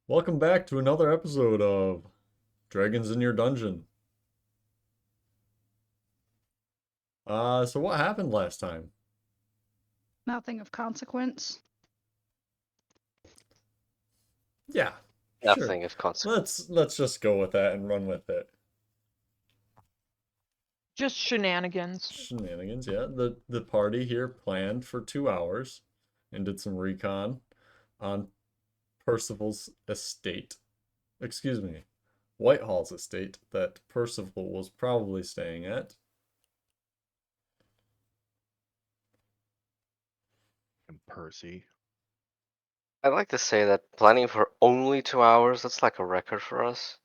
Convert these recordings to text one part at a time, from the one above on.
Welcome back to another episode of Dragons in Your Dungeon. So what happened last time? Nothing of consequence. Yeah, sure. Nothing of consequence. Let's just go with that and run with it. Just shenanigans. Shenanigans, yeah. The party here planned for 2 hours and did some recon on Percival's estate. Excuse me, Whitehall's estate that Percival was probably staying at. And Percy. I'd like to say that planning for only 2 hours, that's like a record for us.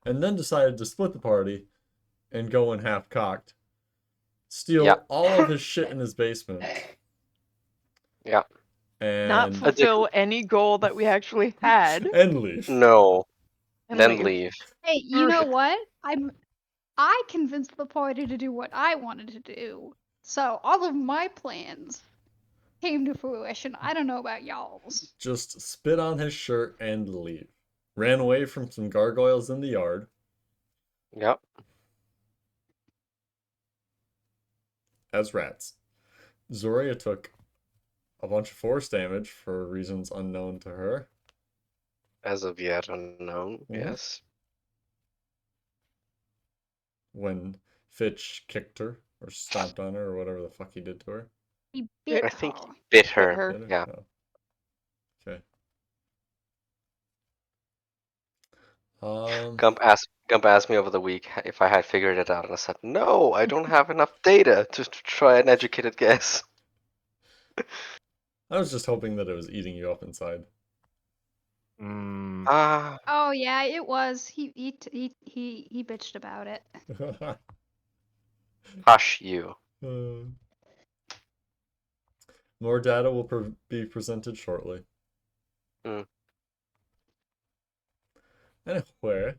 And then decided to split the party and go in half cocked. Steal Yeah. all of his shit in his basement. Yeah. Not And fulfill any goal that we actually had. and leave. No. And Then leave. leave. Hey, you know what? I convinced the party to do what I wanted to do. So all of my plans came to fruition. I don't know about y'all's. Just spit on his shirt and leave. Ran away from some gargoyles in the yard. Yep. As rats. Zoria took a bunch of force damage for reasons unknown to her. As of yet unknown, Mhm. yes. When Fitch kicked her or stomped on her or whatever the fuck he did to her. He bit I think her. he bit her. her. Did he? Yeah. Oh. Okay. Gump asked me over the week if I had figured it out, and I said, no, I don't have enough data to try an educated guess. I was just hoping that it was eating you up inside. Ah, Oh yeah, it was. He bitched about it. hush you. More data will be presented shortly. Mm. Anyway,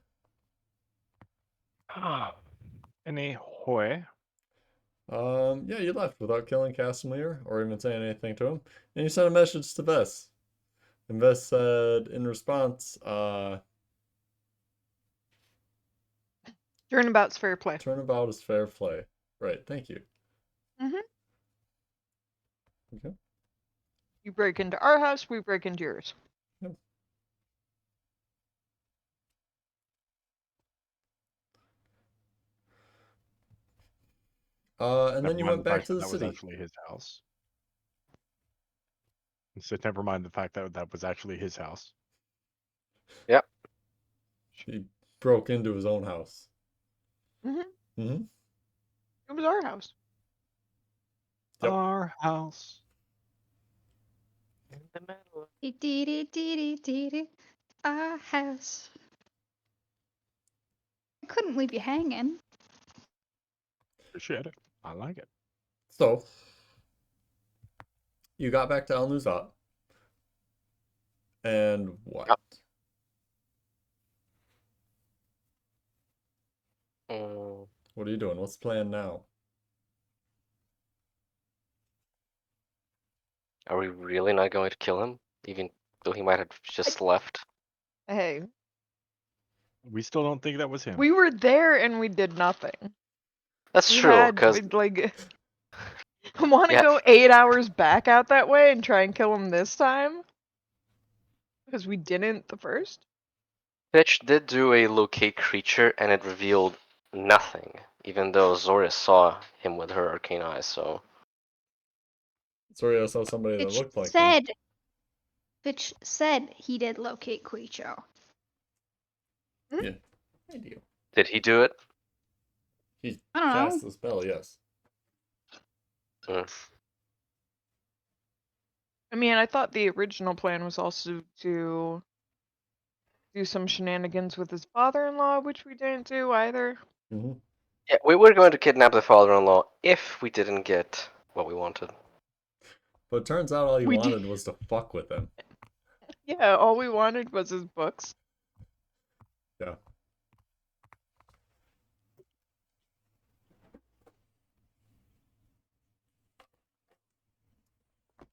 Anyway, yeah, you left without killing Casimir or even saying anything to him, and you sent a message to Vess. And Vess said in response, Turnabout's fair play. turnabout is fair play. Right, thank you. Mhm. Okay. You break into our house, we break into yours. And then never you mind went the back fact to that the that was city. actually his house. So never mind the fact that that was actually his house. Yep. She broke into his own house. Mhm. Mm-hmm. It was our house. Yep. Our house. In the middle of Our house. I couldn't leave you hanging. Appreciate it. I like it. So, you got back to Al Nuzat. And what? Yep. Mm, What are you doing? What's the plan now? are we really not going to kill him? Even though he might have just left? Hey, We still don't think that was him. we were there and we did nothing. That's We true, had, because like, want to yeah, go 8 hours back out that way and try and kill him this time? Because we didn't the first? Fitch did do a locate creature, and it revealed nothing, even though Zoria saw him with her arcane eyes, so... Sorry, I saw somebody that Fitch looked like him. said. Fitch said he did locate creature. Yeah, I do. Did he do it? He I don't cast know. the spell, yes. Mm. I mean, I thought the original plan was also to do some shenanigans with his father-in-law, which we didn't do either. Mm-hmm. Yeah, we were going to kidnap the father-in-law if we didn't get what we wanted. But it turns out all you We wanted did. was to fuck with him. Yeah, all we wanted was his books. Yeah.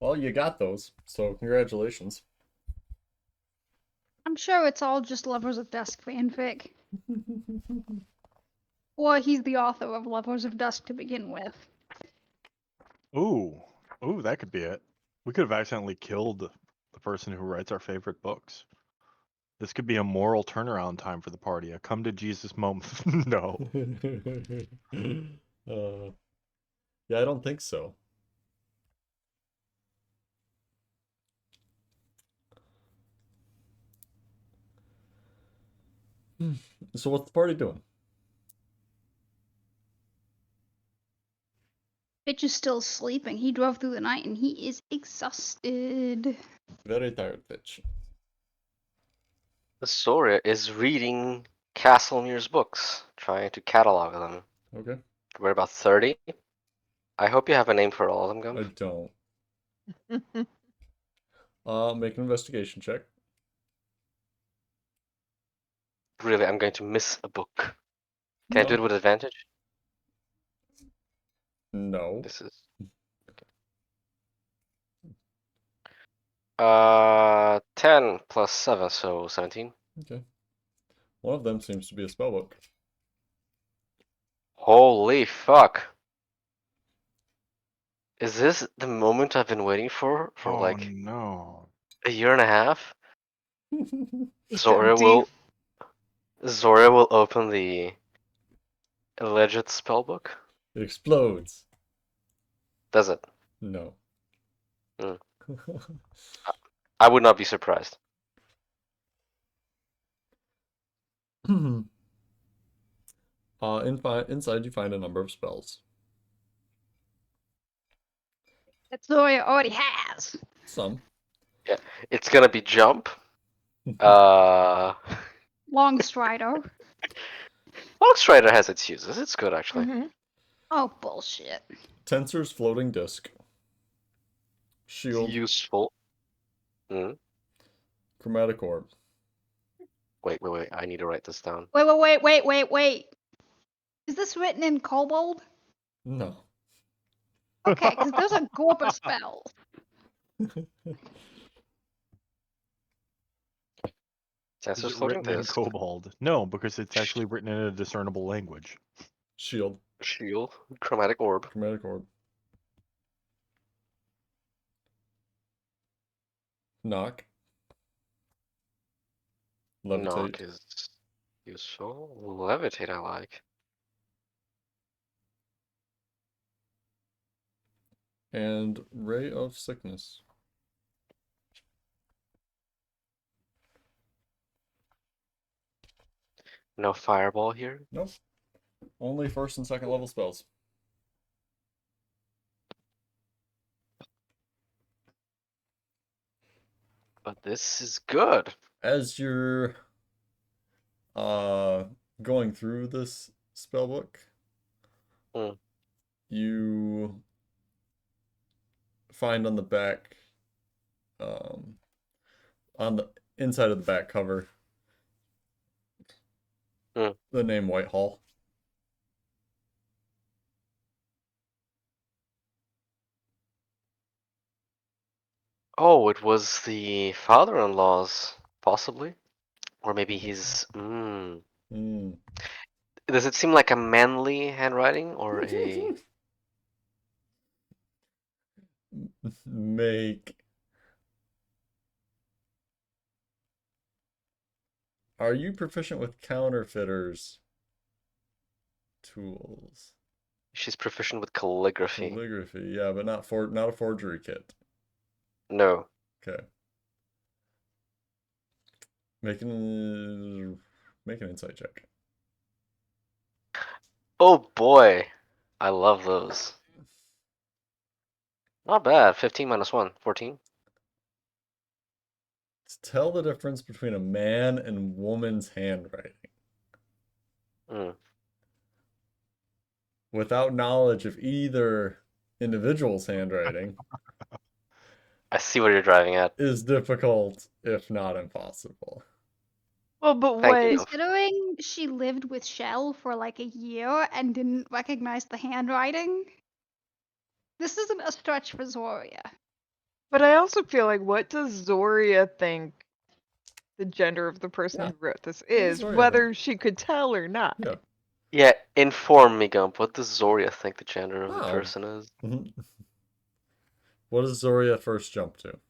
Well, you got those, so congratulations. I'm sure it's all just Lovers of Dusk fanfic. Or he's the author of Lovers of Dusk to begin with. Ooh, that could be it. We could have accidentally killed the person who writes our favorite books. This could be a moral turnaround time for the party. A come to Jesus moment. No. Yeah, I don't think so. So what's the party doing? Bitch is still sleeping. He drove through the night and he is exhausted. Very tired, bitch. Zoria is reading Castlemir's books, trying to catalog them. Okay. We're about 30. I hope you have a name for all of them, I Gump. don't. Make an investigation check. Really, I'm going to miss a book. Can I do No. it with advantage? No. This is 10 plus 7, so 17. Okay. One of them seems to be a spellbook. Holy fuck. Is this the moment I've been waiting for Oh like no. a year and a half? It's Zoria empty. will open the alleged spellbook. It explodes. Does it? No. Hmm. I would not be surprised. Inside you find a number of spells. That Zoya already has. Some. It's gonna be jump. Long Long Strider. Strider has its uses. It's good actually. Mm-hmm. Oh, bullshit. Tensor's floating disc. Shield. Useful. Chromatic orb. Wait. I need to write this down. Wait. Is this written in Kobold? No. Okay, because those are Gorba spells. Is Tensor's it floating written in disc. Kobold? No, because it's actually written in a discernible language. Shield. Shield. Chromatic orb. Chromatic orb. Knock. Levitate. Knock is useful. Levitate I like. And Ray of Sickness. No fireball here. Nope. Only first and second level spells. But this is good. As you're going through this spellbook, you find on the back, on the inside of the back cover, the name Whitehall. Oh, it was the father-in-law's, possibly, or maybe his. Does it seem like a manly handwriting or a? Make. Are you proficient with counterfeiters tools? She's proficient with calligraphy. Calligraphy, yeah, but not a forgery kit. No. Okay. Make an insight check. Oh boy, I love those. Not bad. 15 minus 1, 14. Tell the difference between a man and woman's handwriting. Without knowledge of either individual's handwriting I see what you're driving at. is difficult, if not impossible. Well, but Thank you. Considering she lived with Shell for like a year and didn't recognize the handwriting, this isn't a stretch for Zoria. But I also feel like, what does Zoria think the gender of the person Yeah. who wrote this does is, Zoria whether think? she could tell or not. Yeah. Yeah, inform me, Gump. What does Zoria think the gender of the Oh. person is? What does Zoria first jump to?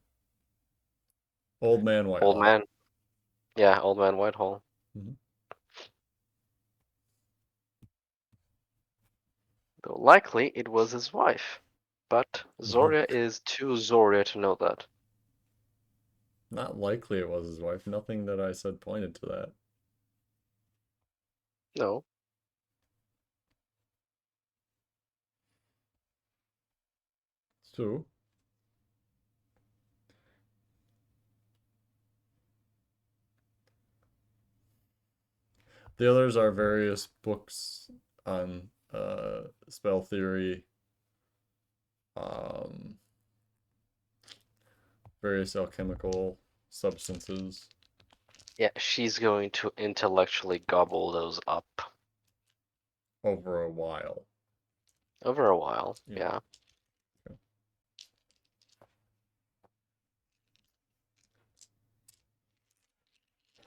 Old man Whitehall. Old man. Yeah, old man Whitehall. Mhm. Though likely it was his wife. But Zoria is too Zoria to know that. Not likely it was his wife. Nothing that I said pointed to that. No. So, the others are various books on spell theory, various alchemical substances. Yeah, she's going to intellectually gobble those up Over a while. over a while. Yeah. Yeah.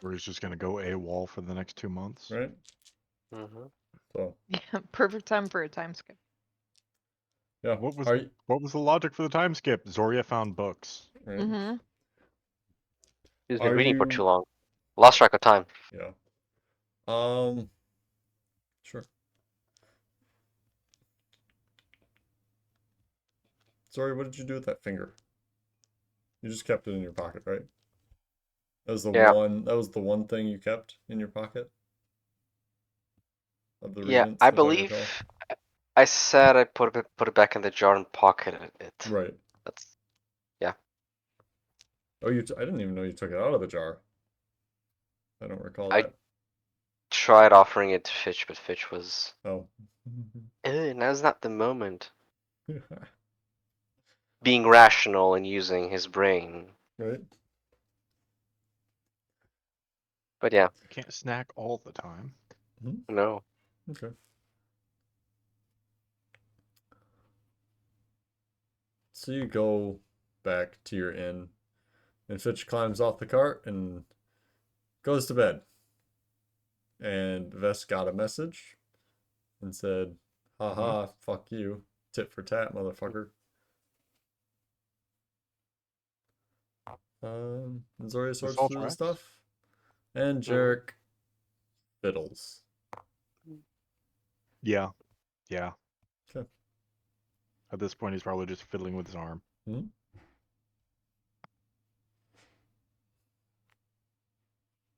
Or he's just gonna go AWOL for the next 2 months. Right? Mm-hmm. So, Yeah, perfect time for a time skip. yeah. What was Are you, what was the logic for the time skip? Zoria found books. right? Mm-hmm. He's been Are reading for you, too long. Lost track of time. yeah. Sure. Sorry, what did you do with that finger? You just kept it in your pocket, right? That was Yeah. the one thing you kept in your pocket of the Yeah, regents, I if I recall. believe I said I put it back in the jar and pocketed it. Right. That's Oh, I didn't even know you took it out of the jar. I don't recall I that. tried offering it to Fitch, but Fitch was Oh. now's not the moment. Being rational and using his brain. Right? But yeah, You can't snack all the time. no. Okay. So you go back to your inn, and Fitch climbs off the cart and goes to bed. And Vest got a message and said, haha, fuck you. Tit for tat, motherfucker. Zoria sorts all through the tracks. stuff. And Jarek fiddles. Yeah. Yeah. Okay. At this point, he's probably just fiddling with his arm. Hmm?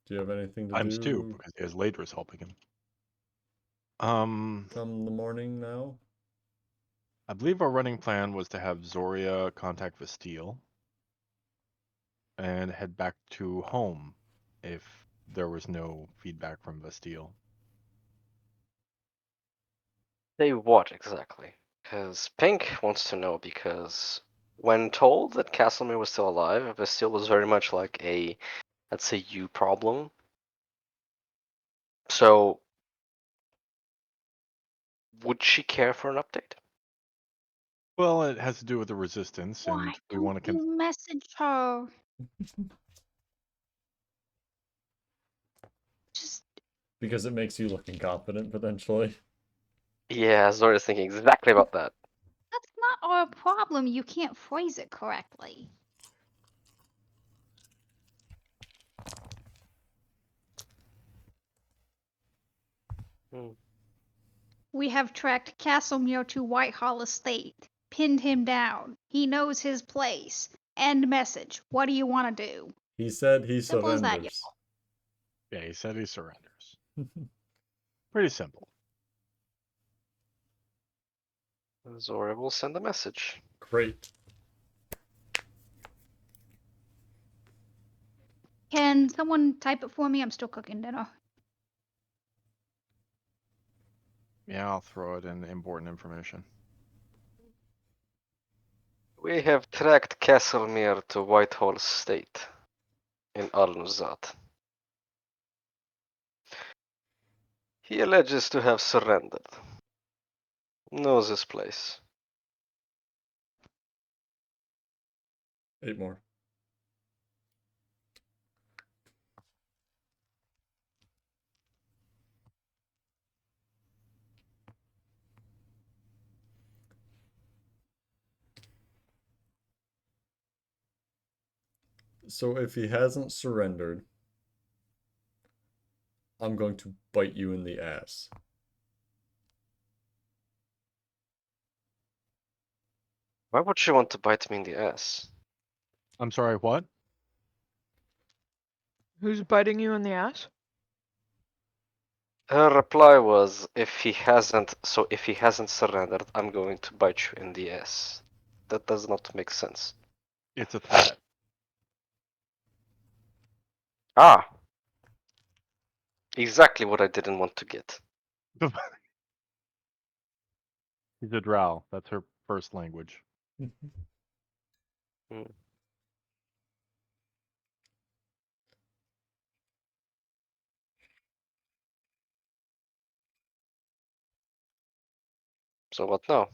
Do you have anything to Times 2 do because he has Ladris helping him. come the morning now? I believe our running plan was to have Zoria contact Vastille and head back to home if there was no feedback from Vastille. Say what exactly? Because Pink wants to know because when told that Castlemere was still alive, Bastille was very much like a, let's say, you problem. So, would she care for an update? Well, it has to do with the resistance, Why and we don't want to. you message her? Just Because it makes you look incompetent, potentially. Yeah, Zora's thinking exactly about that. that's not our problem. You can't phrase it correctly. Hmm. We have tracked Castlemere to Whitehall Estate, pinned him down. He knows his place. End message. What do you want to do? He said he Simple as that, surrenders. Yeah, he said he surrenders. Pretty simple. Zora will send a message. Great. Can someone type it for me? I'm still cooking dinner. Yeah, I'll throw it in important information. We have tracked Castlemere to Whitehall Estate in Alnuzat. He alleges to have surrendered. Knows his place. 8 more. So if he hasn't surrendered, I'm going to bite you in the ass. Why would she want to bite me in the ass? I'm sorry, what? Who's biting you in the ass? Her reply was, if he hasn't surrendered, I'm going to bite you in the ass. That does not make sense. It's a threat. Ah! Exactly what I didn't want to get. She's a drow. That's her first language. Hmm. So what now?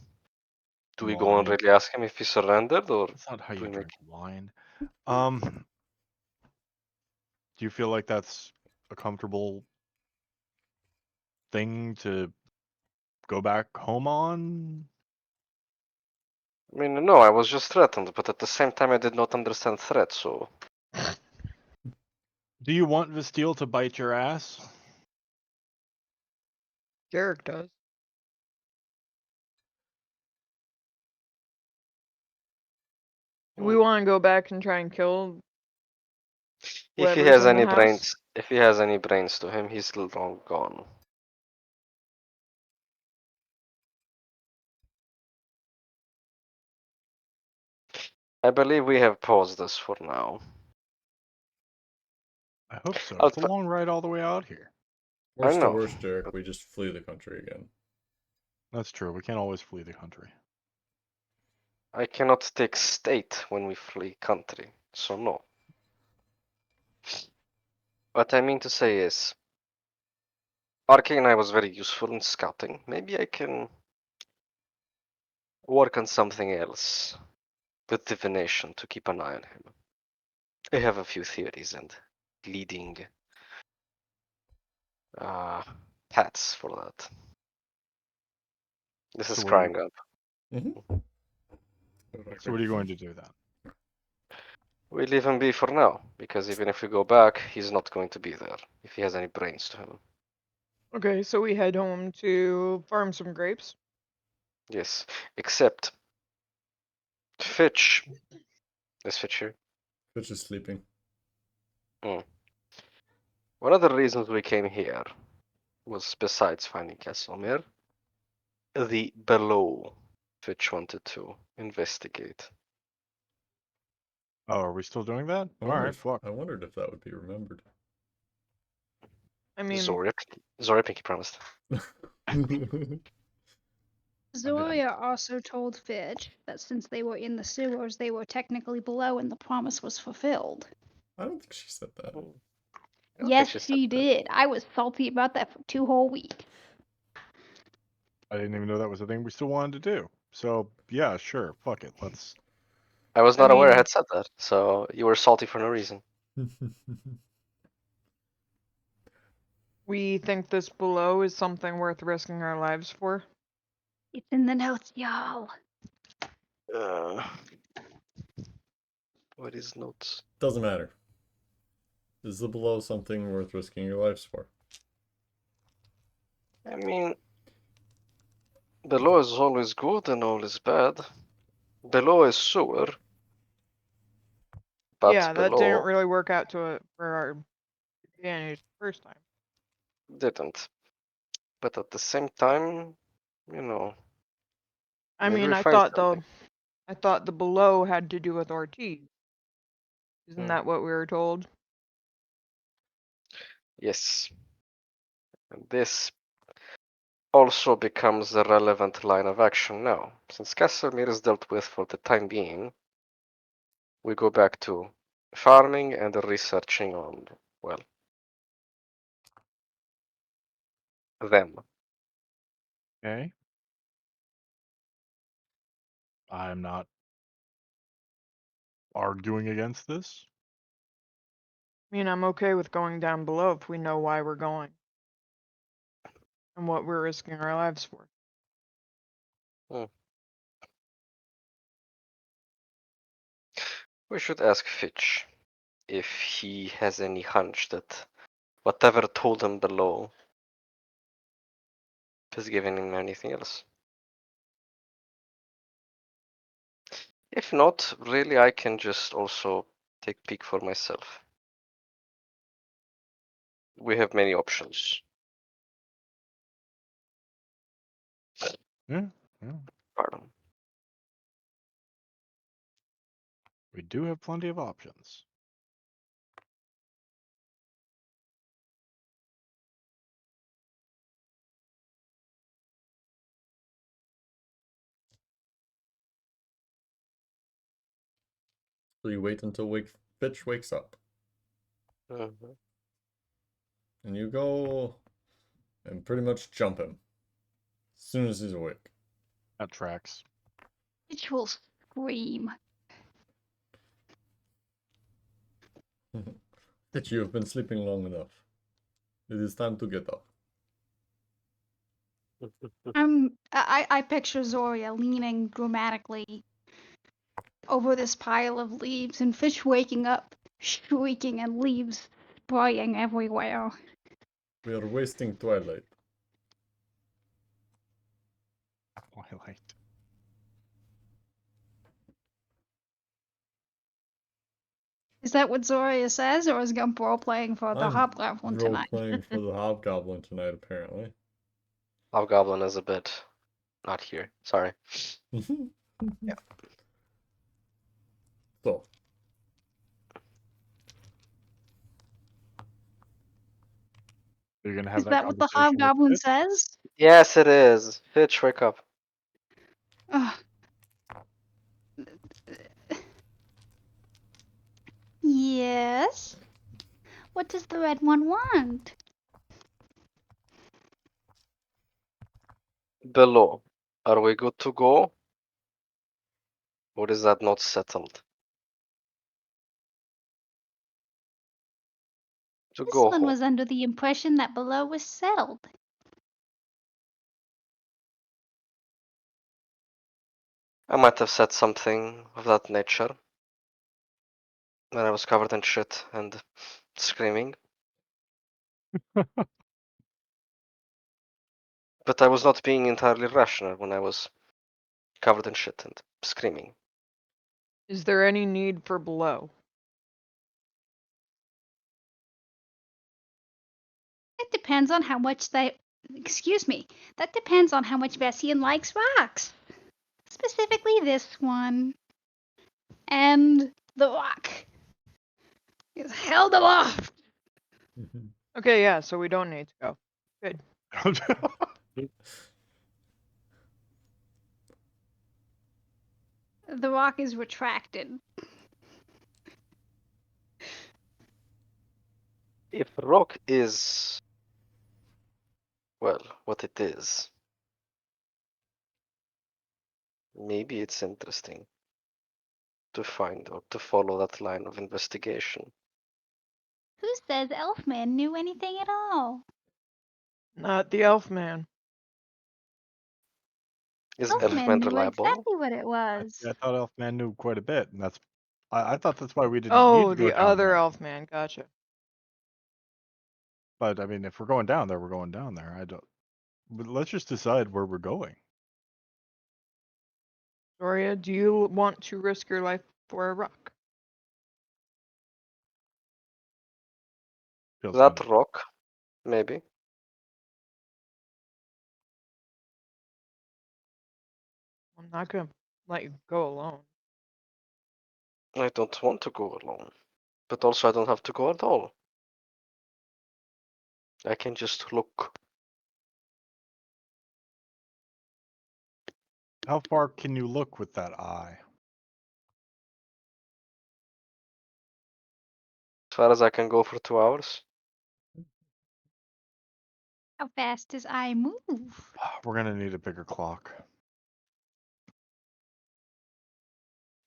Do we Well, go I and mean, really ask him if he surrendered, or that's not how do you we make... drink wine. Do you feel like that's a comfortable thing to go back home on? I mean, no, I was just threatened, but at the same time I did not understand threat, so... Do you want Visteel to bite your ass? Derek does. Do we want to go back and try and kill If he whoever's has in the any house? brains to him, he's long gone. I believe we have paused this for now. I hope so. I'll It's a long ride all the way out here. I Worst to know, worst, Derek, but we just flee the country again. That's true. We can't always flee the country. I cannot take state when we flee country, so no. What I mean to say is, Arcane was very useful in scouting. Maybe I can work on something else with divination to keep an eye on him. I have a few theories and leading paths for that. This is So what are you? crying up. Mm-hmm. So what are you going to do then? We leave him be for now, because even if we go back, he's not going to be there, if he has any brains to him. Okay, so we head home to farm some grapes. Yes, except Fitch. Is Fitch here? Fitch is sleeping. One of the reasons we came here was, besides finding Castlemere, the below Fitch wanted to investigate. Oh, are we still doing that? All right, fuck. I wondered if that would be remembered. I mean, Zoria Pinky promised. Zoria also told Fitch that since they were in the sewers, they were technically below and the promise was fulfilled. I don't think she said that. I don't Yes, think said she that. did. I was salty about that for 2 whole weeks. I didn't even know that was a thing we still wanted to do. So yeah, sure, fuck it. Let's. I was I not aware I mean, had said that, so you were salty for no reason. we think this below is something worth risking our lives for. It's in the notes, y'all. What is notes? Doesn't matter. Is the below something worth risking your lives for? I mean, below is always good and always bad. Below is sewer, but Yeah, that didn't below really work out to it for our advantage the first time. didn't. But at the same time, you know, I maybe mean, we find something. I thought the below had to do with Ortiz. Isn't that what we were told? Yes. And this also becomes a relevant line of action now. Since Casimir is dealt with for the time being, we go back to farming and researching on, well, them. Okay. I'm not arguing against this. I mean, I'm okay with going down below if we know why we're going and what we're risking our lives for. We should ask Fitch. if he has any hunch that whatever told him below is giving him anything else. If not, really I can just also take peek for myself. We have many options. Yeah. Pardon. We do have plenty of options. So you wait until Fitch wakes up. Mhm. And you go and pretty much jump him. As soon as he's awake. That tracks. It will scream. Fitch, you have been sleeping long enough. It is time to get up. I picture Zoria leaning dramatically over this pile of leaves and Fish waking up, shrieking and leaves spraying everywhere. We are wasting twilight. Twilight. Is that what Zoria says, or is Gump role playing for the I'm Hobgoblin role tonight? playing for the Hobgoblin tonight, apparently. Hobgoblin is a bit not here. Sorry. Yeah. So, You're gonna have Is that that what the conversation with Hobgoblin Fitch? says? Yes, it is. Fitch, wake up. Ugh. Yes? What does the red one want? Below. Are we good to go? Or is that not settled? To This go one home. was under the impression that below was settled. I might have said something of that nature when I was covered in shit and screaming. But I was not being entirely rational when I was covered in shit and screaming. Is there any need for below? It depends on how much they. Excuse me. That depends on how much Vessian likes rocks. Specifically this one. And the rock is held aloft. Okay, yeah, so we don't need to go. Good. The rock is retracted. If rock is, well, what it is, maybe it's interesting to find or to follow that line of investigation. Who says Elfman knew anything at all? Not the elf man. Is Elfman Elfman knew reliable? exactly what it I was. thought Elfman knew quite a bit, and I thought that's why we didn't need Oh, to go the down other there. elf man. Gotcha. But I mean, if we're going down there, we're going down there. But let's just decide where we're going. Doria, do you want to risk your life for a rock? Feels That good. rock, maybe. I'm not gonna let you go alone. I don't want to go alone. But also I don't have to go at all. I can just look. How far can you look with that eye? As far as I can go for 2 hours. How fast does I move? We're gonna need a bigger clock.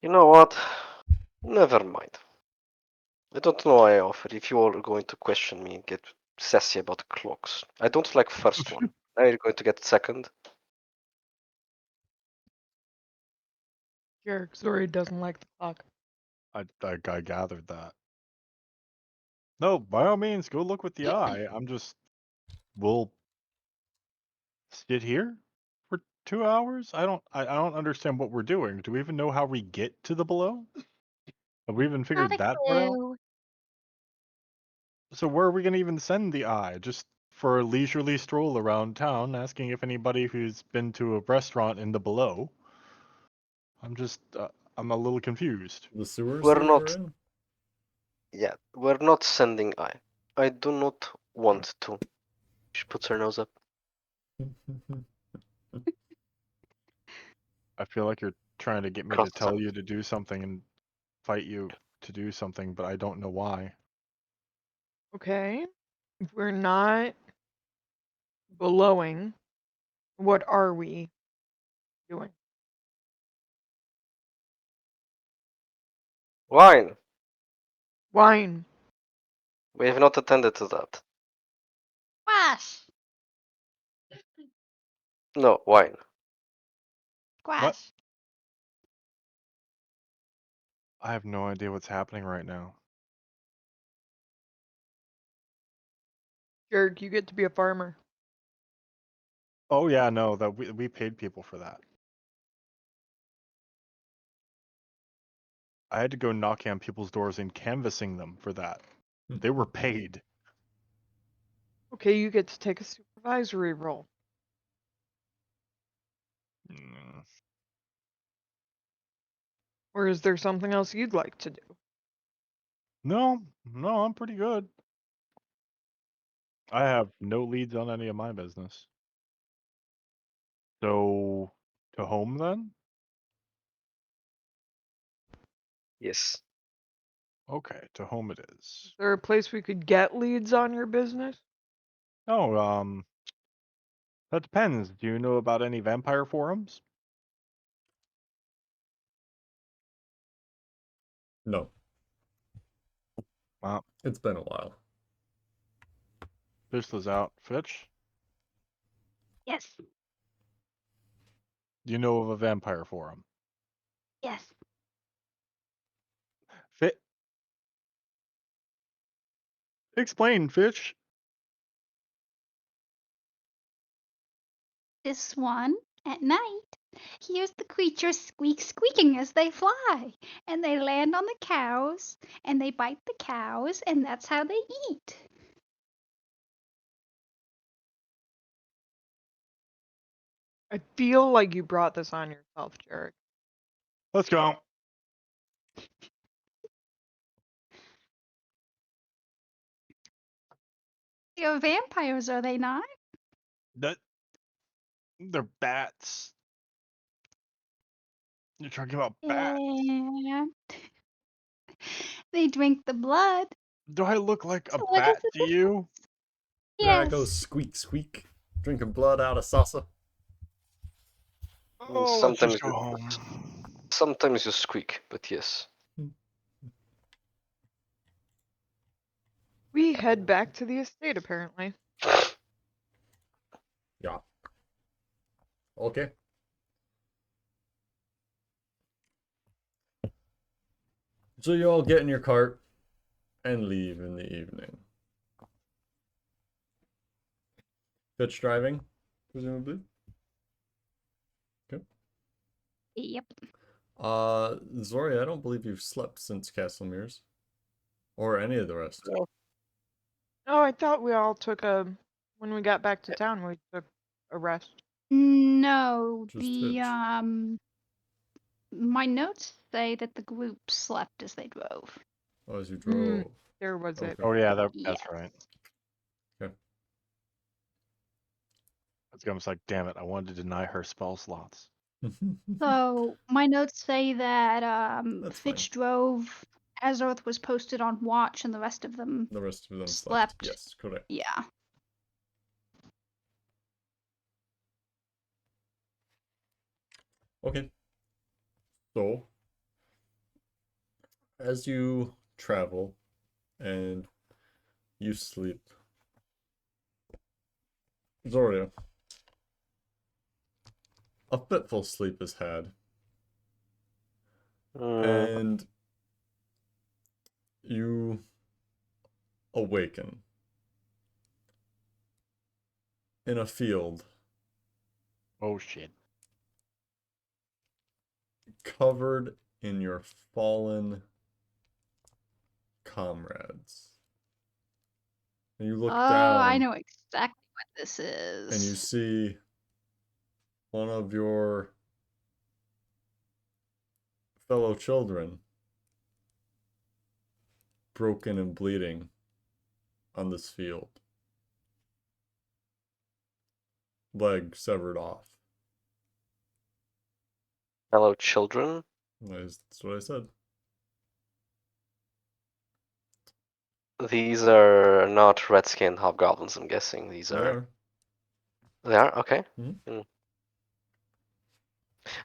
You know what? Never mind. I don't know why I offer if you all are going to question me and get sassy about clocks. I don't like first one. Now you're going to get second. Garrick Zori doesn't like the clock. I gathered that. No, by all means, go look with the eye. We'll sit here for 2 hours? I don't understand what we're doing. Do we even know how we get to the below? Have we even Not figured a that part out? clue. So where are we gonna even send the eye? Just for a leisurely stroll around town, asking if anybody who's been to a restaurant in the below. I'm a little confused. The sewers We're that you not. were in? Yeah, we're not sending I. I do not want to. She puts her nose up. I feel like you're trying to get me to Crosses tell up. you to do something and fight you to do something, but I don't know why. Okay. If we're not blowing, what are we doing? Wine. Wine. We have not attended to that. Squash. No, wine. What? Squash. I have no idea what's happening right now. Jerk, you get to be a farmer. Oh yeah, no, that we paid people for that. I had to go knocking on people's doors and canvassing them for that. They were paid. Okay, you get to take a supervisory role. Mm. Or is there something else you'd like to do? No, I'm pretty good. I have no leads on any of my business. So, to home then? Yes. Okay, to home it is. Is there a place we could get leads on your business? Oh, that depends. Do you know about any vampire forums? No, Well, it's been a while. Fish was out. Fitch, Yes. do you know of a vampire forum? Yes. Fit. Explain, Fitch. This one at night hears the creatures squeaking as they fly, and they land on the cows, and they bite the cows, and that's how they eat. I feel like you brought this on yourself, Jarek. Let's go. They're vampires, are they not? That they're bats. You're talking about bats. Yeah. They drink the blood. Do I look like a So what is bat the to you? Yeah, it goes Yes. squeak, squeak. Drinking blood out of salsa. Oh, let's Sometimes just go home. Sometimes you squeak, but yes. We head back to the estate, apparently. Yeah. Okay. So you all get in your cart and leave in the evening. Fitch driving, presumably. Okay. Yep. Zori, I don't believe you've slept since Castlemere's. Or any of the rest. No. Oh, I thought we all took when we got back to town, we took a rest. No, Just Fitch. my notes say that the group slept as they drove. Oh, as you Mm, drove. there was it. Okay. Oh yeah, that's Yes. right. Okay. It's almost like, damn it, I wanted to deny her spell slots. So my notes say that That's Fitch drove, Azorth was posted on watch, and the rest of them The rest of them slept. slept. Yes, correct. Yeah. Okay. So, as you travel and you sleep, Zoria, a fitful sleep is had, and you awaken in a field Oh shit. covered in your fallen comrades. And you look Oh, I down know exactly what this and you is. see one of your fellow children broken and bleeding on this field. Leg severed off. Fellow children. That's what I said. These are not red-skinned hobgoblins, I'm guessing. These They are. are. They are? Okay. Mhm.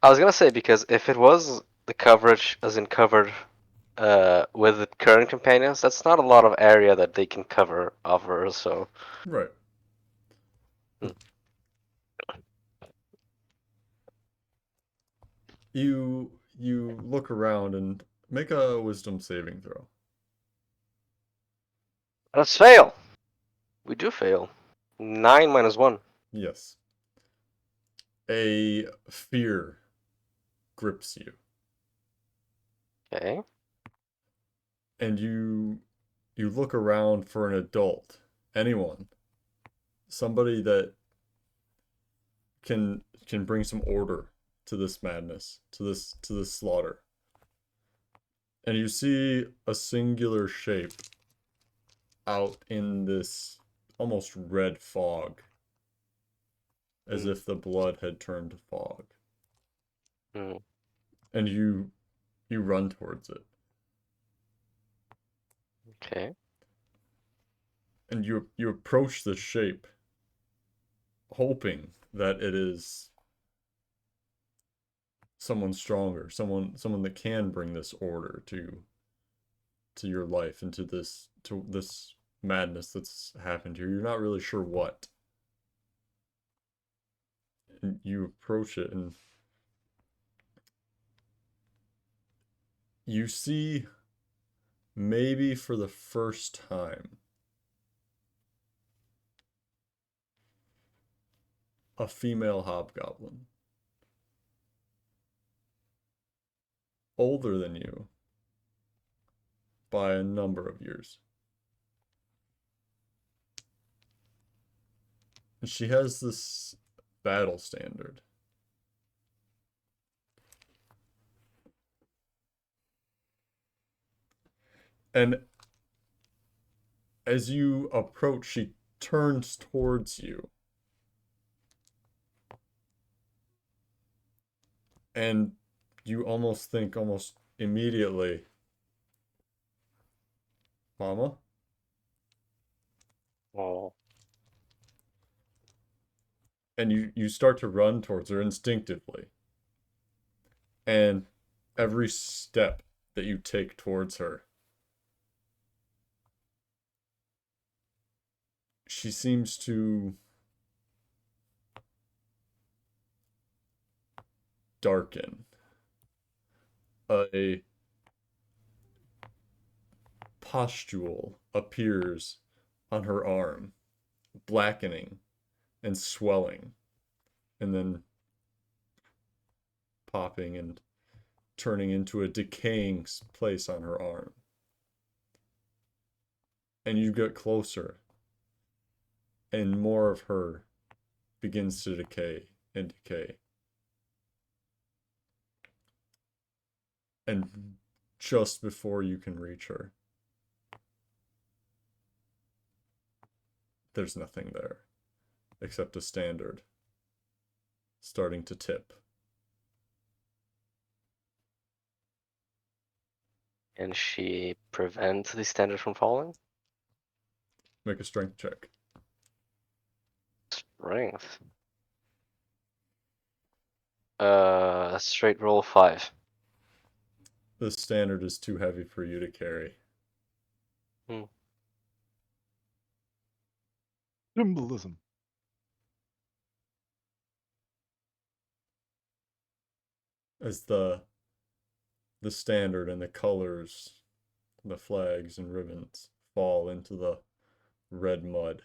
I was gonna say, because if it was the coverage, as in covered with the current companions, that's not a lot of area that they can cover over, so. Right. Hmm. You look around and make a wisdom saving throw. Let's fail! We do fail. 9 minus 1. Yes. A fear grips you. Okay. And you look around for an adult, anyone, somebody that can bring some order to this madness, to this slaughter. And you see a singular shape out in this almost red fog, as if the blood had turned to fog. Hmm. And you run towards it. Okay. And you approach the shape, hoping that it is someone stronger, someone that can bring this order to your life and to this madness that's happened here. You're not really sure what. And you approach it and you see, maybe for the first time, a female hobgoblin. Older than you by a number of years. And she has this battle standard. And as you approach, she turns towards you. And you almost think, almost immediately, Mama? Oh. And you start to run towards her instinctively. And every step that you take towards her, she seems to darken. A pustule appears on her arm, blackening and swelling, and then popping and turning into a decaying place on her arm. And you get closer, and more of her begins to decay and decay. And just before you can reach her, there's nothing there except a standard starting to tip. Can she prevent the standard from falling? Make a strength check. Strength. Straight roll 5. The standard is too heavy for you to carry. Symbolism. As the standard and the colors, the flags and ribbons fall into the red mud.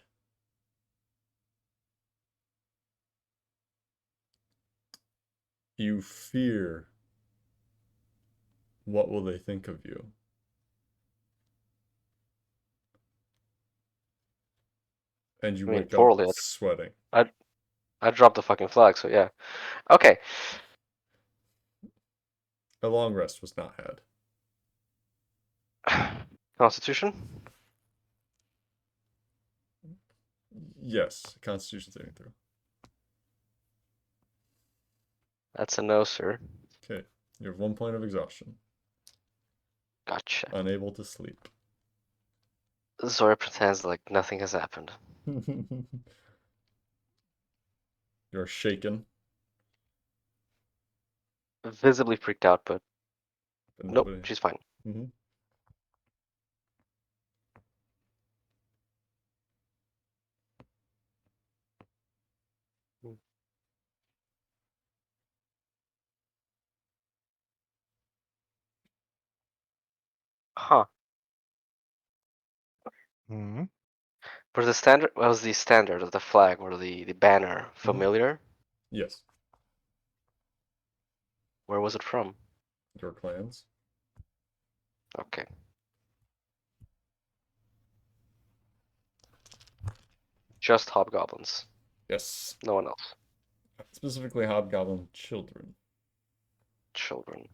You fear what will they think of you. And you I mean, wake up poorly. sweating. I dropped the fucking flag, so yeah. Okay. A long rest was not had. Constitution? Yes, Constitution saving throw. That's a no, sir. Okay, you have 1 point of exhaustion. Gotcha. Unable to sleep. Zora pretends like nothing has happened. You're shaken, Visibly freaked out, but but nope, nobody. she's fine. Mhm. Huh. Hmm. Was the standard of the flag or the banner familiar? Yes, Where was it from? your clans. Okay. Just hobgoblins. Yes, No one else. specifically hobgoblin children. Children.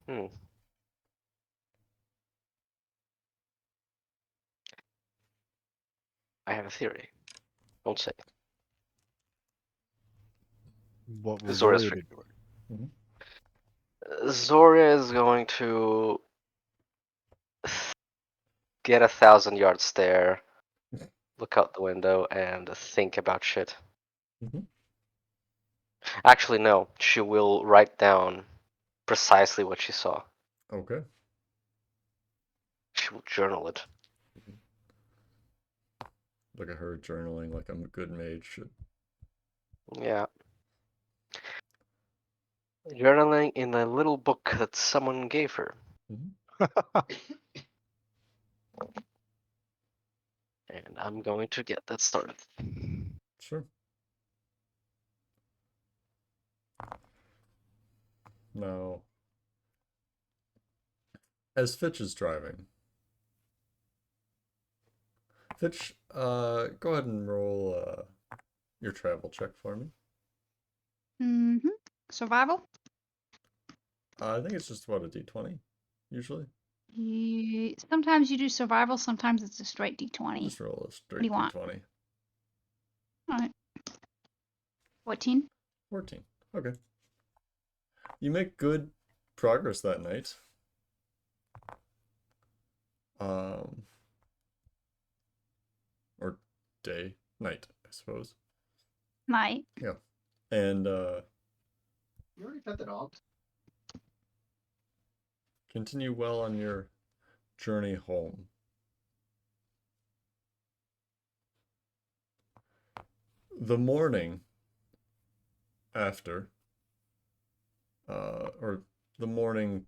Hmm. I have a theory. Don't say it. What will Zora's Zoria free. be doing? Zora is going to get 1,000-yard stare, look out the window, and think about shit. Mhm. Actually, no. She will write down precisely what she saw. Okay. She will journal it. Look at her journaling like I'm a good mage should. Yeah. Journaling in a little book that someone gave her. And I'm going to get that started. Sure. Now, as Fitch is driving, Fitch, go ahead and roll your travel check for me. Mm-hmm. Survival? I think it's just about a d20, usually. Sometimes you do survival, sometimes it's a straight I'll d20. just roll a What do straight you want? d20. Alright. 14? 14. Okay. You make good progress that night. Or night, I suppose. Night. Yeah. And You already fed the dogs. continue well on your journey home. The morning after, or the morning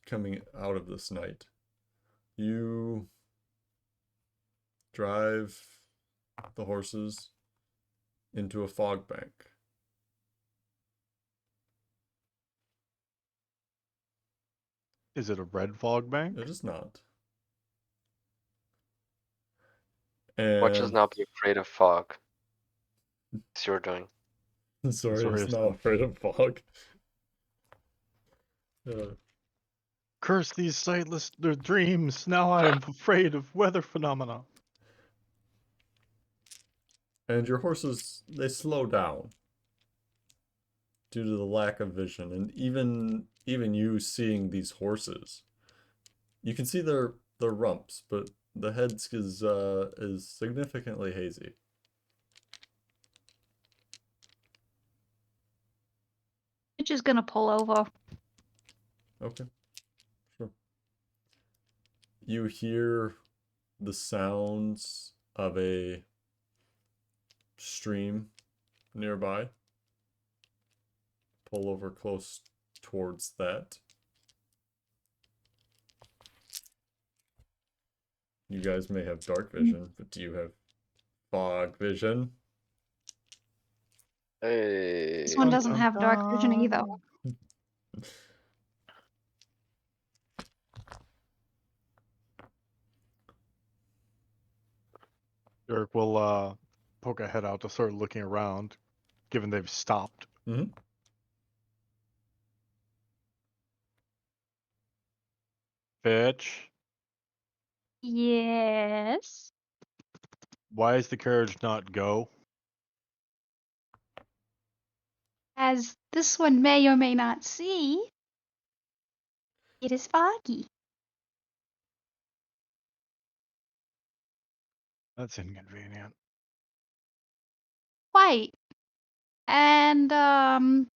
coming out of this night, you drive the horses into a fog bank. Is it a red fog bank? It is not. Watch us And now be afraid of fog. It's your doing. sorry, it's Zoria's not not. afraid of fog. Curse these sightless dreams. Now I am afraid of weather phenomena. And your horses, they slow down due to the lack of vision. And even you seeing these horses, you can see their rumps, but the heads is significantly hazy. Which is gonna pull over. Okay, sure. You hear the sounds of a stream nearby. Pull over close towards that. You guys may have dark vision, but do you have fog vision? This one Hey, doesn't have dark vision either. Eric will poke a head out to start looking around, given they've stopped. Mm-hmm. Fitch, Yes. why is the carriage not go? As this one may or may not see, it is foggy. That's inconvenient. Quite. And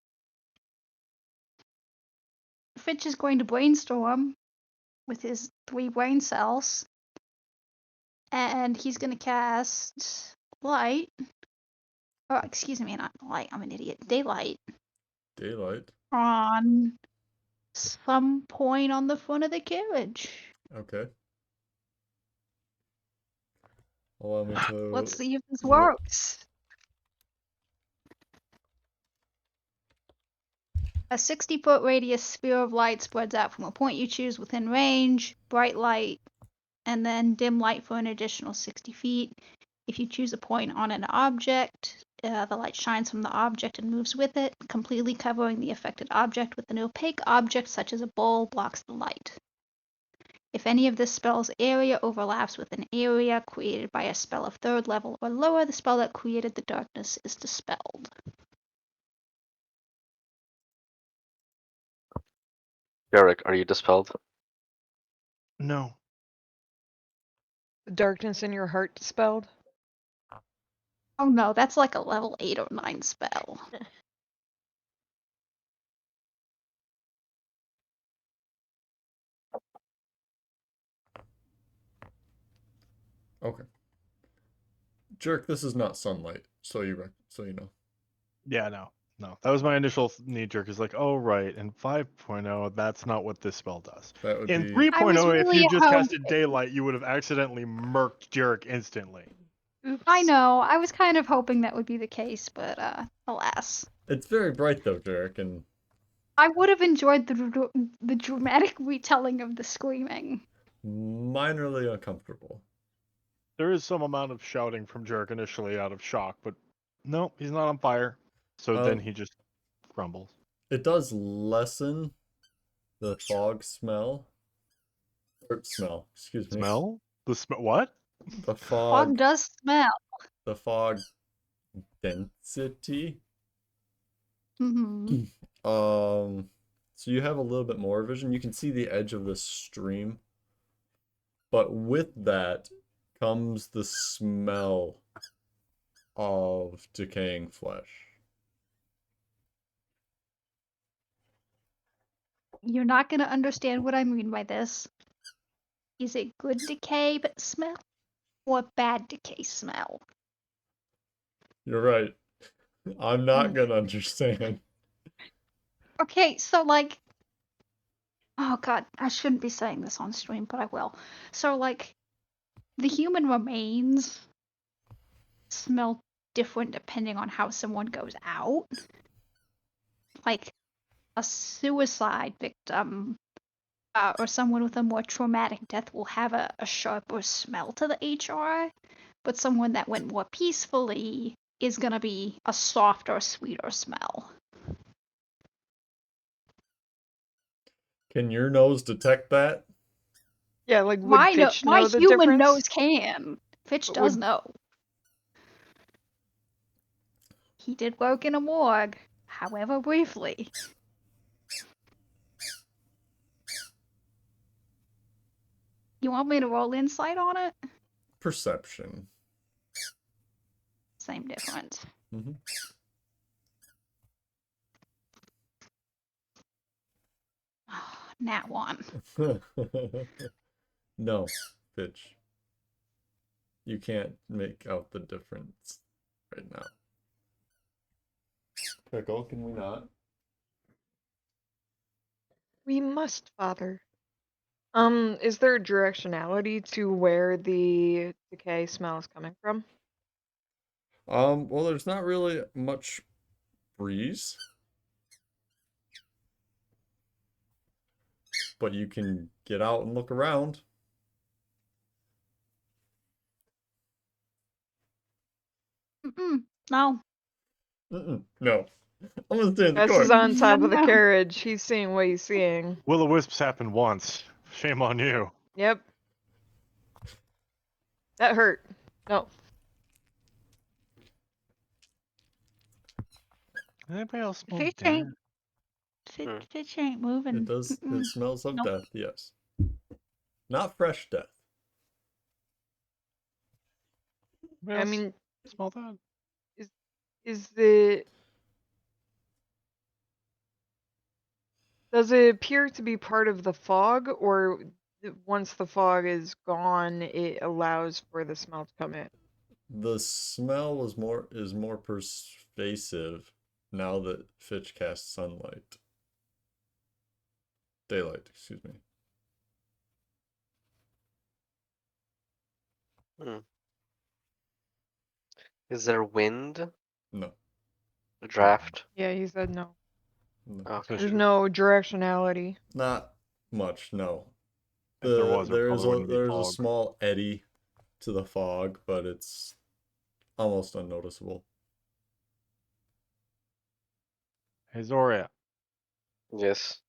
Fitch is going to brainstorm with his 3 brain cells. And he's going to cast light. Oh, excuse me, not light. I'm an idiot. Daylight Daylight. on some point on the front of the carriage. Okay. Allow me to. Let's see if this What? works. A 60-foot radius sphere of light spreads out from a point you choose within range, bright light, and then dim light for an additional 60 feet. If you choose a point on an object, the light shines from the object and moves with it, completely covering the affected object with an opaque object such as a bowl blocks the light. If any of this spell's area overlaps with an area created by a spell of 3rd level or lower, the spell that created the darkness is dispelled. Derek, are you dispelled? No. The darkness in your heart dispelled. Oh no, that's like a level 8 or 9 spell. Okay. Jerk, this is not sunlight, so you know. Yeah, no. That was my initial knee jerk. Is like, oh right, in 5.0, that's not what this spell does. That would In be. 3.0, if really you just casted hoping. daylight, you would have accidentally murked Jarek instantly. Oops. I know, I was kind of hoping that would be the case, but alas. It's very bright though, Jerk, and I would have enjoyed the dramatic retelling of the screaming. minorly uncomfortable. There is some amount of shouting from Jarek initially out of shock, but no, he's not on fire. So then he just grumbles. It does lessen the fog smell. Or smell, excuse me. Smell? What? The Fog fog. does smell. The fog density. Mm-hmm. So you have a little bit more vision. You can see the edge of the stream. But with that comes the smell of decaying flesh. You're not going to understand what I mean by this. Is it good decay but smell? Or bad decay smell? You're right. I'm not gonna understand. Okay, so like... Oh god, I shouldn't be saying this on stream, but I will. So like, the human remains smell different depending on how someone goes out. Like, a suicide victim or someone with a more traumatic death will have a sharper smell to the HR, but someone that went more peacefully is gonna be a softer, sweeter smell. Can your nose detect that? Yeah, like would Fitch My know the human difference? nose can. Fitch But does would- know. He did work in a morgue, however briefly. You want me to roll insight on it? Perception. Same difference. Mm-hmm. Nat 1. No, Fitch. You can't make out the difference right now. Pickle, can we not? We must, Father. Is there directionality to where the decay smell is coming from? Well, there's not really much breeze, but you can get out and look around. No. No, I'm gonna stay in the Gus is car. on top of the No. carriage. He's seeing what he's seeing. Will-o-wisps happened once. Shame on you. Yep. That hurt. No. Anybody else smell Fish death? ain't, Hmm. fish ain't moving. It does. It smells of Nope. death. Yes, not fresh death. Anybody I else mean, smell that? is the does it appear to be part of the fog, or once the fog is gone, it allows for the smell to come in? The smell is more pervasive now that Fitch casts sunlight. Daylight, excuse me. Is there wind? No. A draft? Yeah, he said no. No. Okay. There's no directionality. Not much, no. If there was, there probably wouldn't be there's a fog. small eddy to the fog, but it's almost unnoticeable. Hey, Zoria, Yes.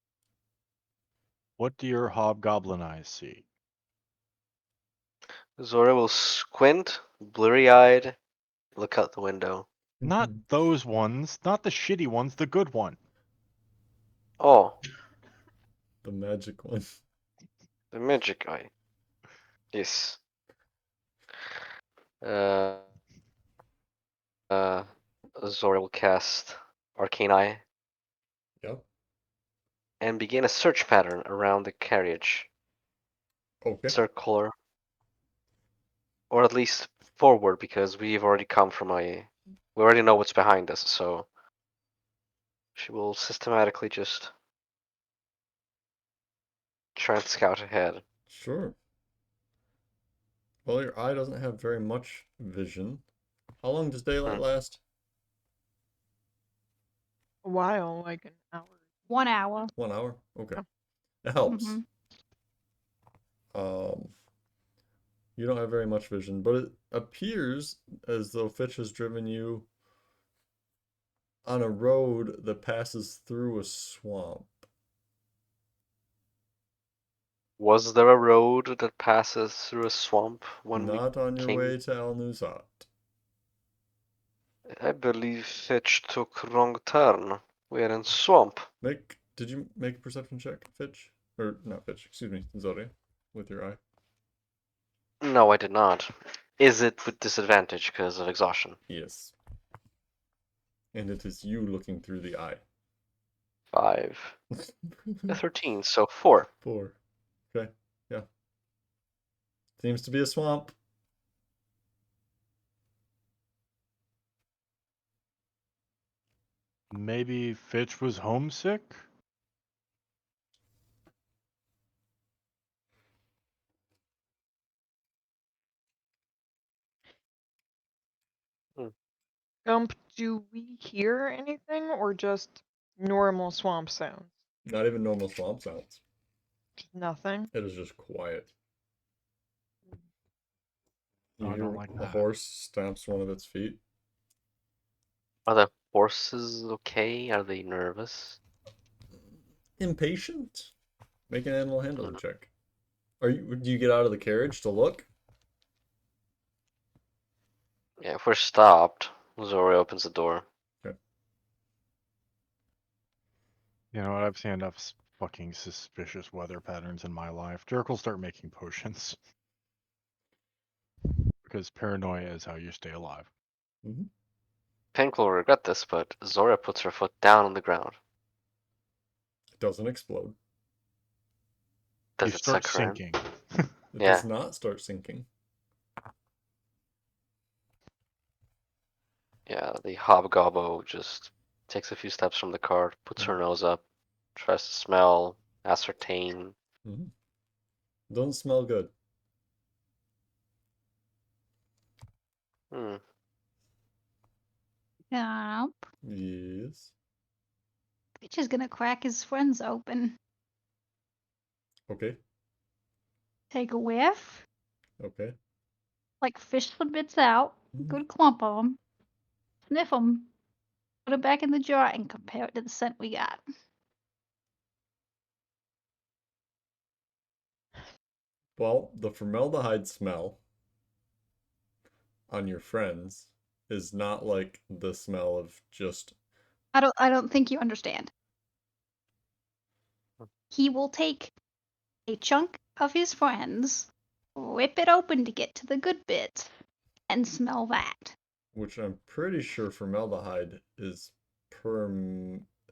what do your hobgoblin eyes see? Zora will squint, blurry-eyed, look out the window. Not those ones, not the shitty ones, the good one. Oh, The magic one. the magic eye. Yes. Uh, Zora will cast Arcane Eye Yep. and begin a search pattern around the carriage. Okay. Circular. Or at least forward, because we've already come from we already know what's behind us, so she will systematically just try and scout ahead. Sure. Well, your eye doesn't have very much vision. How long does daylight last? A while, like an hour. 1 hour. 1 hour? Okay. Yeah. It helps. Mhm. You don't have very much vision, but it appears as though Fitch has driven you on a road that passes through a swamp. Was there a road that passes through a swamp when we Not on your came? way to Al Nuzat. I believe Fitch took wrong turn. We're in swamp. Did you make a perception check, Fitch? Or not Fitch, excuse me, Zodia, with your eye? No, I did not. Is it with disadvantage because of exhaustion? Yes. And it is you looking through the eye. 5. 13, so 4. 4. Okay, yeah. Seems to be a swamp. Maybe Fitch was homesick? Gump, do we hear anything or just normal swamp sounds? Not even normal swamp sounds. Nothing. It is just quiet. You Oh, I hear don't like a that. horse stamps one of its feet. Are the horses okay? Are they nervous? Impatient? Make an animal handling check. Do you get out of the carriage to look? Yeah, if we're stopped, Zori opens the door. You know what? I've seen enough fucking suspicious weather patterns in my life. Jerk will start making potions. Because paranoia is how you stay alive. Pink will regret this, but Zora puts her foot down on the ground. It doesn't explode. Does You it start suck her in? sinking. It Yeah. does not start sinking. Yeah, the hobgobbo just takes a few steps from the cart, puts her nose up, tries to smell, ascertain. Doesn't smell good. Hmm. Yeah. Yes. Fitch is gonna crack his friends open. Okay. Take a whiff. Okay. Like fish the bits out. A good clump of them. Sniff them. Put it back in the jar and compare it to the scent we got. Well, the formaldehyde smell on your friends is not like the smell of just I don't think you understand. He will take a chunk of his friends, rip it open to get to the good bits, and smell that. which I'm pretty sure formaldehyde is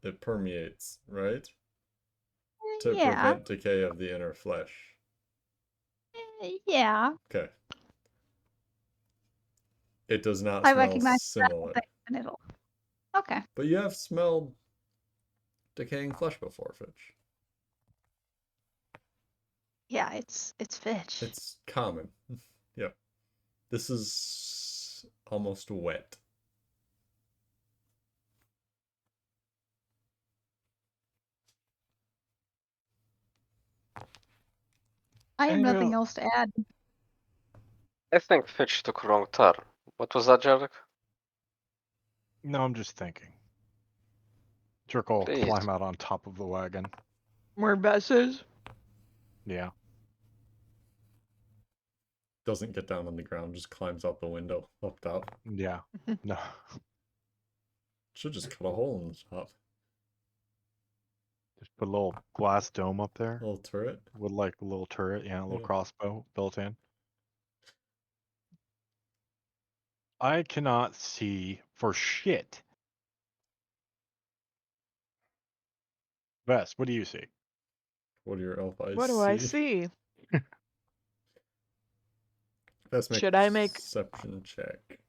it permeates, right? To Yeah. prevent decay of the inner flesh. Yeah. Okay. It does not I smell recognize that similar. thing and it'll. Okay. But you have smelled decaying flesh before, Fitch. Yeah, it's Fitch. It's common. Yep. This is almost wet. I have Yeah. nothing else to add. I think Fitch took wrong turn. What was that, Jarek? No, I'm just thinking. Jerk will Please. climb out on top of the wagon. Where Bess is? Yeah. Doesn't get down on the ground, just climbs out the window up top. Yeah. No. Should just cut a hole in the top. Just put a little glass dome up there Little turret. with like a little turret, yeah, a little Yeah. crossbow built in. I cannot see for shit. Vess, what do you see? What do your elf eyes What do I see? Let's make Should I make perception check.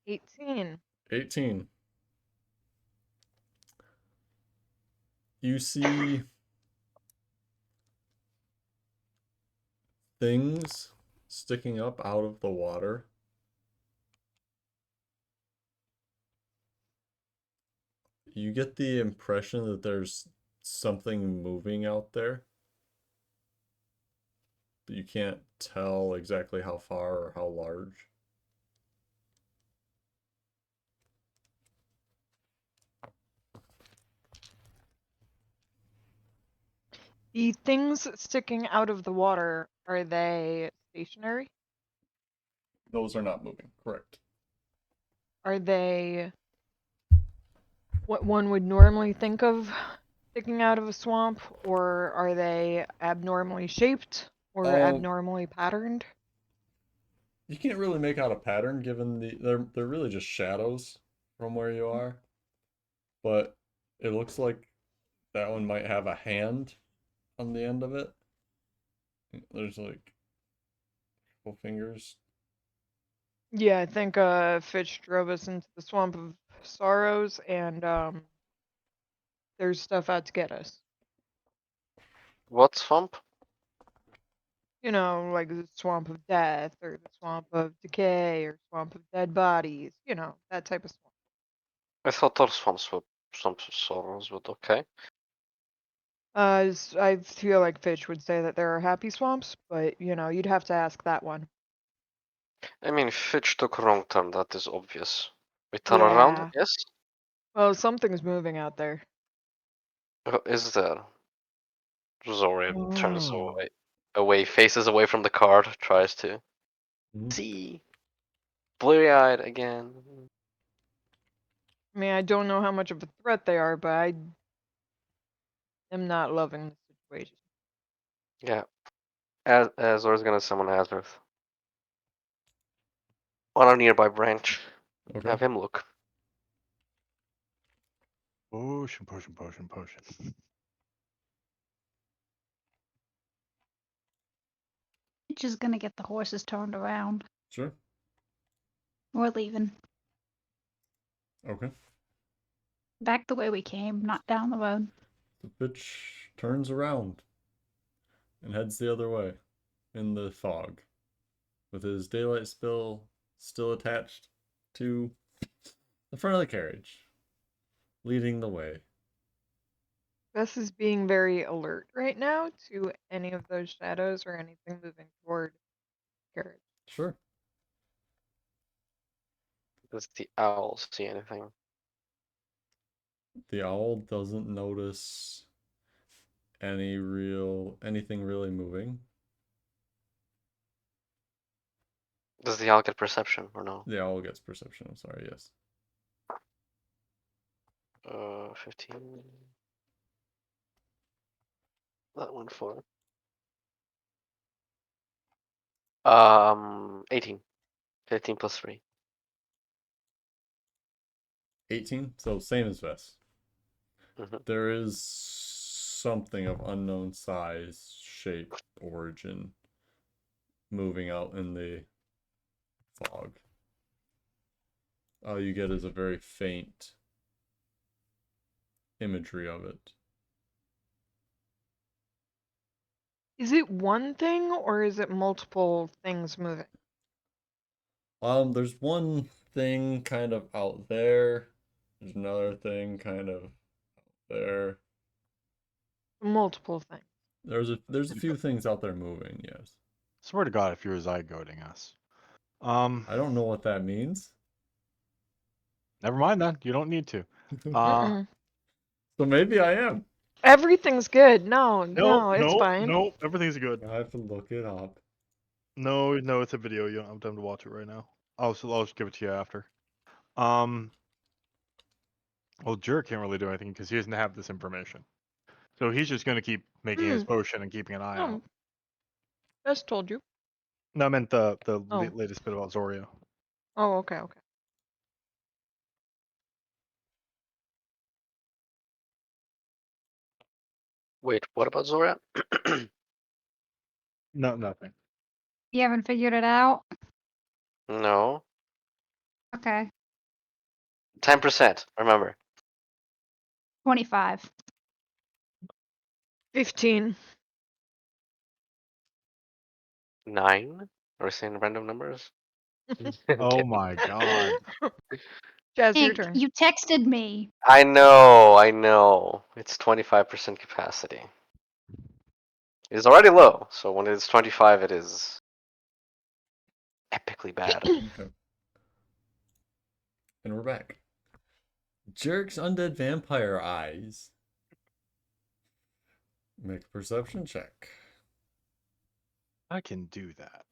$18? 18. You see things sticking up out of the water. You get the impression that there's something moving out there, but you can't tell exactly how far or how large. The things sticking out of the water, are they stationary? Those are not moving, correct. Are they what one would normally think of sticking out of a swamp, or are they abnormally shaped or abnormally patterned? You can't really make out a pattern given they're really just shadows from where you are. But it looks like that one might have a hand on the end of it. There's like a couple fingers. Yeah, I think Fitch drove us into the swamp of sorrows, and there's stuff out to get us. What swamp? You know, like the swamp of death, or the swamp of decay, or swamp of dead bodies. You know, that type of swamp. I thought all swamps were swamps of sorrows, but okay. I feel like Fitch would say that there are happy swamps, but you know, you'd have to ask that one. I mean, Fitch took wrong turn, that is obvious. We turn around, Yeah. yes? Well, something's moving out there. Is there? Zori turns Oh. away, faces away from the card, tries to Mhm. see. Bleary-eyed again. I mean, I don't know how much of a threat they are, but I am not loving the situation. Yeah. As Zori's gonna summon Azareth on a nearby branch. Okay. Have him look. Potion, potion, potion, potion. Fitch is gonna get the horses turned around. Sure. We're leaving. Okay. Back the way we came, not down the road. The bitch turns around and heads the other way in the fog, with his daylight spill still attached to the front of the carriage, leading the way. Bess is being very alert right now to any of those shadows or anything moving toward carriage. Sure. Does the owl see anything? The owl doesn't notice anything really moving. Does the owl get perception or no? The owl gets perception, I'm sorry, yes. 15. That one for. 18. 15 plus 3. 18, so same as Vess. Mhm. There is something of unknown size, shape, origin moving out in the fog. All you get is a very faint imagery of it. Is it one thing or is it multiple things moving? There's one thing kind of out there. There's another thing kind of out there. Multiple things. There's a few things out there moving, yes. Swear to God, if you're zygoting us. I don't know what that means. Never mind then. You don't need to. Mm-mm. So maybe I am. Everything's good. No, No, it's no, fine. no. Everything's good. I have to look it up. No, it's a video. You don't have time to watch it right now. I'll just give it to you after. Well, Jurek can't really do anything because he doesn't have this information. So he's just going to keep making his potion and keeping an eye out. Bess told you. No, I meant the Oh. latest bit about Zoria. Oh, okay. Wait, what about Zora? No, nothing. You haven't figured it out? No. Okay. 10%, remember. 25. 15. 9? Are we saying random numbers? Oh Kidding. my God. Jazz, your Hank, turn. you texted me. I know. It's 25% capacity. It is already low, so when it's 25, it is epically bad. Okay. And we're back. Jerk's undead vampire eyes. Make a perception check. I can do that.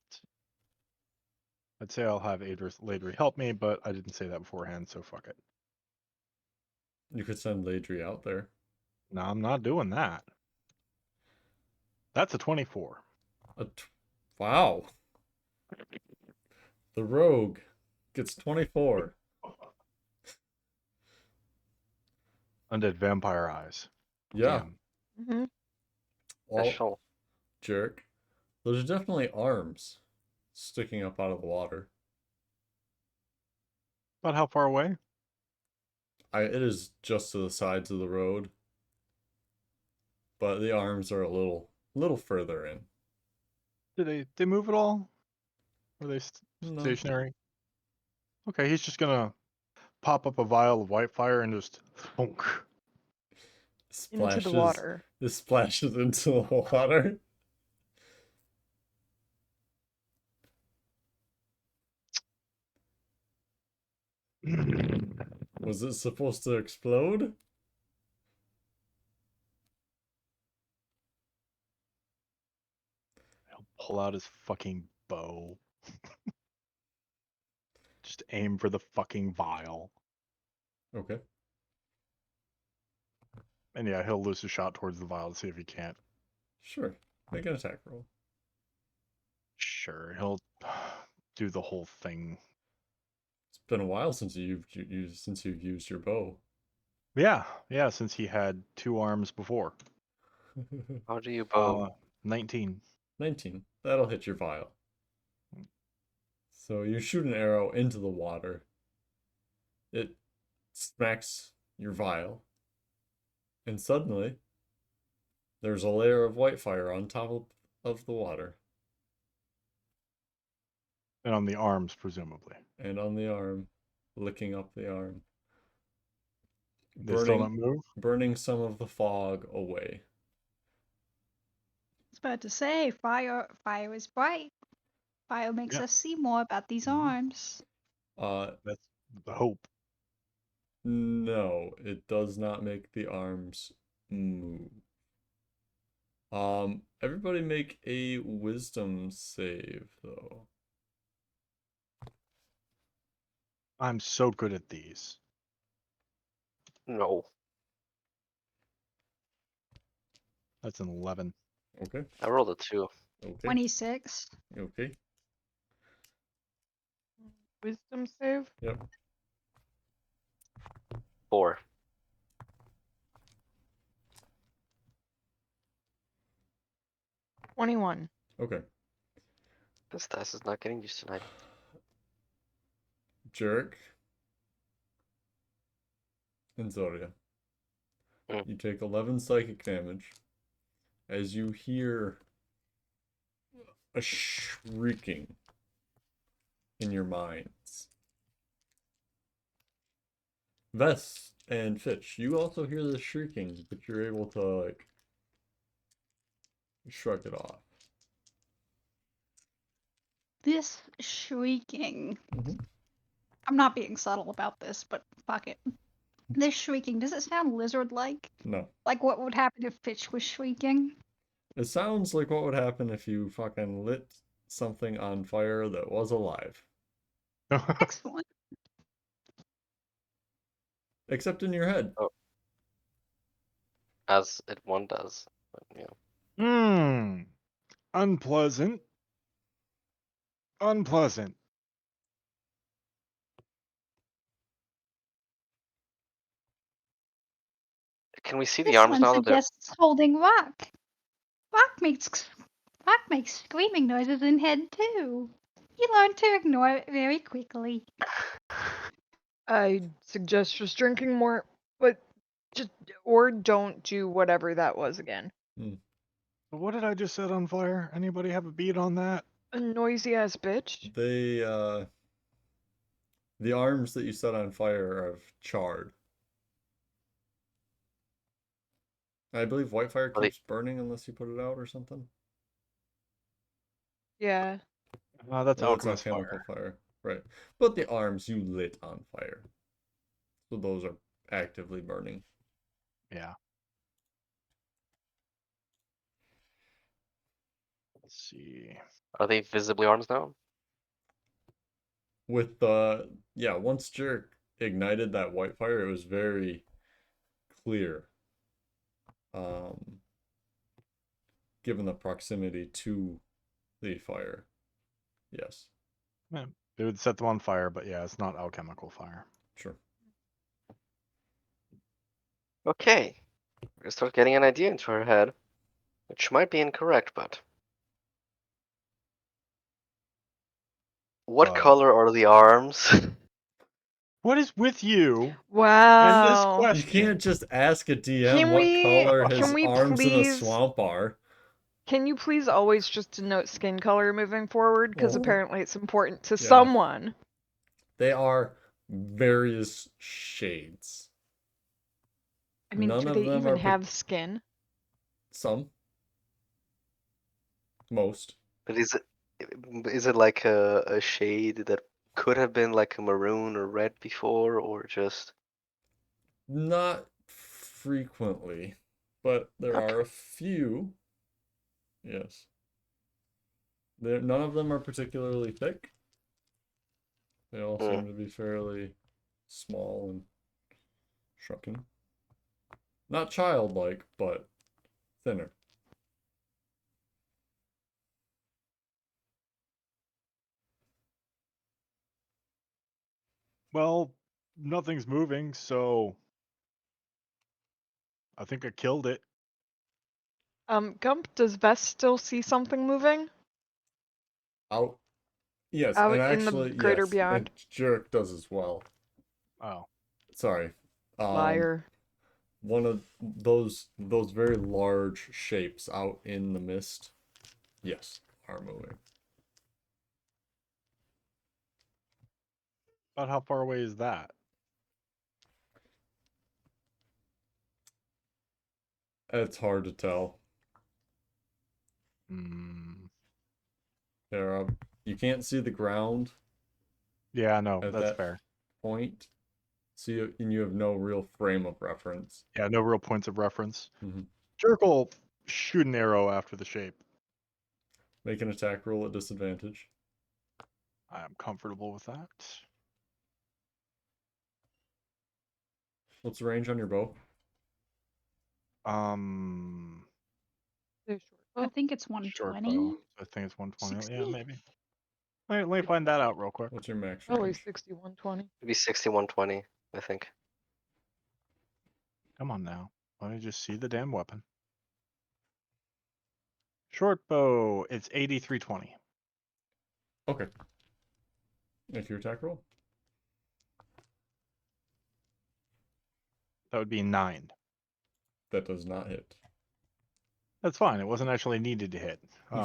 I'd say I'll have Ladry help me, but I didn't say that beforehand, so fuck it. You could send Ladry out there. No, I'm not doing that. That's a 24. Wow. The rogue gets 24. Undead vampire eyes. Yeah. Mm-hmm. Well, Special. Jerk, those are definitely arms sticking up out of the water. About how far away? It is just to the sides of the road, but the arms are a little further in. Did they move at all? Were they No. stationary? Okay, he's just gonna pop up a vial of white fire and just thunk. Into the water. This splashes into the water. Was it supposed to explode? He'll pull out his fucking bow. Just aim for the fucking vial. Okay. And yeah, he'll loose a shot towards the vial to see if he can't. Sure. Make an attack roll. Sure, he'll do the whole thing. It's been a while since you've used your bow. Yeah, since he had 2 arms before. How do you bow? 19. 19. That'll hit your vial. So you shoot an arrow into the water. It smacks your vial, and suddenly there's a layer of white fire on top of the water And on the arms, presumably. and on the arm, licking up the arm, They still don't burning move? burning some of the fog away. I was about to say, fire is bright. Fire makes Yeah. us see more about these Mhm. arms. That's the hope. No, it does not make the arms move. Everybody make a wisdom save though. I'm so good at these. No. That's an 11. Okay, I rolled a 2. okay, 26. okay. Wisdom save? Yep. 4. $21. Okay. This dice is not getting used tonight. Jerk and Zoria. Mm. You take 11 psychic damage as you hear a shrieking in your minds. Vess and Fitch, you also hear the shrieking, but you're able to, like, shrug it off. This shrieking. Mhm. I'm not being subtle about this, but fuck it. This shrieking, does it sound lizard-like? No. Like what would happen if Fitch was shrieking? It sounds like what would happen if you fucking lit something on fire that was alive. Excellent. Except in your head. Oh. As one does. But, Unpleasant. Unpleasant. Can we see the This arms one now that they're... suggests holding rock. Rock makes screaming noises in head too. You learn to ignore it very quickly. I suggest just drinking more, but or don't do whatever that was again. What did I just set on fire? Anybody have a beat on that? A noisy ass bitch. The arms that you set on fire have charred. I believe white fire Are they- keeps burning unless you put it out or something. Yeah. That's Well, that's alchemist alchemical fire. fire. Right. But the arms you lit on fire. So those are actively burning. Yeah. Let's see. Are they visibly arms now? With once Jerk ignited that white fire, it was very clear. Given the proximity to the fire. Yes. Yeah, it would set them on fire, but yeah, it's not alchemical fire. Sure. Okay. We're gonna start getting an idea into our head, which might be incorrect, but... What color are the arms? What is with you and this Wow. You question? can't just ask a DM Can what we- color can his we arms in a please- swamp are. Can you please always just denote skin color moving forward? Because Well, apparently it's important to yeah. someone. They are various shades. I mean, None do of they them even are have skin? some. Most. But is it like a shade that could have been like a maroon or red before, or just... Not frequently, but there Okay. are a few. Yes. None of them are particularly thick. They all seem to be fairly small and shrunken. Not childlike, but thinner. Well, nothing's moving, so I think I killed it. Gump, does Vest still see something moving? Out. Yes, Out and in the actually, greater yes, beyond? and Jerk does as well. Oh. sorry. Liar. One of those very large shapes out in the mist, yes, are moving. About how far away is that? It's hard to tell. Hmm. You can't see the ground Yeah, no, at that's that fair. point, so you have no real frame of reference. Yeah, no real points of reference. Mhm. Jerk'll shoot an arrow after the shape. Make an attack roll at disadvantage. I am comfortable with that. What's the range on your bow? They're short. I Oh, think it's Short 120. bow. I think it's 120. Yeah, 60? maybe. Let me find that out real quick. What's your max probably range? 60, 120. Maybe 6120, I think. Come on now. Let me just see the damn weapon. Short bow, it's 8320. Okay. Make your attack roll. That would be 9. That does not hit. That's fine. It wasn't actually needed to hit.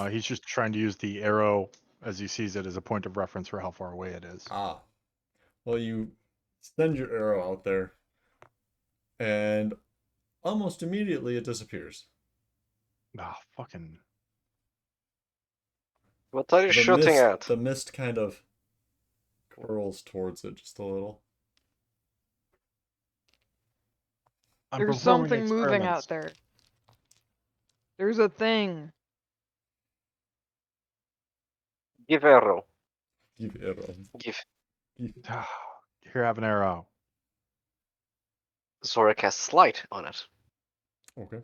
He's just trying to use the arrow as he sees it as a point of reference for how far away it is. Ah. Well, you send your arrow out there, and almost immediately it disappears. Ah, fucking. What are you shooting at? The mist kind of curls towards it just a little. I'm There's performing something moving experiments. out there. There's a thing. Give arrow. Give arrow. Give. Here, have an arrow. Zora casts light on it. Okay.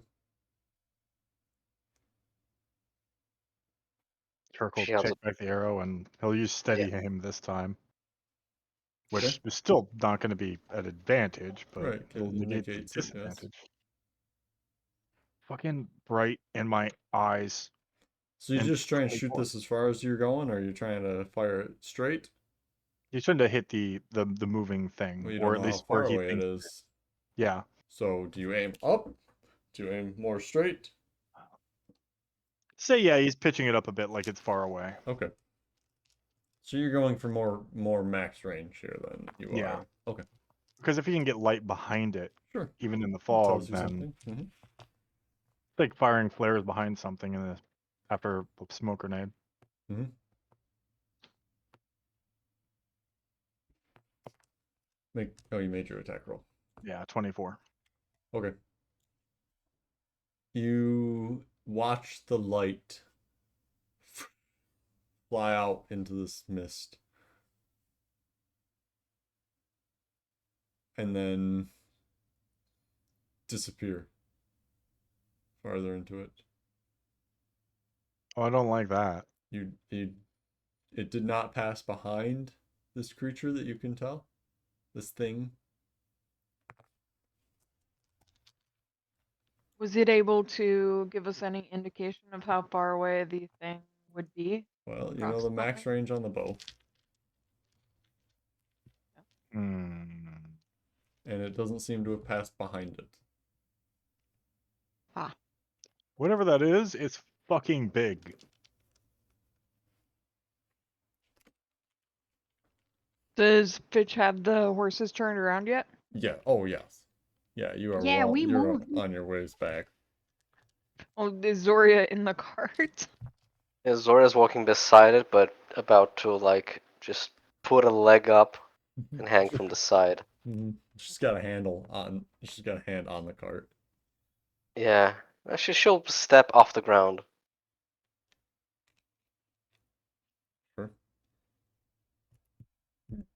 Turk will She has take back the arrow and he'll use steady aim this time. Which Okay. is still not going to be an advantage, but Right, it'll it negate the negates it, yes. disadvantage. Fucking bright in my eyes. So you And just try and shoot 24. this as far as you're going, or are you trying to fire it straight? He's trying to hit the moving thing, Well, you or don't at know how least where far he away it thinks. is. Yeah. So do you aim up? Do you aim more straight? Say yeah, he's pitching it up a bit like it's far away. Okay. So you're going for more max range here than you Yeah. are. Okay. Because if he can get light behind it, Sure. even in the That fog, tells you then something. it's like firing flares behind something after a smoke grenade. You made your attack roll. Yeah, 24. Okay. You watch the light fly out into this mist. And then disappear farther into it. Oh, I don't like that. It did not pass behind this creature that you can tell. This thing. Was it able to give us any indication of how far away the thing would be? Well, you know the max range on the bow. Hmm. And it doesn't seem to have passed behind it. Ah. Whatever that is, it's fucking big. Does Fitch have the horses turned around yet? Yeah. Oh, yes. Yeah, you are Yeah, we you're moved. on your ways back. Oh, is Zoria in the cart? Yeah, Zora's walking beside it, but about to like just put a leg up and hang from the side. She's got a hand on the cart. Yeah, actually, she'll step off the ground. Sure.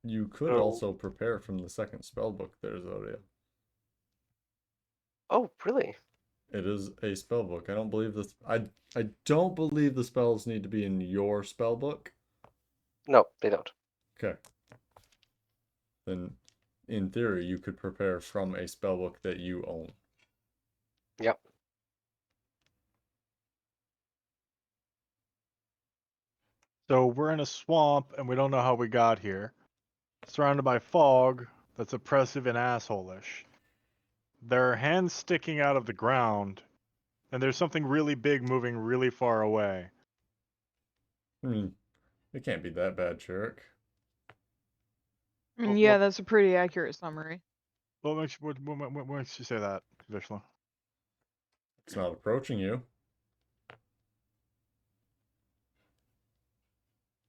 You could So- also prepare from the second spell book there, Zodia. Oh, really? It is a spell book. I don't believe this. I don't believe the spells need to be in your spell book. No, they don't. Okay. Then, in theory, you could prepare from a spell book that you own. Yep. So we're in a swamp and we don't know how we got here. Surrounded by fog. that's oppressive and asshole-ish. There are hands sticking out of the ground, and there's something really big moving really far away. It can't be that bad, Jerk. And yeah, that's a pretty accurate summary. What makes you say that, Vishla? It's not approaching you.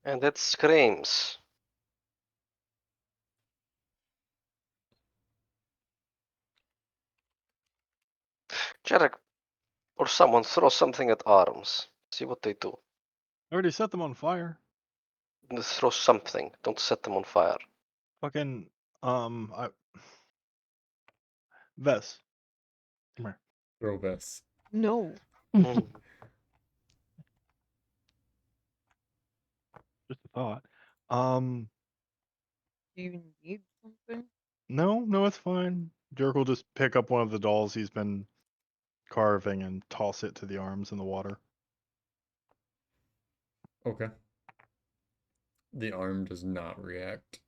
And it screams. Jarek, or someone throw something at arms. See what they do. I already set them on fire. Just throw something. Don't set them on fire. Fucking, Vess. Come here. Throw Vess. No. Mm. Just a thought. Do you need something? No, it's fine. Jerk will just pick up one of the dolls he's been carving and toss it to the arms in the water. Okay. The arm does not react.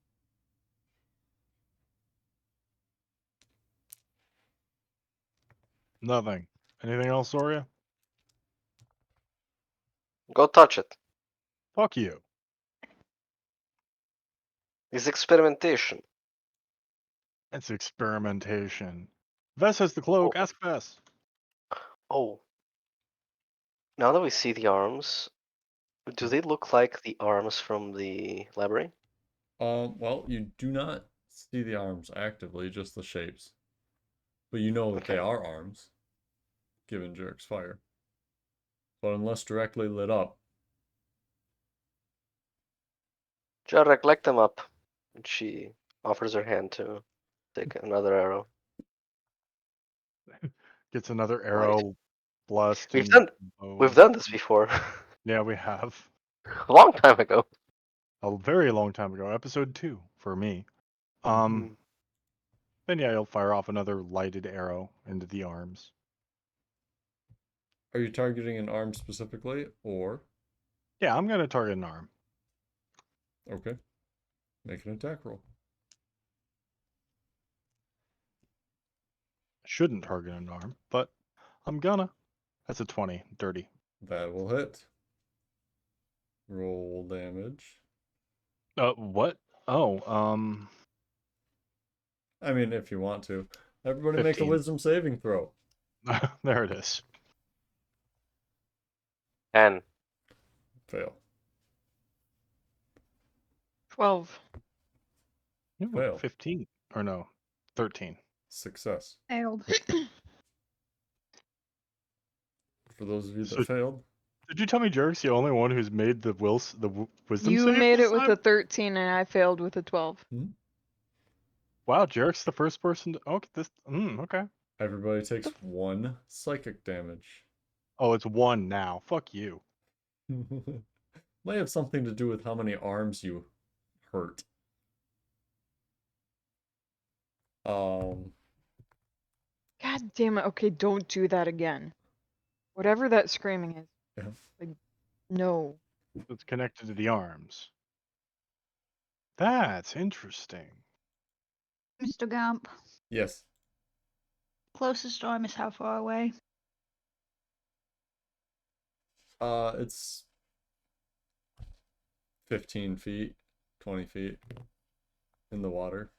Nothing. Anything else, Soria? Go touch it. Fuck you. It's experimentation. It's experimentation. Vess has the cloak. Oh. Ask Vess. Oh. Now that we see the arms, do they look like the arms from the library? Well, you do not see the arms actively, just the shapes. But you know that they Okay. are arms, given Jerk's fire. But unless directly lit up, Jarek, light them up. And she offers her hand to take another arrow. Gets another Right. arrow, blessed, We've and done bow. we've done this before. Yeah, we have. A long time ago. A very long time ago. Episode 2 for me. Mm. Then yeah, you'll fire off another lighted arrow into the arms. are you targeting an arm specifically, or Yeah, I'm gonna target an arm. okay, make an attack roll. Shouldn't target an arm, but I'm gonna. That's a 20, dirty. That will hit. Roll damage. What? Oh, I mean, if you want to. Everybody make a 15. wisdom saving throw. There it is. 10. Fail. 12. Ooh, Fail. 15. Or no, 13. Success. Failed. For those of you So- that failed, Did you tell me Jerk's the only one who's made the wisdom You save made this it with time? a 13 and I failed with a 12. Wow, Jerk's the first person to... Okay, okay. everybody takes 1 psychic damage. Oh, it's 1 now. Fuck you. Might have something to do with how many arms you hurt. God damn it. Okay, don't do that again. Whatever that screaming is. Yeah. No. It's connected to the arms. That's interesting. Mr. Gump, Yes. closest storm is how far away? It's 15 feet, 20 feet in the water.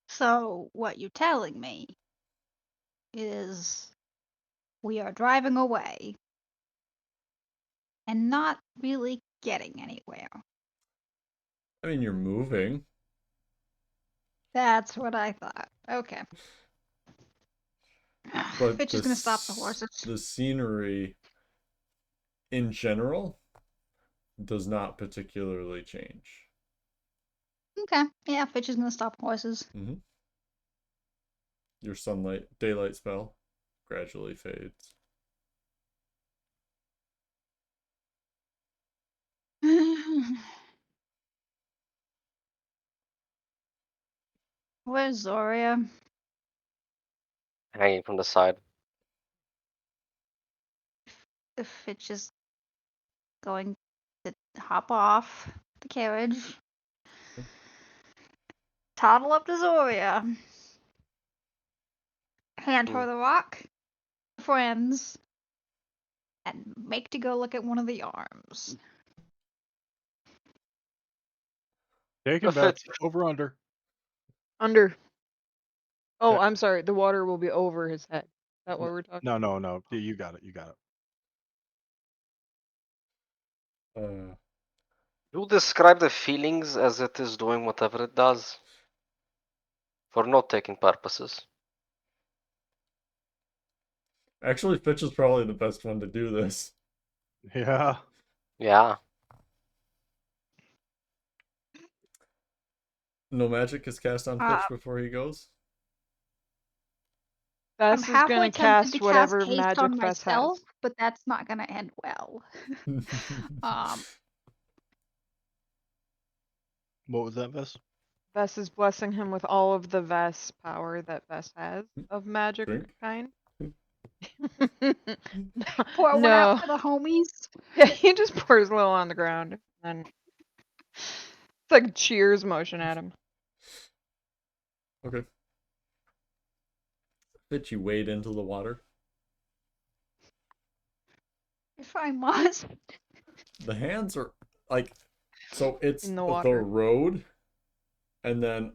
So, what you're telling me is we are driving away and not really getting anywhere. I mean, you're moving. That's what I thought. Okay. But Fitch is gonna stop the horses. The scenery in general does not particularly change. Okay. Yeah, Fitch is gonna stop the horses. Your daylight spell gradually fades. Where's Zoria? Hanging from the side. If Fitch is going to hop off the carriage, toddle up to Zoria, hand her the rock, friends, and make to go look at one of the arms. Taking bets. Over under. Under. Oh, Okay. I'm sorry. The water will be over his head. Is that what we're talking? No. You got it. You got it. You describe the feelings as it is doing whatever it does. For note-taking purposes. Actually, Fitch is probably the best one to do this. Yeah. Yeah. No magic is cast on Fitch before he goes. I'm Vess is halfway gonna tempted cast to whatever cast haste magic on Vess myself, has. but that's not gonna end well. What was that, Vess? Vess is blessing him with all of the Vess power that Vess has of magic Drink? kind. Pour one No. out for the homies. Yeah, he just pours a little on the ground. And it's like a cheers motion at him. Okay. Fitch, you wade into the water. If I must. The hands are like, so it's In the the water. road, and then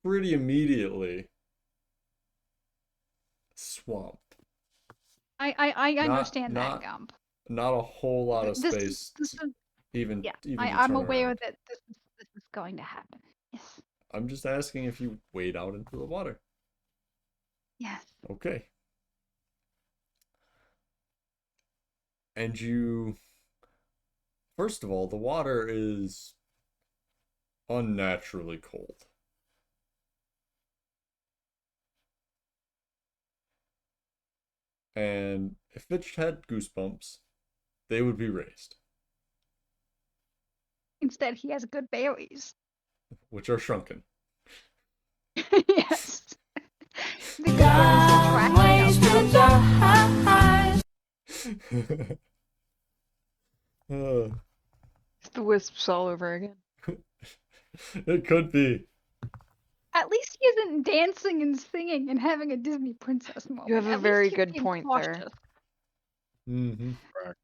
pretty immediately swamp. I understand that, Gump. Not a whole lot of This space. is Even yeah. to I'm turn aware around. that this is going to happen. Yes. I'm just asking if you wade out into the water. Yes. Okay. And you, first of all, the water is unnaturally cold. And if Fitch had goosebumps, they would be raised, Instead, he has good berries. which are shrunken. Yes. The good berries are tracking up. It's the wisps all over again. It could be. At least he isn't dancing and singing and having a Disney princess moment. You have a At least very he's good being point there. cautious. Mm-hmm. Correct.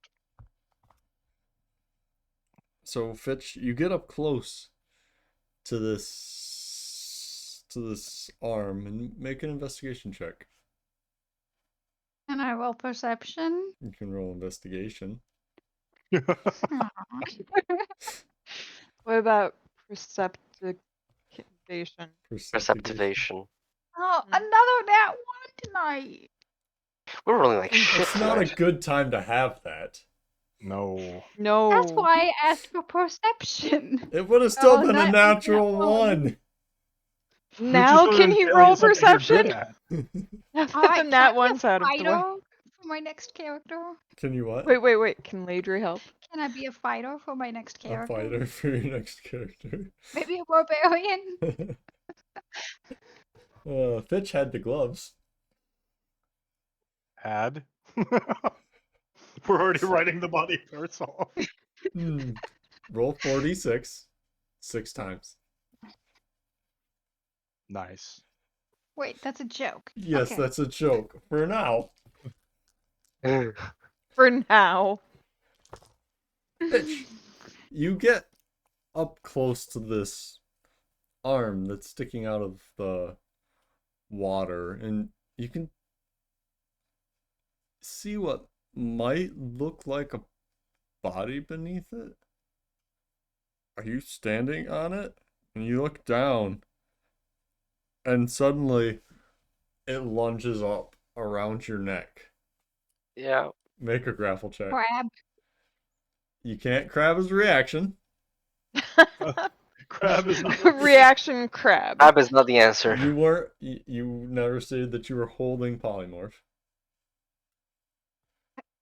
So Fitch, you get up close to this arm and make an investigation check. And I roll perception. You can roll investigation. Aw. What about perceptivation? Perceptivation. Oh, another nat one tonight. We're rolling like shit It's not a tonight. good time to have that. No. No. That's why I asked for perception. It would have still Oh, been a not natural that one. one. Now can he roll perception? Now that the Alright, nat can I one's be a out of the way. fighter for my next character? Can you what? Wait. Can Ladry help? Can I be a fighter for my next A character? fighter for your next character. Maybe a barbarian? Fitch had the gloves. Had? We're already writing the body parts off. Roll 4d6 6 times. Nice. Wait, that's a joke. Yes, Okay. that's a joke. For now. For now. Fitch, you get up close to this arm that's sticking out of the water, and you can see what might look like a body beneath it. Are you standing on it? And you look down, and suddenly it lunges up around your neck. Yeah. Make a grapple check. Crab. You can't crab his reaction. Crab is not Reaction crab. Crab is not the answer. You never stated that you were holding polymorph.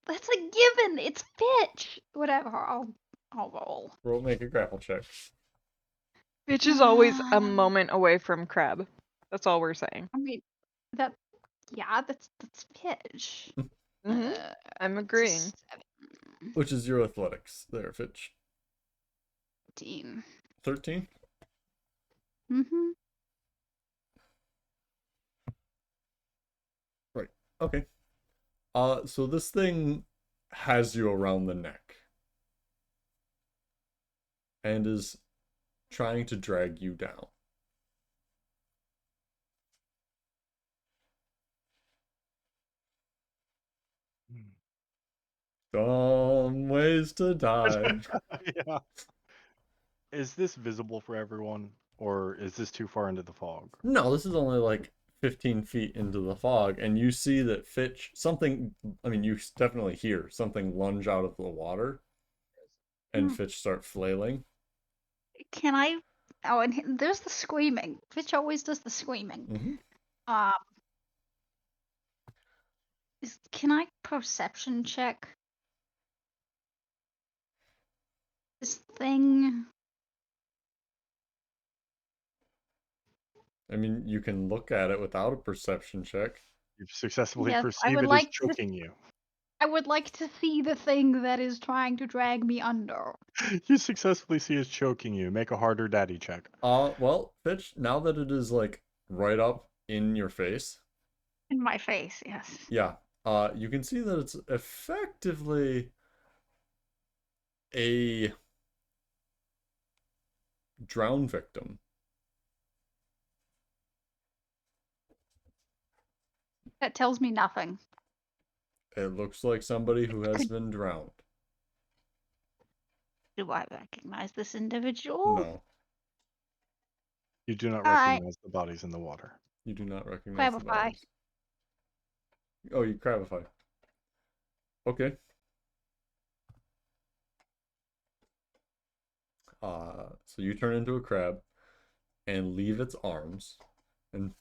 That's a given. It's Fitch. Whatever. I'll roll. Make a grapple check. Bitch is always a moment away from crab. That's all we're saying. I mean, that's Fitch. I'm agreeing. 7. Which is your athletics there, Fitch. 13. 13? Mm-hmm. Right. Okay. So this thing has you around the neck and is trying to drag you down. Some ways to die. Yeah. Is this visible for everyone, or is this too far into the fog? No, this is only like 15 feet into the fog, and you see that Fitch, I mean, you definitely hear something lunge out of the water, and Hmm. Fitch start flailing. Can I? Oh, and there's the screaming. Fitch always does the screaming. Mm-hmm. Um, can I perception check this thing? I mean, you can look at it without a perception check. You've successfully Yes, I perceived would it as like to. choking you. I would like to see the thing that is trying to drag me under. You successfully see it choking you. Make a harder daddy check. Well, Fitch, now that it is like right up in your face, In my face, yes. yeah, you can see that it's effectively a drown victim. That tells me nothing. It looks like somebody who has been drowned. Do I recognize this individual? No, You do not Alright. recognize the bodies in the water. you do not recognize the Crabify. bodies. Oh, you crabify. Okay. So you turn into a crab and leave its arms and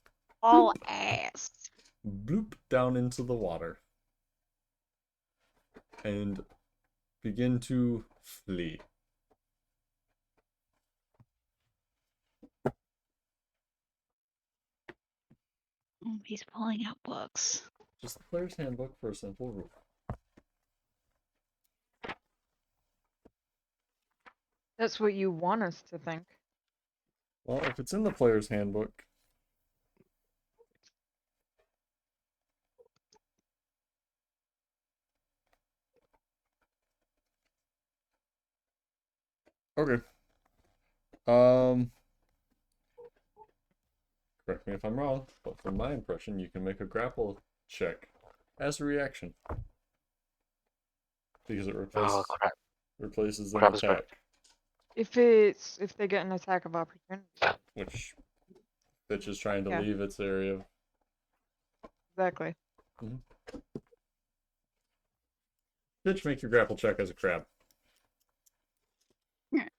All ass. bloop down into the water and begin to flee. He's pulling out books. Just the player's handbook for a simple rule. That's what you want us to think. Well, if it's in the player's handbook, okay. Correct me if I'm wrong, but from my impression, you can make a grapple check as a reaction because it Oh crap! replaces an Crap is back. attack, If they get an attack of opportunity. which Bitch is trying to Yeah. leave its area. Exactly. Bitch, make your grapple check as a crab.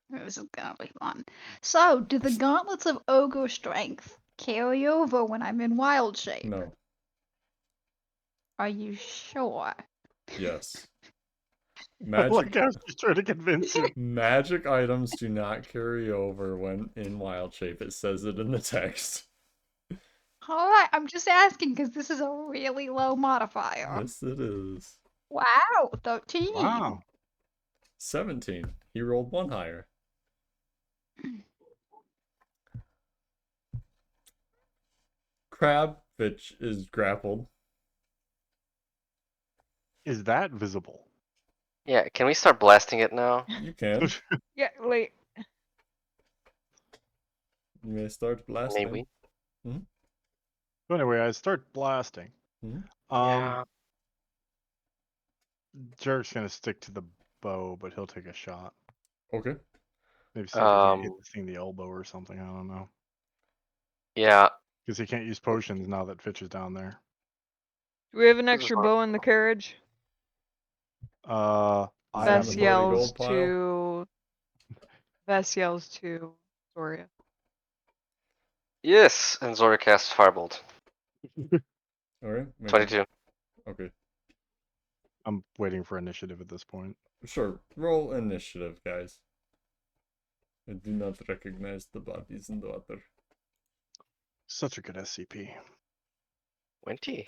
This is gonna be fun. So, do the gauntlets of ogre strength carry over when I'm in wild shape? No. Are you sure? Yes. Like Magic I was just trying to convince you. magic items do not carry over when in wild shape. It says it in the text. Alright, I'm just asking because this is a really low modifier. Yes, it is. Wow, 13. Wow. 17. He rolled one higher. Crab, which is grappled. Is that visible? Yeah, can we start blasting it now? You can. Yeah, wait. You may start blasting. Maybe. So anyway, I start blasting. Mhm. Yeah. Jarek's gonna stick to the bow, but he'll take a shot. Okay. Maybe see if he can hit the thing in the elbow or something. I don't know. Yeah. Because he can't use potions now that Fitch is down there. Do we have an This is extra what- bow in the carriage? I Is have that Vess in the party no. yells gold pile? to. Vess yells to Zoria. Yes, and Zora casts Firebolt. Alright. 22. Okay. I'm waiting for initiative at this point. Sure. Roll initiative, guys. I do not recognize the bodies in the water. Such a good SCP. 20.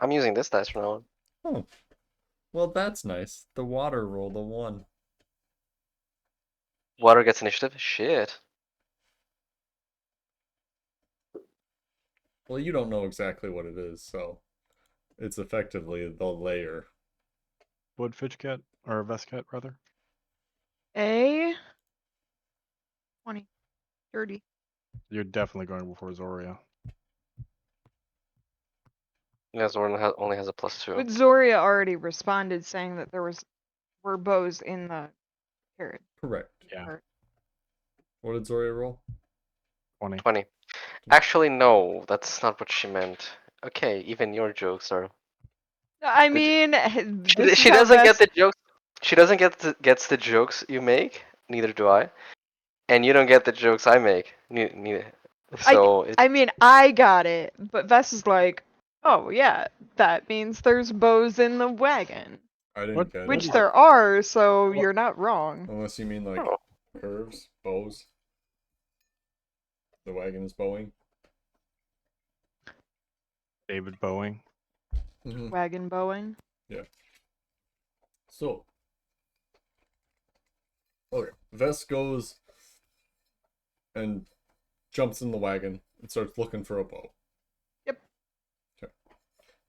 I'm using this dice from now on. Oh. Well, that's nice. The water rolled a 1. Water gets initiative? Shit. Well, you don't know exactly what it is, so it's effectively the layer. Would Fitch get, or Vest get, rather? A 20, 30. You're definitely going before Zoria. Yeah, Zoran only has a +2. But Zoria already responded saying that were bows in the carrot. Correct. Yeah. Or- What did Zoria roll? 20. 20. Actually, no, that's not what she meant. Okay, even your jokes are. I The mean, this is She how doesn't get Vest. the jokes. She doesn't gets the jokes you make. Neither do I. And you don't get the jokes I make. Neither. So I mean, I got it, but Vest is like, oh yeah, that means there's bows in the wagon, I didn't What- get which it. there are. So What? you're not wrong. Unless you mean like Oh. curves, bows. The wagon is bowing. David Boeing. Wagon bowing. So, okay, Vest goes and jumps in the wagon and starts looking for a bow. Yep. Okay.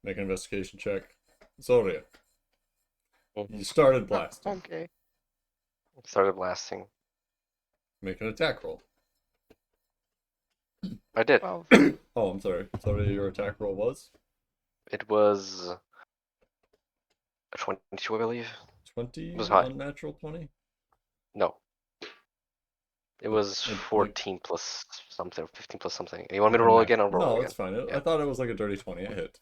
Make an investigation check. Zoria, Mhm. you started blasting. Okay. Started blasting. Make an attack roll. I did. 12. Oh, I'm sorry. Zoria, your attack roll was It was a 22, I believe. 20 was high. unnatural 20? No. It was Like- 14 plus something, 15 plus something. You want me to roll again? I'll roll No, again. it's fine. Yeah. I thought it was like a dirty 20. It hit.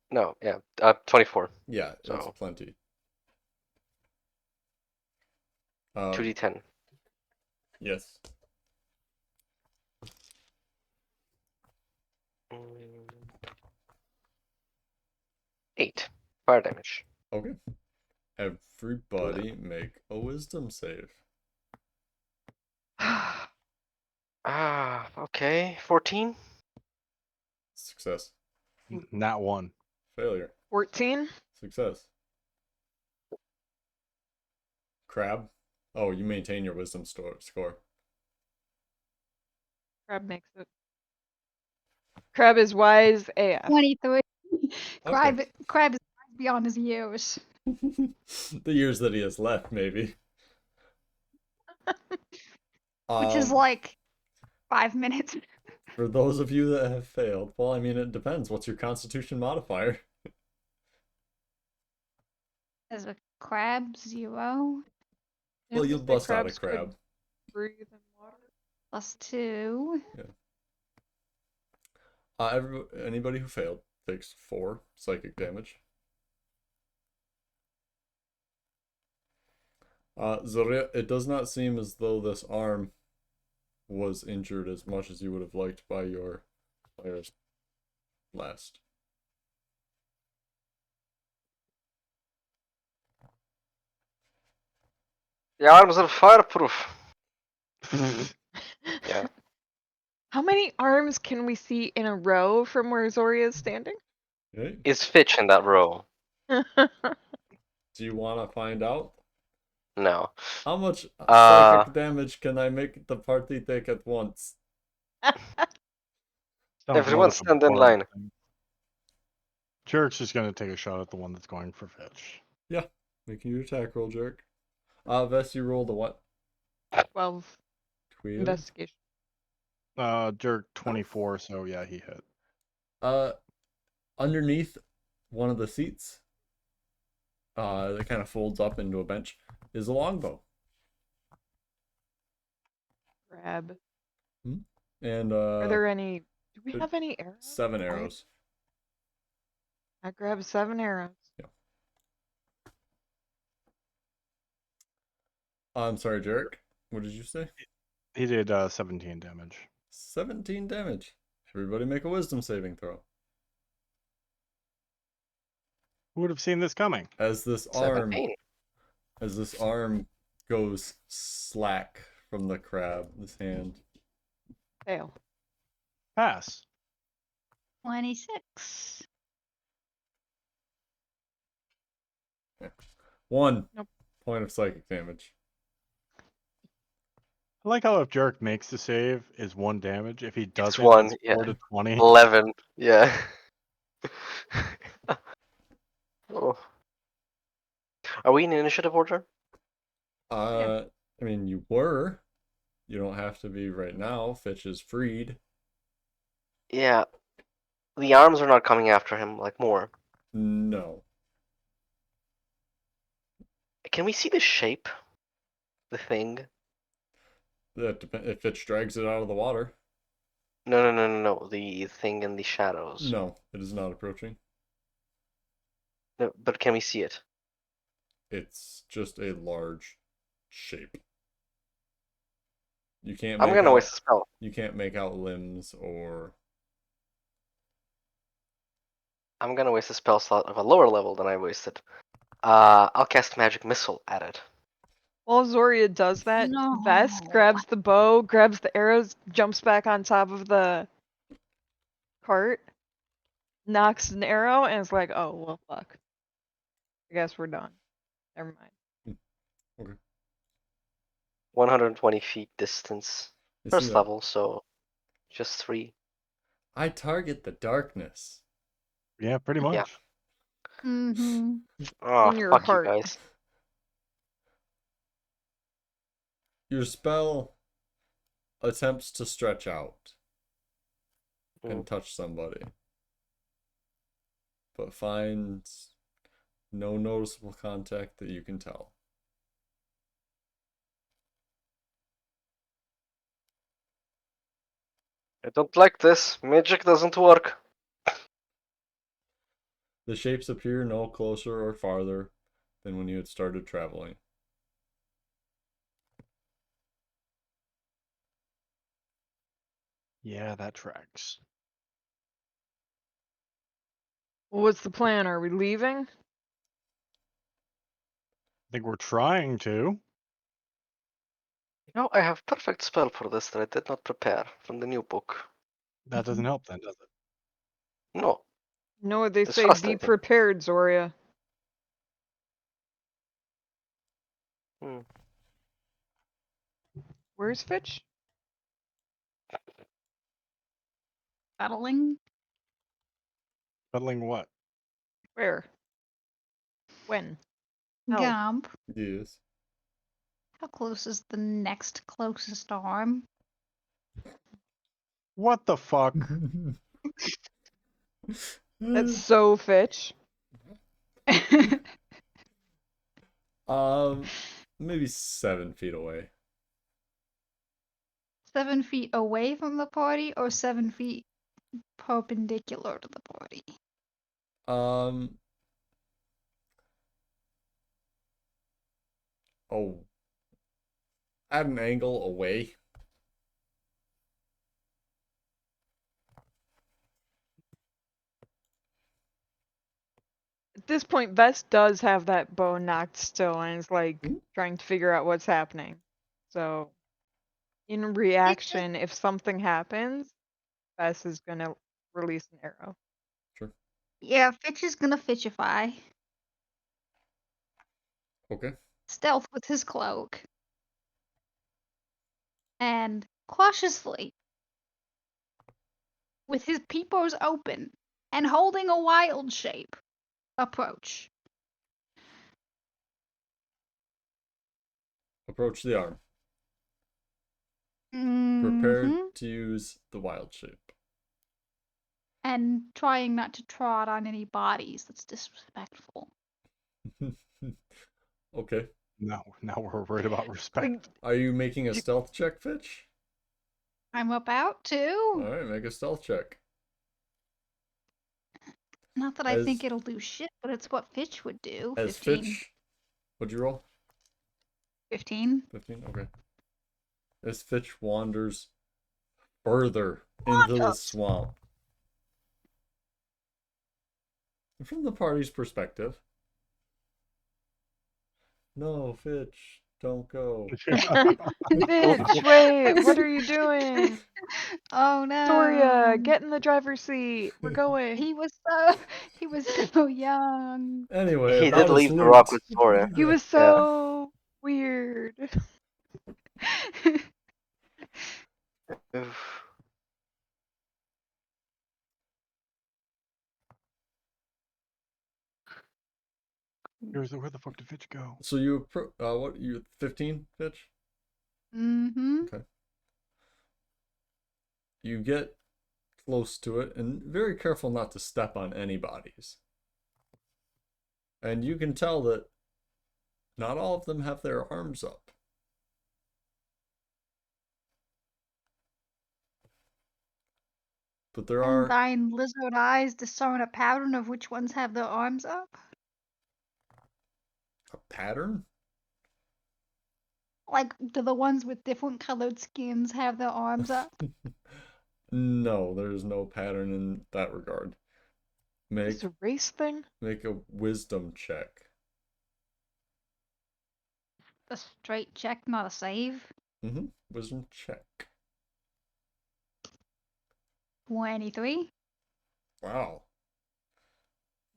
No, yeah. 24. Yeah, it's So- plenty. 2d10. Yes. Mm. 8 fire damage. Okay. Everybody make a wisdom save. Okay. 14? Success. Nat 1. Failure. 14. Success. Crab. Oh, you maintain your wisdom score. Crab makes it. Crab is wise AF. 23. Okay. Crab is beyond his years. The years that he has left, maybe. Which is like 5 minutes. For those of you that have failed, well, I mean, it depends. What's your constitution modifier? As a crab, 0. Well, Yeah, you'll the bust out a crabs could crab. Breathe in water. +2. Anybody who failed takes 4 psychic damage. Zoria, it does not seem as though this arm was injured as much as you would have liked by your player's blast. The arms are fireproof. Yeah. How many arms can we see in a row from where Zoria is standing? Okay. Is Fitch in that row? Do you want to find out? No. How much Uh, psychic damage can I make the party take at once? Sounds more Everyone like a stand in bard line. thing. Jerk's just gonna take a shot at the one that's going for Fitch. Yeah, making your attack roll, jerk. Vest, you rolled a what? 12. Twelve. Investigation. Jerk 24, so yeah, he hit. Underneath one of the seats, that kind of folds up into a bench, is a longbow. Grab. And Are there any? Do we there- have any arrows? 7 arrows. I grabbed 7 arrows. I'm sorry, Jarek. What did you say? He did 17 damage. 17 damage. Everybody make a wisdom saving throw. Who would have seen this coming? As this 17. arm goes slack from the crab, this hand. Fail. Pass. 26. 1 Nope. point of psychic damage. I like how if Jarek makes the save, is 1 damage. If he doesn't, one, it's yeah. 4 to 20. 11. Yeah. Oh. Are we in initiative order? I mean, you were. You don't have to be right now. Fitch is freed. Yeah. The arms are not coming after him like more. No. Can we see the shape? The thing? That depends. If Fitch drags it out of the water. No. The thing in the shadows. No, it is not approaching. No, but can we see it? It's just a large shape. You can't I'm make gonna out. waste a spell. You can't make out limbs or. I'm gonna waste a spell slot of a lower level than I wasted. I'll cast Magic Missile at it. While Zoria does that, No. Vest grabs the bow, grabs the arrows, jumps back on top of the cart, knocks an arrow, and is like, oh, well, fuck. I guess we're done. Never mind. Okay. 120 feet distance. I see First that. level, so just 3. I target the darkness. Yeah, pretty much. Yeah. Mm-hmm. Oh, In your fuck heart. you guys. Your spell attempts to stretch out and touch somebody, but finds no noticeable contact that you can tell. I don't like this. Magic doesn't work. The shapes appear no closer or farther than when you had started traveling. Yeah, that tracks. Well, what's the plan? Are we leaving? I think we're trying to. You know, I have perfect spell for this that I did not prepare from the new book. That doesn't help then, does it? No. No, they It's say be frustrating. prepared, Zoria. Hmm. Where's Fitch? Battling. Cuddling what? Where? When? How? Gump. Yes. How close is the next closest arm? What the fuck? That's so Fitch. Maybe 7 feet away. 7 feet away from the party or 7 feet perpendicular to the party? Oh, at an angle away. At this point, Vest does have that bow knocked still and is like Mhm. trying to figure out what's happening. So, in reaction, if something happens, Vest is gonna release an arrow. Sure. Yeah, Fitch is gonna Fitchify. Okay. Stealth with his cloak. And cautiously, with his peepers open and holding a wild shape, approach. Approach the arm. Prepare Mm-hmm. to use the wild shape. And trying not to trot on any bodies. That's disrespectful. Okay. Now we're worried about respect. Like, Are you making a stealth check, Fitch? I'm about to. Alright, make a stealth check. Not that I think it'll do shit, but it's what Fitch would do. As 15. Fitch, what'd you roll? 15. 15? Okay. As Fitch wanders further into the swamp. From the party's perspective. No, Fitch. Don't go. Bitch, wait, what are you doing? Oh no. Victoria, get in the driver's seat. We're going. He was so young. Anyway, He about did his leave the rock loot. with Sora. He was so weird. Oof. Where the fuck did Fitch go? So you what you 15, Fitch? Mm-hmm. Okay. You get close to it and very careful not to step on any bodies. And you can tell that not all of them have their arms up. But there And are thine lizard eyes discern a pattern of which ones have their arms up. a pattern? Like, do the ones with different colored skins have their arms up? No, there's no pattern in that regard. Is this a race thing? Make a wisdom check. A straight check, not a save. Wisdom check. 23. Wow.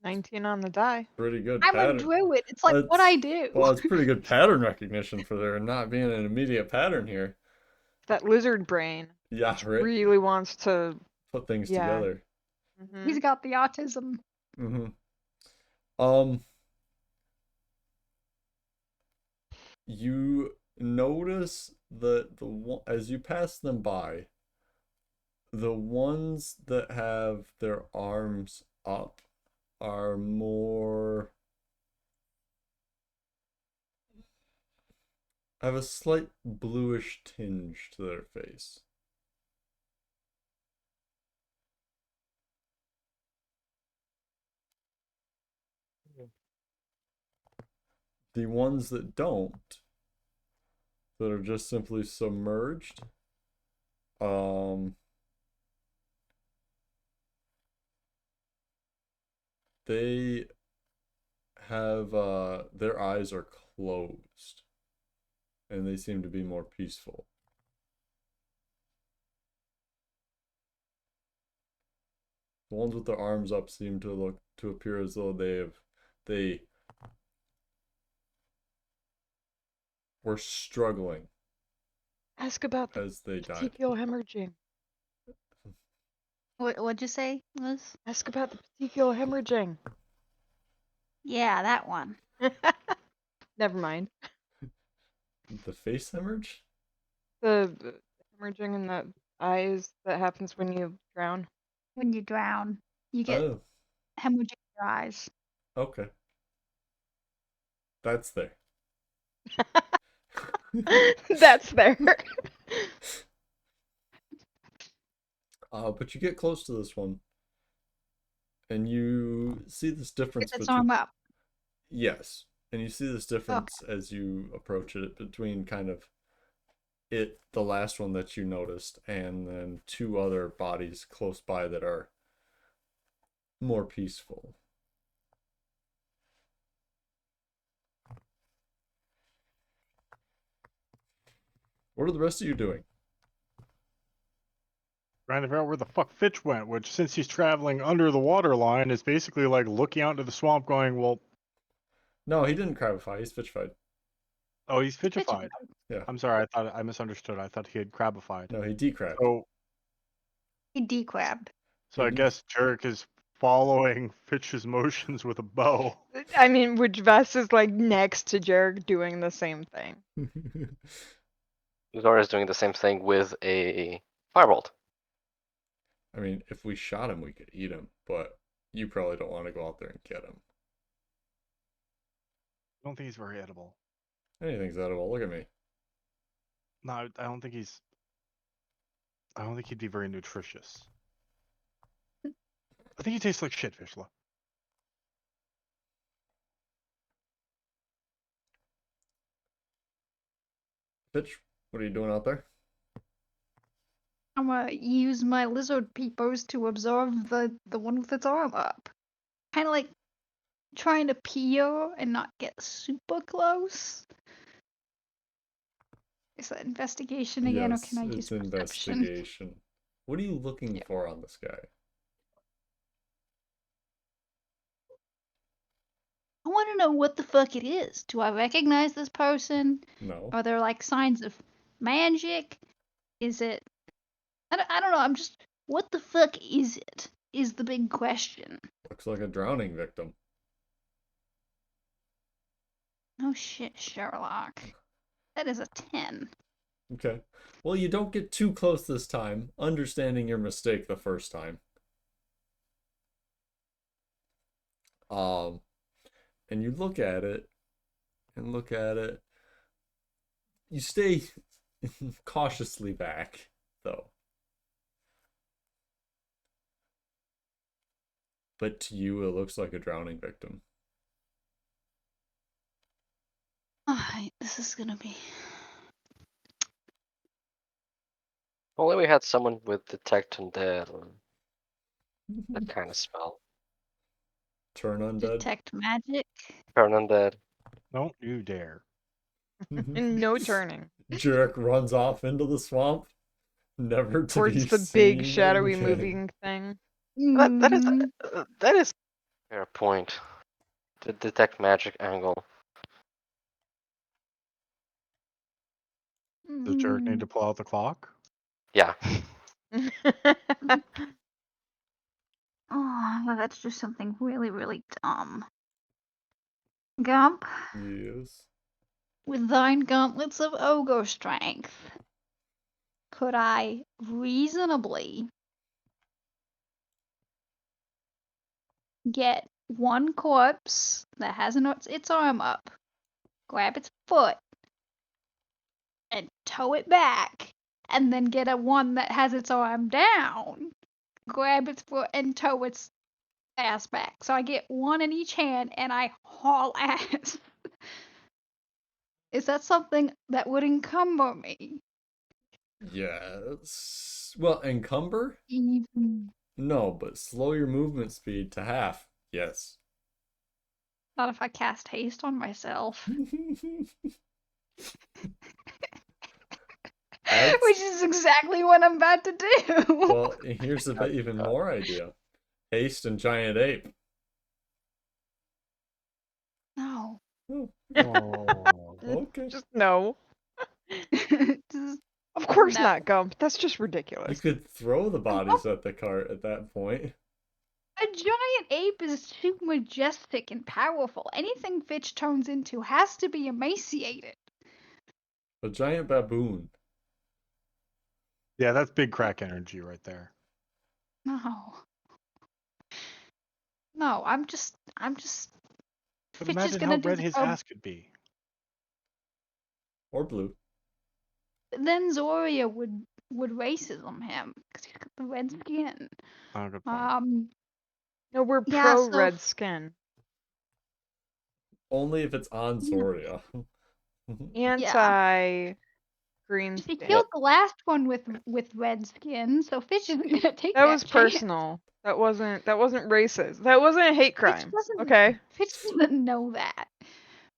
19 on the die. Pretty good I'm pattern. a druid. It's like what I do. Well, it's pretty good pattern recognition for there not being an immediate pattern here. That lizard brain Yeah, right. really wants to. Put things Yeah. together. He's got the autism. You notice that as you pass them by, the ones that have their arms up are more have a slight bluish tinge to their face. The ones that don't, that are just simply submerged, they have their eyes are closed and they seem to be more peaceful. The ones with their arms up seem to appear as though they were struggling Ask about the as they died. petechial hemorrhaging. What'd you say, Liz? Ask about the petechial hemorrhaging. Yeah, that one. Never mind. The face hemorrhage? The hemorrhaging in the eyes that happens when you drown. When you drown, you get Oh, hemorrhage in your eyes. okay. That's there. That's there. But you get close to this one, and you see this difference Get its between. arm up. Yes, and you see this difference as you approach it between kind of the last one that you noticed, and then two other bodies close by that are more peaceful. What are the rest of you doing? Trying to figure out where the fuck Fitch went, which, since he's traveling under the water line, is basically like looking out into the swamp going, well... No, he didn't crabify. He's Fitchified. Oh, he's Fitchified. Yeah. I'm sorry, I misunderstood. I thought he had crabified. No, he decrabbed. He decrabbed. So I guess Jurek is following Fitch's motions with a bow. I mean, which Vess is like next to Jarek doing the same thing. Zora's doing the same thing with a firebolt. I mean, if we shot him, we could eat him, but you probably don't want to go out there and get him. I don't think he's very edible. Anything's edible. Look at me. No, I don't think he's... I don't think he'd be very nutritious. I think he tastes like shit, Fishla. Fitch, what are you doing out there? I'm gonna use my lizard peepers to observe the one with its arm up. Kind of like trying to peer and not get super close. Is that investigation again, or Yes, can I use it's perception? investigation. What are you looking Yeah. for on this guy? I want to know what the fuck it is. Do I recognize this person? No. Are there like signs of magic? Is it? I don't know. I'm just. What the fuck is it? Is the big question. Looks like a drowning victim. Oh shit, Sherlock. That is a 10. Okay. Well, you don't get too close this time, understanding your mistake the first time. And you look at it and look at it. You stay cautiously back, though. But to you, it looks like a drowning victim. Alright, this is gonna be. Only we had someone with detect undead or that kind of spell. Turn undead. Detect magic. Turn undead. Don't you dare. No turning. Jurek runs off into the swamp, never to Towards be the big seen shadowy again. moving thing. That is fair point. The detect magic angle. Does Jurek need to pull out the clock? Yeah. Oh, let's do something really, really dumb. Gump, Yes. with thine gauntlets of ogre strength, could I reasonably get one corpse that has its arm up, grab its foot, and tow it back, and then get a one that has its arm down, grab its foot, and tow its ass back. So I get one in each hand, and I haul ass. Is that something that would encumber me? Yes. Well, encumber? Even. No, but slow your movement speed to half. Yes. Not if I cast haste on myself. Adds, Which is exactly what I'm about to do. well, here's a bit even more idea. Haste and giant ape. No. Oh. Okay. Just no. Just- Of course No. not, Gump. That's just You ridiculous. could throw the bodies at the cart at that point. A giant ape is too majestic and powerful. Anything Fitch turns into has to be emaciated. A giant baboon. Yeah, that's big crack energy right there. No. No, I'm just But Fitch is imagine gonna how do red the his job. ass could be. Or blue. Then Zoria would racism him because he's got the red skin. Oh, good point. No, we're Yeah, pro so red skin. Only if it's on Soria. Anti green she skin. killed the last one with red skin, so Fitch is gonna take That was chance. personal. That wasn't racist. That wasn't a hate Fitch crime. doesn't. Okay. Fitch doesn't know that.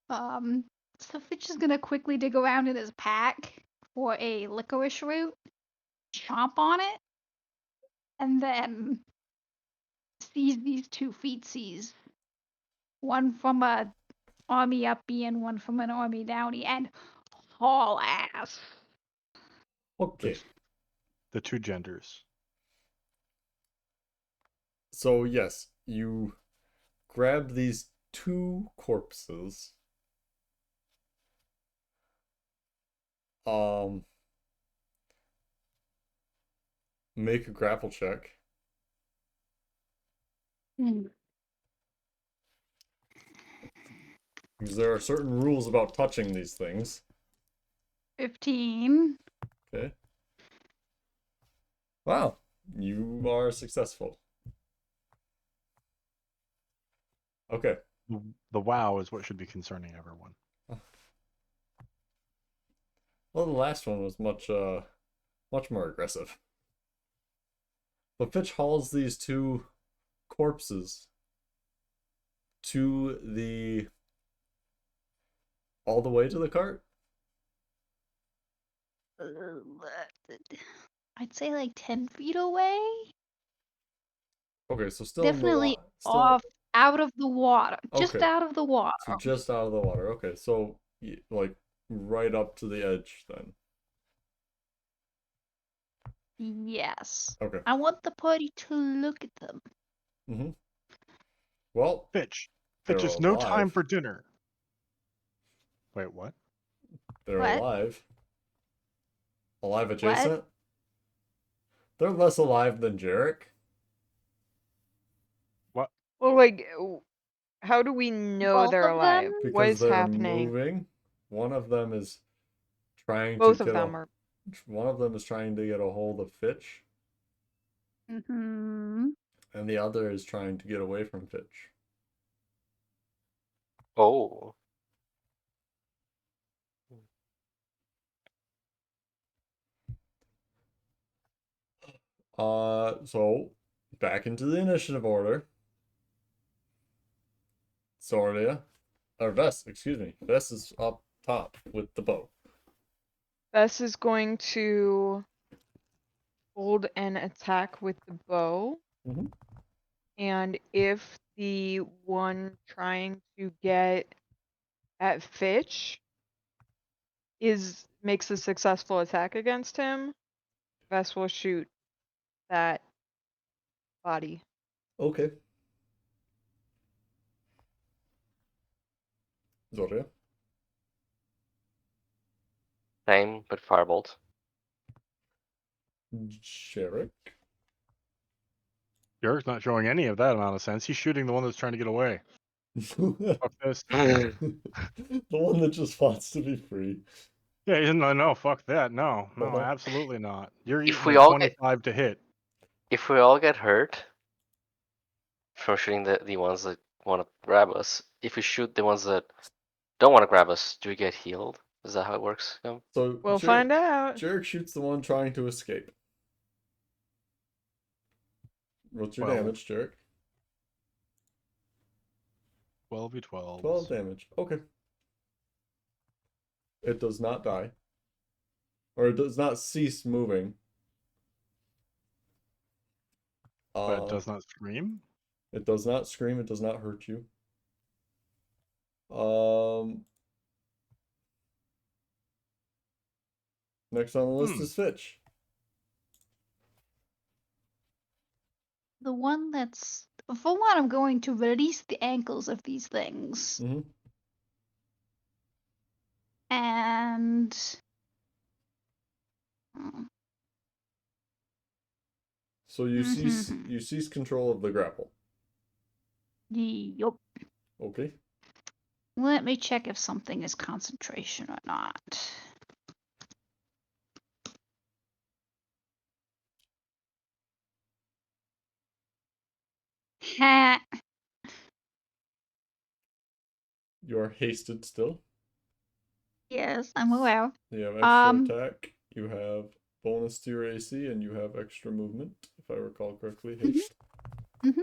So Fitch is gonna quickly dig around in his pack for a licorice root, chomp on it, and then seize these two feetsies. One from a army uppie and one from an army downy, and haul ass. Okay. The two genders. So, yes, you grab these two corpses. Make a grapple check. Because there are certain rules about touching these things. 15. Okay. Wow, you are successful. Okay. The wow is what should be concerning everyone. Well, the last one was much more aggressive. But Fitch hauls these two corpses to the all the way to the cart. I'd say like 10 feet away. Okay, so still in the Definitely water. off, out of the water. Just Okay. out of the water. So just out of the water. Okay, so like right up to the edge then. Yes. Okay. I want the party to look at them. Mm-hmm. Well, Fitch. they're Fitch, it's no time alive. for dinner. Wait, what? They're What? alive. Alive What? adjacent? They're less alive than Jarek. What? Well, like, how do we know Both they're of them? alive? What Because is they're happening? moving. One of them is trying to Both of get them are. one of them is trying to get a hold of Fitch, Mm-hmm. and the other is trying to get away from Fitch. Oh. So back into the initiative order. Soria, or Vess, excuse me. Vess is up top with the bow. Bess is going to hold an attack with the bow. Mhm. And if the one trying to get at Fitch makes a successful attack against him, Vess will shoot that body. Okay. Zoria. Same, but firebolt. Jarek. Jarek's not showing any of that amount of sense. He's shooting the one that's trying to get away. The Fuck this. one that just wants to be free. Yeah, no, fuck that. No, Uh-huh. absolutely not. You're If eating we a all get 25 to hit. if we all get hurt from shooting the ones that want to grab us, if we shoot the ones that don't want to grab us, do we get healed? Is that how it works? Yeah. So We'll find out. Jarek shoots the one trying to escape. What's your 12. damage, Jarek? 12v12. 12 damage. Okay. It does not die. Or it does not cease moving. But it does not scream? It does not scream, it does not hurt you. Next on the list is Fitch. The one that's. For one, I'm going to release the ankles of these things. Mm-hmm. And. So you cease control of the grapple. Yup. Okay. Let me check if something is concentration or not. Ha! You're hasted still. Yes, I'm aware. You have extra attack. You have bonus to your AC, and you have extra movement, if I recall correctly. Haste. Mm-hmm.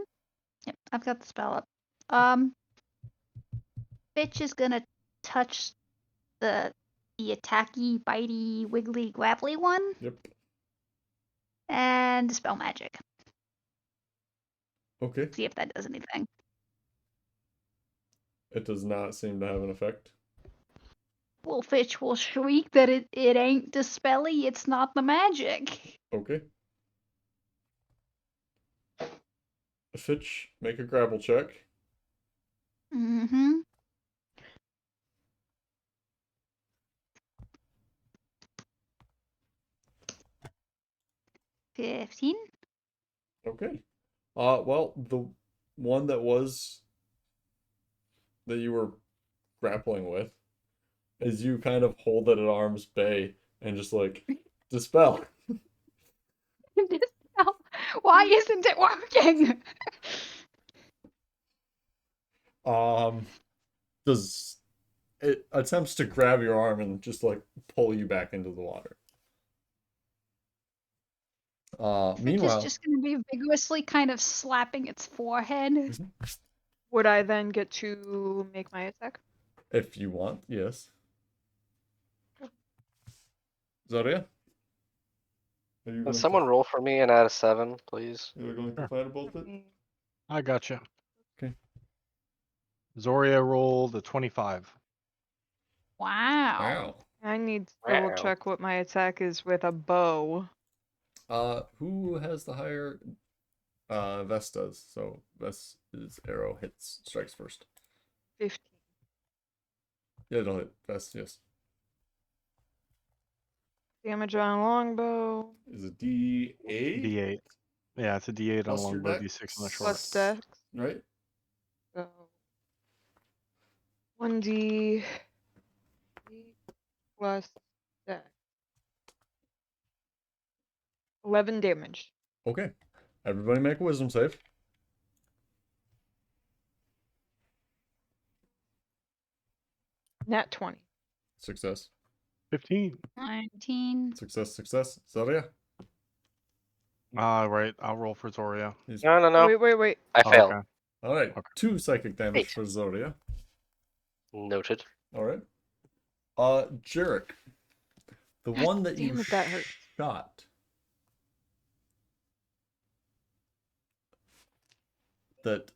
Yep, I've got the spell up. Bitch is gonna touch the attacky, bitey, wiggly, grapply one. Yep. And dispel magic. Okay. See if that does anything. It does not seem to have an effect. Well, Fitch will shriek that it ain't dispelly, it's not the magic. Okay. Fitch, make a grapple check. Mm-hmm. $15. Okay. Well, the one that you were grappling with is you kind of hold it at arm's bay and just like dispel. Dispel. Why isn't it working? Does it attempts to grab your arm and just like pull you back into the water. Meanwhile, It's just going to be vigorously kind of slapping its forehead. Would I then get to make my attack? if you want, yes. Zarya? Are you Can going someone to, roll for me and add a 7, please? you are going to Sure. firebolt it? I gotcha. Okay. Zoria rolled a 25. Wow. Wow. I need to double Wow. check what my attack is with a bow. Who has the higher? Vest does. So Vest's arrow strikes first. 15. Yeah, it'll hit Vest. Yes. Damage on a longbow. Is it D8 D8. Yeah, it's a D8 on plus a your longbow, dex? D6 on a short. Plus dex. Right. So 1d8 plus dex. 11 damage. Okay. Everybody make a wisdom save. Nat 20. Success. 15. 19. Success. Zarya? Right. I'll roll for Zoria. He's... No, no, no. Wait. I Oh, failed. okay. All right. Okay. 2 psychic damage 8. for Zoria. Noted. All right. Jarek. The one that damn you it, that hurt. shot. That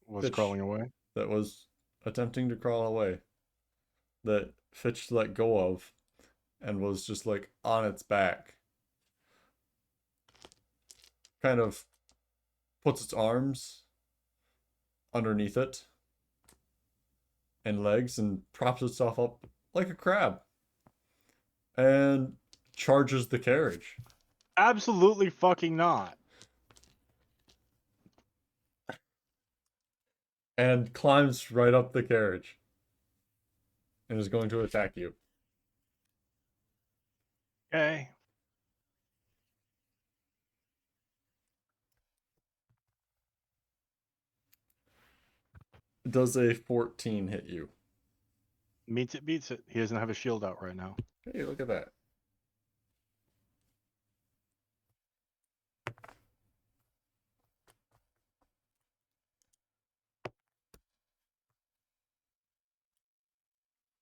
Was Fitch. crawling away. That was attempting to crawl away. That Fitch let go of and was just like on its back. Kind of puts its arms underneath it and legs and props itself up like a crab and charges the carriage. Absolutely fucking not. And climbs right up the carriage and is going to attack you. Okay. Does a 14 hit you? Meets it, beats it. He doesn't have a shield out right now. Hey, look at that.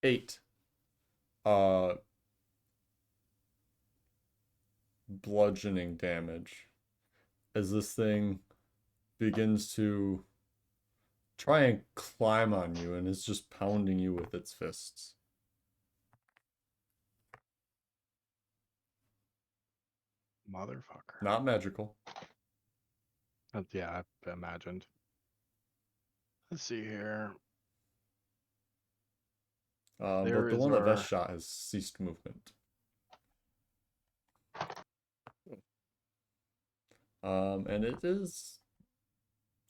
Eight. Bludgeoning damage as this thing begins to try and climb on you and is just pounding you with its fists. Motherfucker. Not magical. Yeah, I imagined. Let's see here. But There the is one that Vest our- shot has ceased movement. And it is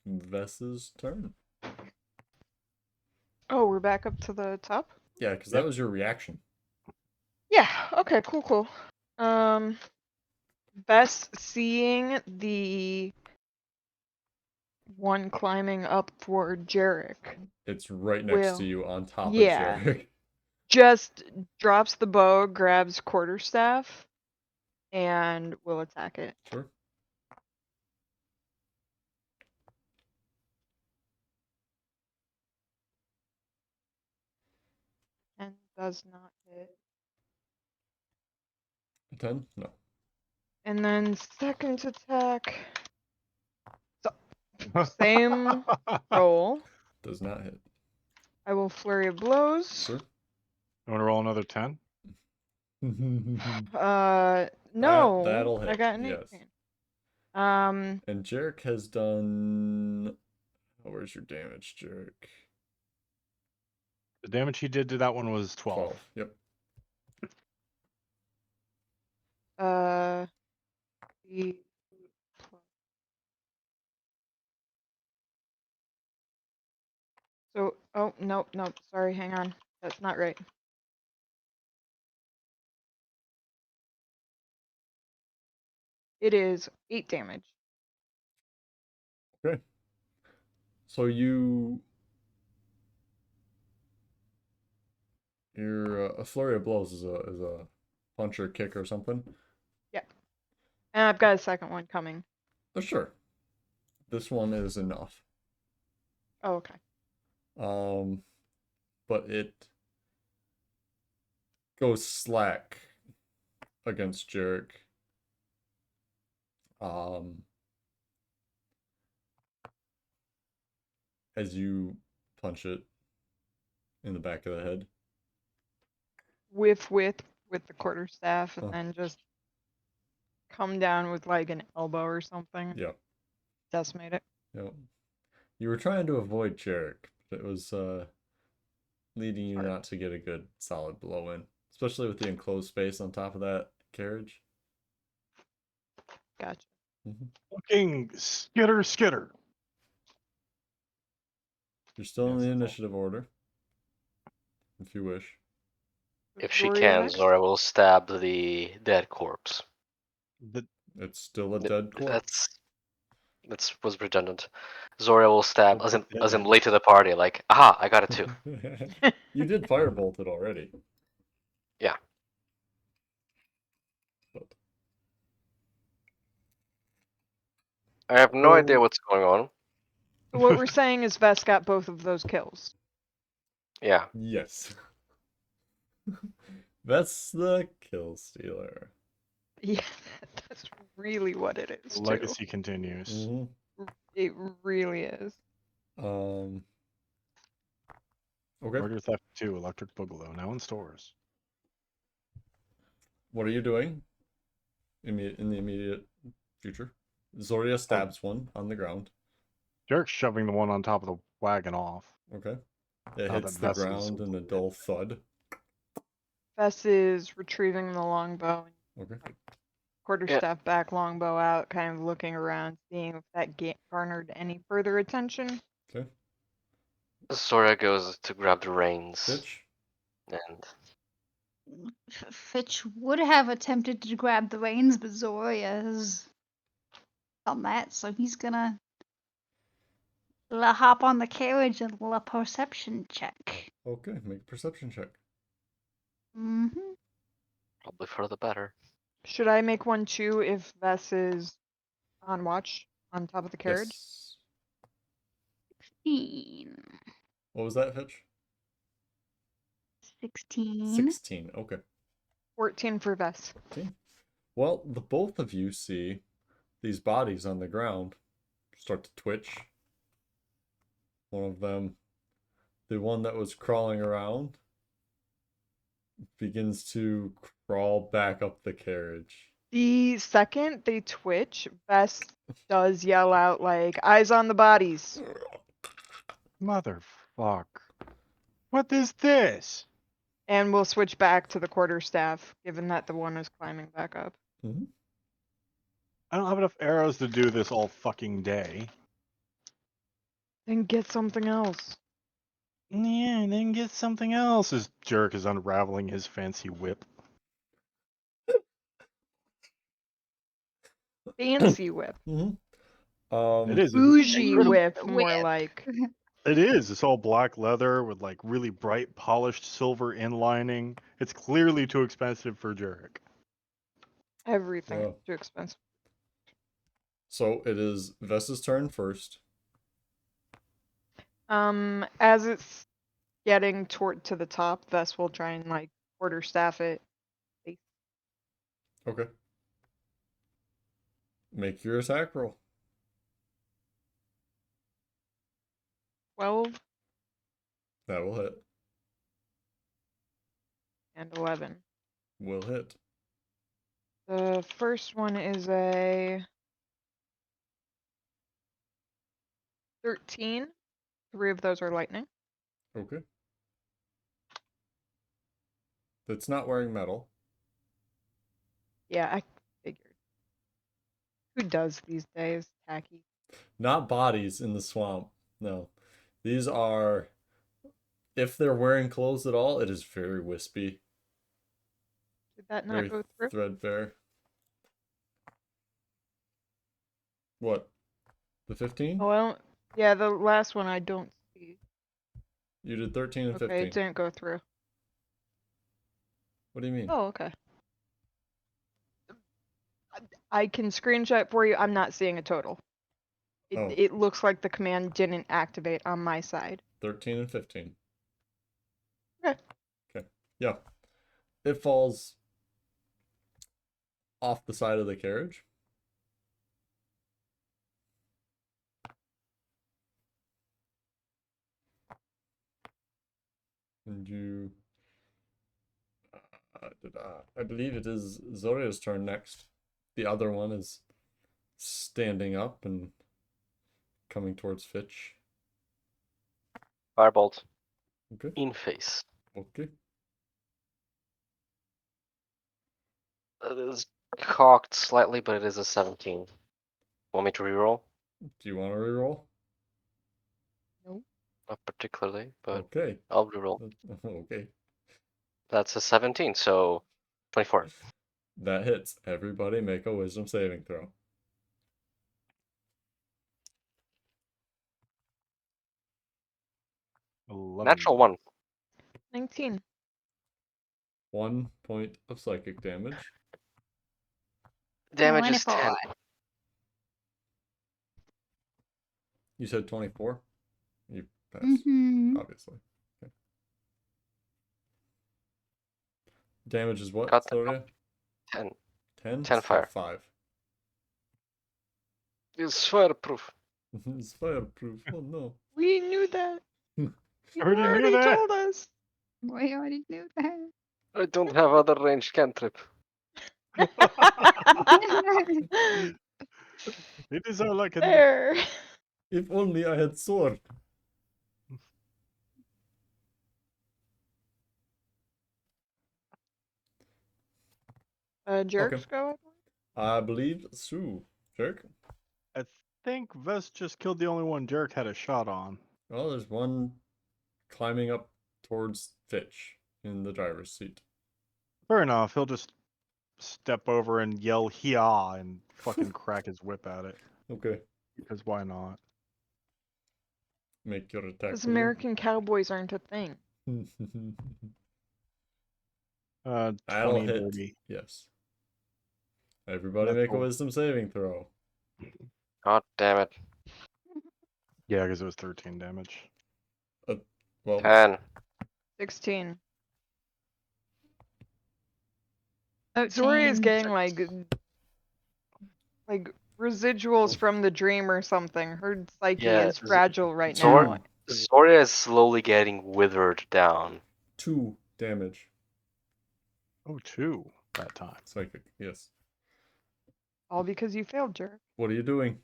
Vest's turn. Oh, we're back up to the top? Yeah, because Yep. that was your reaction. Yeah, okay, cool. Best seeing the one climbing up for Jarek. It's right next to Will. you on top Yeah. of Jarek. Just drops the bow, grabs quarterstaff, and will attack it. Sure. And does not hit. 10? No. And then second attack. Same roll. Does not hit. I will flurry of blows. Sir? You want to roll another 10? No. That'll hit. I got an Yes. 18. And Jarek has done. Oh, where's your damage, Jarek? The damage he did to that one was 12. Yep. The So, oh, nope, sorry, hang on. That's not right. It is 8 damage. Okay. So your a flurry of blows is a punch or kick or something. And I've got a second one coming. Oh, sure. This one is enough. Oh, okay. But it go slack against Jarek. As you punch it in the back of the head. with the quarterstaff, and Oh. then just come down with like an elbow or something. Yep. Decimate it. Yep. You were trying to avoid Jarek, but it was leading you not to get a good solid blow in, especially with the enclosed space on top of that carriage. Gotcha. Fucking skitter. You're still in Yes, the it's all- initiative order, if you wish. If she Zoria can, next? Zora will stab the dead corpse. The, It's still a Th- dead corpse. That's was redundant. Zora will stab What's as I'm dead? late to the party, like, aha, I got it too. You did firebolt it already. Yeah. But I have no idea Oh. what's going on. So what we're saying is Vess got both of those kills. Yeah. yes. That's the kill stealer. Yeah, that's really what it is. the Too. legacy continues. Mm-hmm. It really is. Okay. Murder Theft 2, Electric Boogaloo, now in stores. What are you doing? In the immediate future. Zoria stabs one on the ground. Jarek's shoving the one on top of the wagon off. Okay. It Now hits that the Vess is ground in a dull thud. Vess is retrieving the longbow. Okay. Quarterstaff back, longbow out, kind of looking around, seeing if that garnered any further attention. Okay. Zora goes to grab the reins. Fitch. And Fitch would have attempted to grab the reins, but Zoria has done that, so he's gonna hop on the carriage and roll a perception check. Okay, make a perception check. Mm-hmm. probably for the better. Should I make one too if Vess is on watch on top of the carriage? Yes. 16. What was that, Fitch? 16. 16. Okay. 14 for Vess. Okay. Well, the both of you see these bodies on the ground start to twitch. One of them, the one that was crawling around, begins to crawl back up the carriage. The second they twitch, Vess does yell out like, "Eyes on the bodies!" Motherfuck. What is this? And we'll switch back to the quarterstaff, given that the one is climbing back up. Mm-hmm. I don't have enough arrows to do this all fucking day. Then get something else. Yeah, and then get something else. As Jarek is unraveling his fancy whip. Fancy whip. Mm-hmm. It is. Bougie incredible. whip, more Whip. like. It is. It's all black leather with like really bright polished silver inlining. It's clearly too expensive for Jarek. Everything Yeah. is too expensive. So it is Vess's turn first. As it's getting toward to the top, Vess will try and like quarterstaff it. Okay. Make your attack roll. 12 That will hit. and 11. Will hit. The first one is a 13. 3 of those are lightning. Okay. That's not wearing metal. Yeah, I figured. Who does these days? Tacky. Not bodies in the swamp. No. These are, if they're wearing clothes at all, it is very wispy. Did that not Very go through? threadbare. What? The 15? Oh, I don't. Yeah, the last one I don't see. You did 13 and Okay, 15. it didn't go through. What do you mean? Oh, okay. I can screenshot for you. I'm not seeing a total. Oh. It looks like the command didn't activate on my side. 13 and 15. Okay. Okay. Yeah. It falls off the side of the carriage. And you... I believe it is Zoria's turn next. The other one is standing up and coming towards Fitch. Firebolt. Okay. In face. Okay. It is cocked slightly, but it is a 17. Want me to reroll? Do you want to reroll? Not particularly, but Okay. I'll reroll. Okay. That's a 17, so 24. That hits. Everybody make a wisdom saving throw. Natural 1. 19. 1 point of psychic damage. Damage is 10. 24. You said 24? You passed, Mm-hmm. obviously. Okay. Damage is what, Got that. Soria? 10. 10? 10 So fire. 5. It's fireproof. It's fireproof. Oh no. We knew that. You Already knew already that. told us. We already knew that. I don't have other ranged cantrip. It is all I can do. There. If only I had sword. Jerks go up. I believe Sue. Jerk? I think Vest just killed the only one Jarek had a shot on. Oh, there's one climbing up towards Fitch in the driver's seat. Fair enough. He'll just step over and yell "Hia" and fucking crack his whip at it. Okay. Because why not? Make your attack. Because American cowboys aren't a thing. That'll 20 hit. dirty. Yes. Everybody That's make a cool. wisdom saving throw. God damn it. Yeah, because it was 13 damage. Well, 10. 16. 13. Zori is getting like residuals from the dream or something. Her psyche Yeah, is fragile right Zor- now. Zoria is slowly getting withered down. 2 damage. Oh, 2 that time. Psychic, yes. All because you failed, Jerk. What are you doing?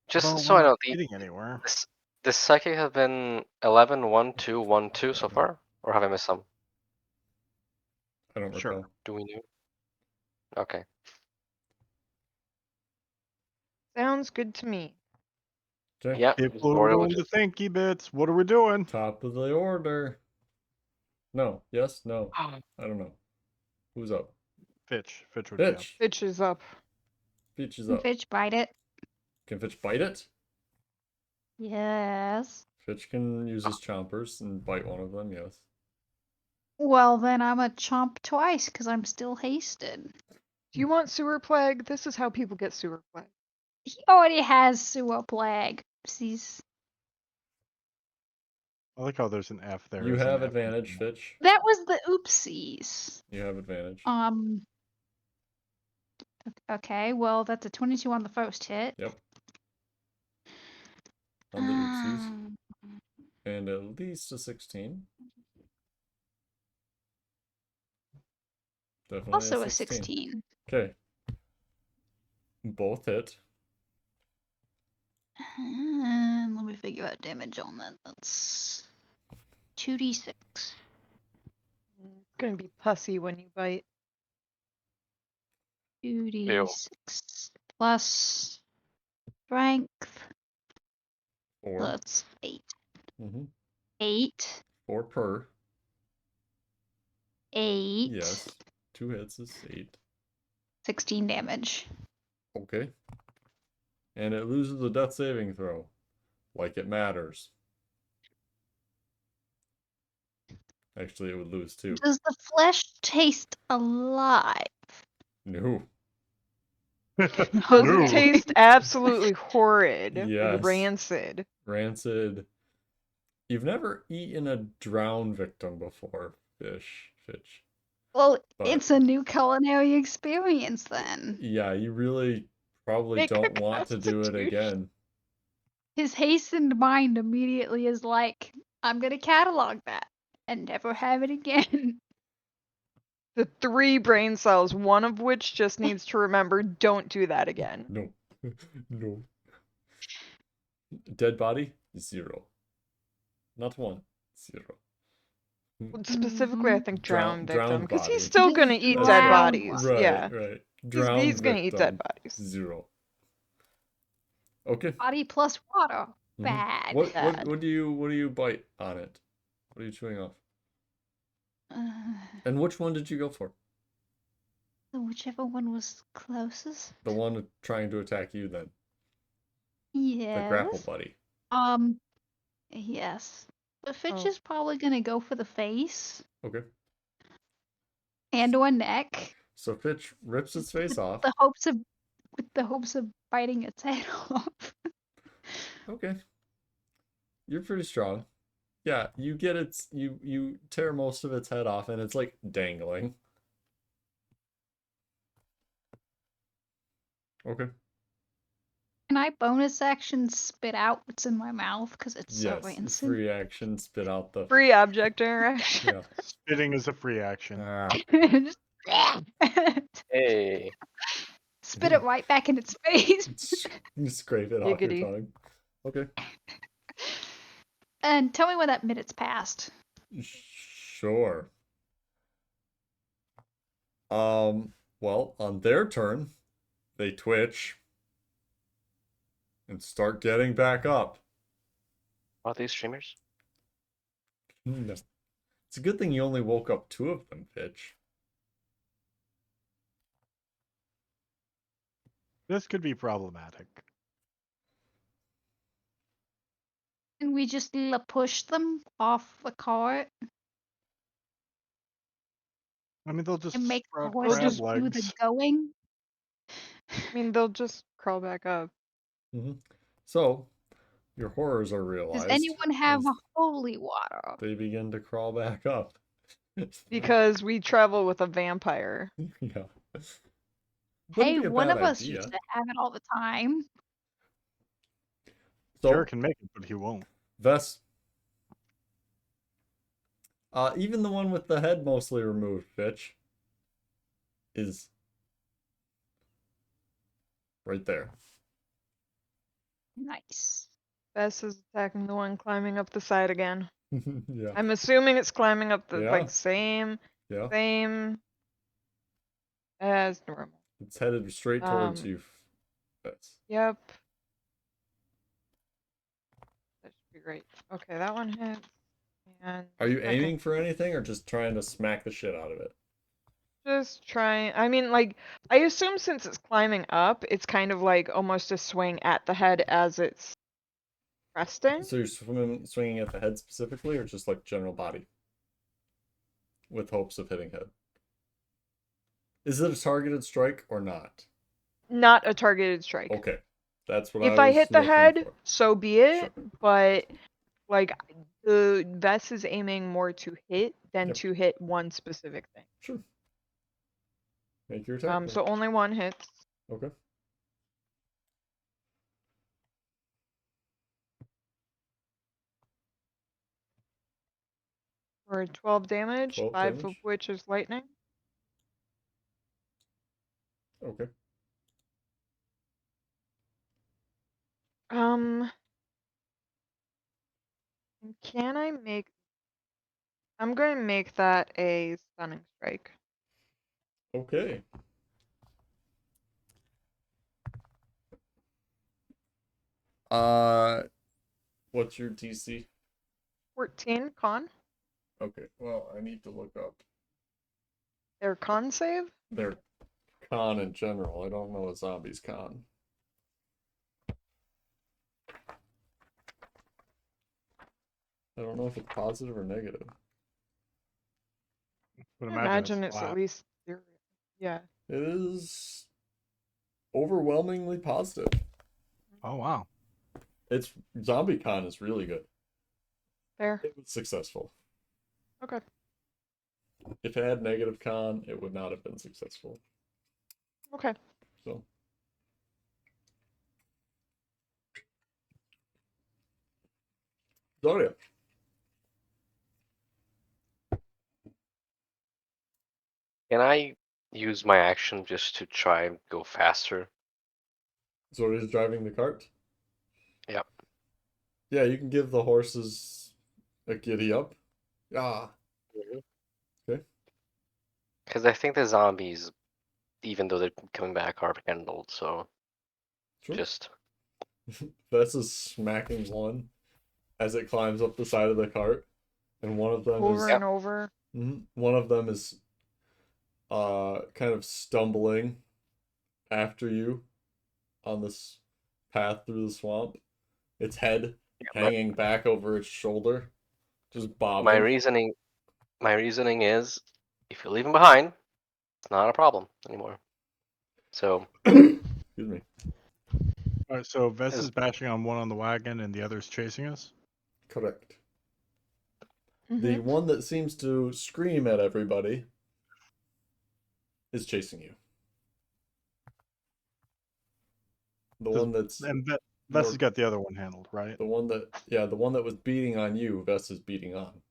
Just Well, so we're I know, not getting anywhere. the psychic has been 11, 1, 2, 1, 2 so far? Or have I missed some? I don't Sure. recall. Do we know? Okay. Sounds good to me. Okay. Yeah, People are Zoria will doing the just... thanky bits. What are we doing? Top of the order. No. Yes? No. I don't know. Who's up? Fitch. Fitch would be up. Fitch. Fitch is up. Fitch is Can up. Fitch bite it? Can Fitch bite it? Yes. Fitch can use his chompers and bite one of them, yes. Well, then I'm a chomp twice because I'm still hasted. Do you want sewer plague? This is how people get sewer plague. He already has sewer plague. Oopsies. I like how there's an F there. You as an have F advantage, in Fitch. That was the oopsies. You have advantage. Okay, well, that's a 22 on the first hit. Yep. On the oopsies. Um, And at least a 16. Definitely also a a 16. 16. Okay. Both hit. And let me figure out damage on that. That's 2d6. It's gonna be pussy when you bite. 2d6 plus strength. 4. That's 8. Mm-hmm. 8. 4 per. 8. Yes. 2 hits is 8. 16 damage. Okay. And it loses the death saving throw. Like it matters. Actually, it would lose too. Does the flesh taste alive? No. Does No. it taste absolutely horrid? Yes. Like rancid? Rancid. You've never eaten a drowned victim before, Fitch. Well, But it's a new culinary experience then. yeah, you really probably Make a don't want to do it constitution. again. His hastened mind immediately is like, I'm gonna catalog that and never have it again. The 3 brain cells, one of which just needs to remember, don't do that again. No. No. Dead body? 0. Not 1. 0. Specifically, I think Drowned drowned victim, because body. he's still gonna eat That's dead right. bodies. Right, Yeah, right. he's Drowned gonna eat dead victim, bodies. 0. Okay. Body plus water. Mhm. Bad. What do you bite on it? What are you chewing off? And which one did you go for? Whichever one was closest. The one trying to attack you then. Yes. The grapple buddy. Yes. But Fitch Oh. is probably gonna go for the face Okay. and or neck. So Fitch rips its face off. With the hopes of biting its head off. Okay. You're pretty strong. Yeah, you get its you tear most of its head off and it's like dangling. Okay. Can I bonus action spit out what's in my mouth because it's so Yes, rancid? free action, spit out the Free object interaction. yeah. Spitting is a free action. Just Hey. spit it right back in its face. You scrape it off your Giggity. tongue. Okay. And tell me when that minute's passed. Sure. Well, on their turn, they twitch and start getting back up. Are these streamers? No. It's a good thing you only woke up 2 of them, Fitch. This could be problematic. And we just push them off the cart I mean, they'll just and make the sprout horses crab do the legs. going. I mean, they'll just crawl back up. So, your horrors are Does realized. anyone have as a holy water? they begin to crawl back up. Because we travel with a vampire. Yeah. Hey, Wouldn't be a one bad of us idea. used to have it all the time. So, Jared can make it, but he won't. Vess. Even the one with the head mostly removed, Fitch, is right there. Nice. Bess is attacking the one climbing up the side again. Yeah. I'm assuming it's climbing up the Yeah. same Yeah. as normal. It's headed straight towards you. Vess. Yep. That should be great. Okay, that one hits. And Are you second- aiming for anything or just trying to smack the shit out of it? Just trying. I mean, like, I assume since it's climbing up, it's kind of like almost a swing at the head as it's cresting. So you're swinging at the head specifically or just like general body? With hopes of hitting head. Is it a targeted strike or not? Not a targeted strike. Okay. That's what If I I was hit the looking head, for. so be it. Sure. But like the Vess is aiming more to hit than Yep. to hit one specific thing. Sure. Make your attack. So only one hits. Okay. For 12 damage, 12 5 of damage. which is lightning. Okay. Can I make... I'm going to make that a stunning strike. Okay. What's your DC? 14 con. Okay. Well, I need to look up Their con save? their con in general. I don't know a zombie's con. I don't know if it's positive or negative. Would I imagine it's it's at flat. least 0. Yeah. It is overwhelmingly positive. Oh wow. Its zombie con is really good. Fair. It was successful. Okay. If it had negative con, it would not have been successful. Okay. So. Zoria. Can I use my action just to try and go faster? Zoria's driving the cart? Yep. Yeah, you can give the horses a giddy up. Ah. Okay. Because I think the zombies, even though they're coming back, are handled. So Sure. just Vess is smacking one as it climbs up the side of the cart, and one of them Over is and over. one of them is kind of stumbling after you on this path through the swamp. Its head hanging back over its shoulder, just bobbing. my reasoning is, if you leave them behind, it's not a problem anymore. So Excuse me. All right, so Vess As- is bashing on one on the wagon and the other's chasing us. Correct. Mm-hmm. The one that seems to scream at everybody is chasing you. The one that's And Vess more- has got the other one handled, right? the one that was beating on you, Vess is beating on.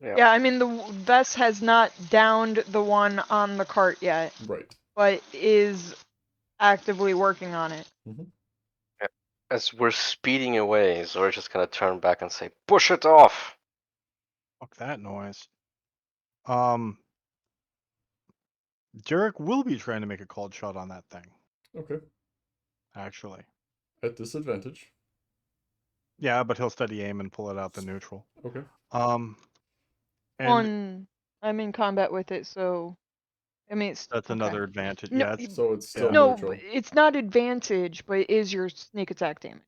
Yeah, I mean, the Vess has not downed the one on the cart yet, Right. but is actively working on it. as we're speeding away, Zora's just gonna turn back and say, "Push it off." Fuck that noise. Jarek will be trying to make a called shot on that thing, Okay. actually. At disadvantage. Yeah, but he'll steady aim and pull it out the neutral. Okay. And I'm in combat with it, so I mean, it's that's okay. another advantage. No, Yeah, it's, So it's still Yeah. No, neutral. but it's not advantage, but it is your sneak attack damage.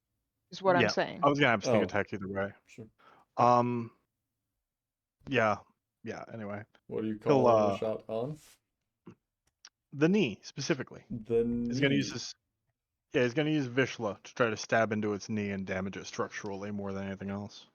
Is what I'm yeah. saying. I was gonna have sneak Oh. attack either way. Sure. Yeah. Anyway, What do you He'll, call a shot on? the knee specifically. The He's gonna use knee. his. Yeah, he's gonna use Vishla to try to stab into its knee and damage it structurally more than anything else.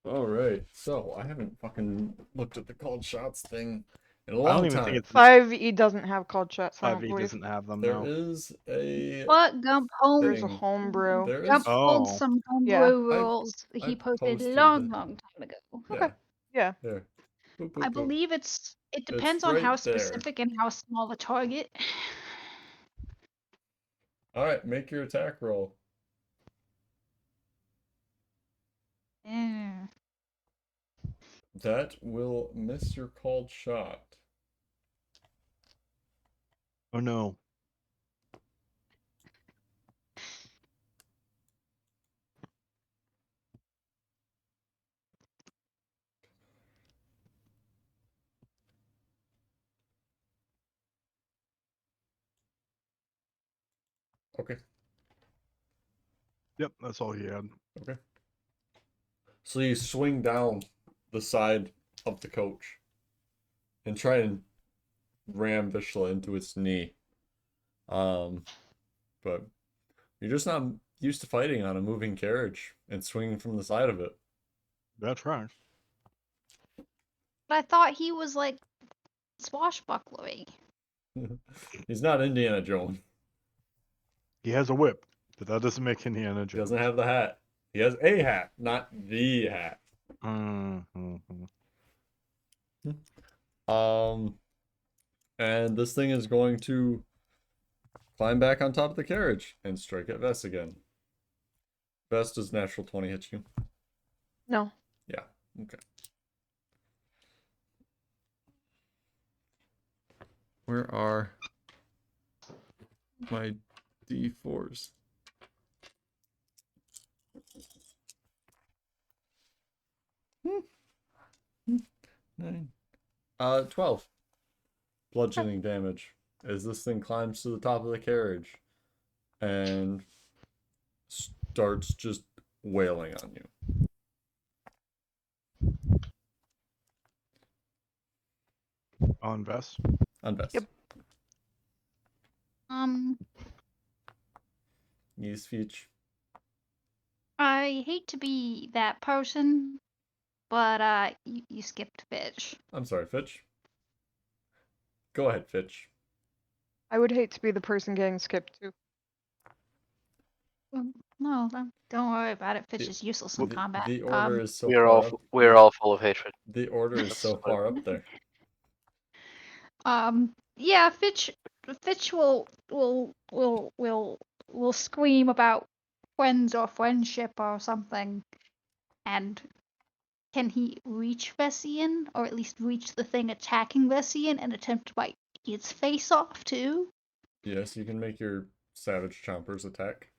All right. So I haven't fucking looked at the called shots thing in a I long don't even time. think it's 5e doesn't have called shots. I don't 5e believe. doesn't have them There now. is a What Gump home? There's a thing. homebrew. There Gump is. holds Oh. some homebrew Yeah. rules I he posted posted long the- time ago. Yeah. Yeah. There. Boop, boop, I boop. believe it depends on right how there. specific and how small the target. All right. Make your attack roll. Yeah. That will miss your called shot. Oh no. Okay. Yep, that's all he had. Okay. So you swing down the side of the coach and try and ram Vishla into its knee. But you're just not used to fighting on a moving carriage and swinging from the side of it. That's right. But I thought he was like swashbucklery. He's not Indiana Jones. He has a whip, but that doesn't make Indiana He Jones. doesn't have the hat. He has a hat, not the hat. Mm-hmm. And this thing is going to climb back on top of the carriage and strike at Vess again. Vess, does natural 20 hit you? No. Yeah. Okay. Where are my D4s? Nine. 12. Bludgeoning damage as this thing climbs to the top of the carriage and starts just wailing on you. On Vess. On Vess. Yep. Use speech. I hate to be that person, but you skipped Fitch. I'm sorry, Fitch. Go ahead, Fitch. I would hate to be the person getting skipped too. No, don't worry about it. Fitch The- is useless in combat. The order is so We're far all up. we're all full of hatred. The order is That's so what- far up there. Yeah, Fitch will scream about friends or friendship or something. And can he reach Vessian, or at least reach the thing attacking Vessian and attempt to bite its face off too? Yes, you can make your Savage Chompers attack.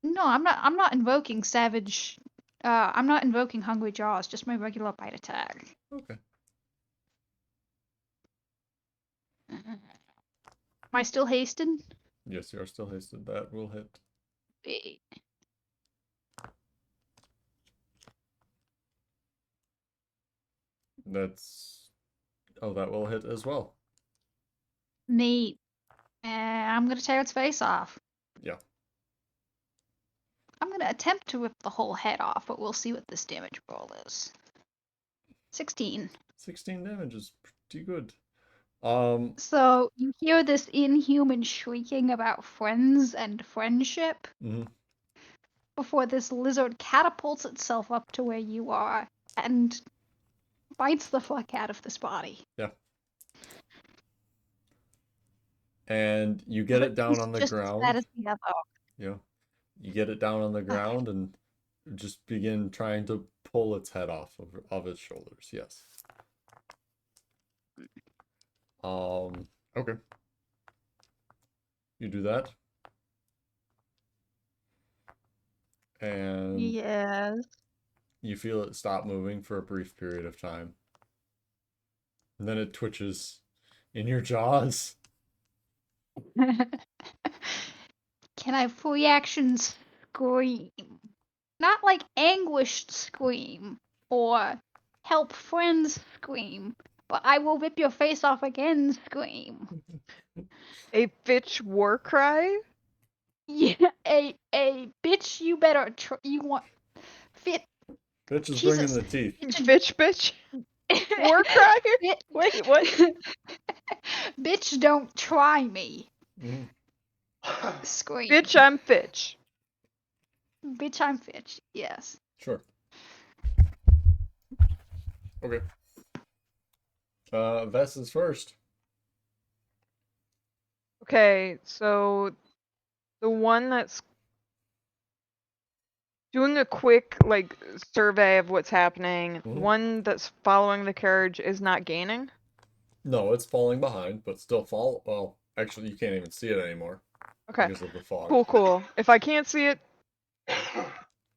No, I'm not invoking Savage. I'm not invoking Hungry Jaws. Just my regular bite attack. Okay. Am I still hasted? Yes, you are still hasted. That will hit. Eh, That's... Oh, that will hit as well. Neat. I'm gonna tear its face off. Yeah. I'm gonna attempt to rip the whole head off, but we'll see what this damage roll is. 16. 16 damage is pretty good. So you hear this inhuman shrieking about friends and friendship mhm. before this lizard catapults itself up to where you are and bites the fuck out of this body. Yeah. And you get it down on the Just as ground. bad as the other. Yeah. You get it down on the ground and just begin trying to pull its head off of its shoulders. Yes. Okay. You do that. And Yes. you feel it stop moving for a brief period of time. And then it twitches in your jaws. Can I free action scream? Not like anguished scream or help friends scream, but I will rip your face off again scream. A Fitch war cry? Yeah, a bitch, you better you want fit. Bitch is Jesus. bringing the teeth. Bitch? War cry? Bit- Wait, what? Bitch, don't try me. Mhm. Scream. Bitch, I'm Fitch. Bitch, I'm Fitch. Yes. Sure. Okay. Vess is first. Okay, so the one that's doing a quick like survey of what's happening, the Mhm. one that's following the carriage is not gaining. No, it's falling behind, but still fall. Well, actually, you can't even see it anymore Okay. because of the fog. Cool. If I can't see it,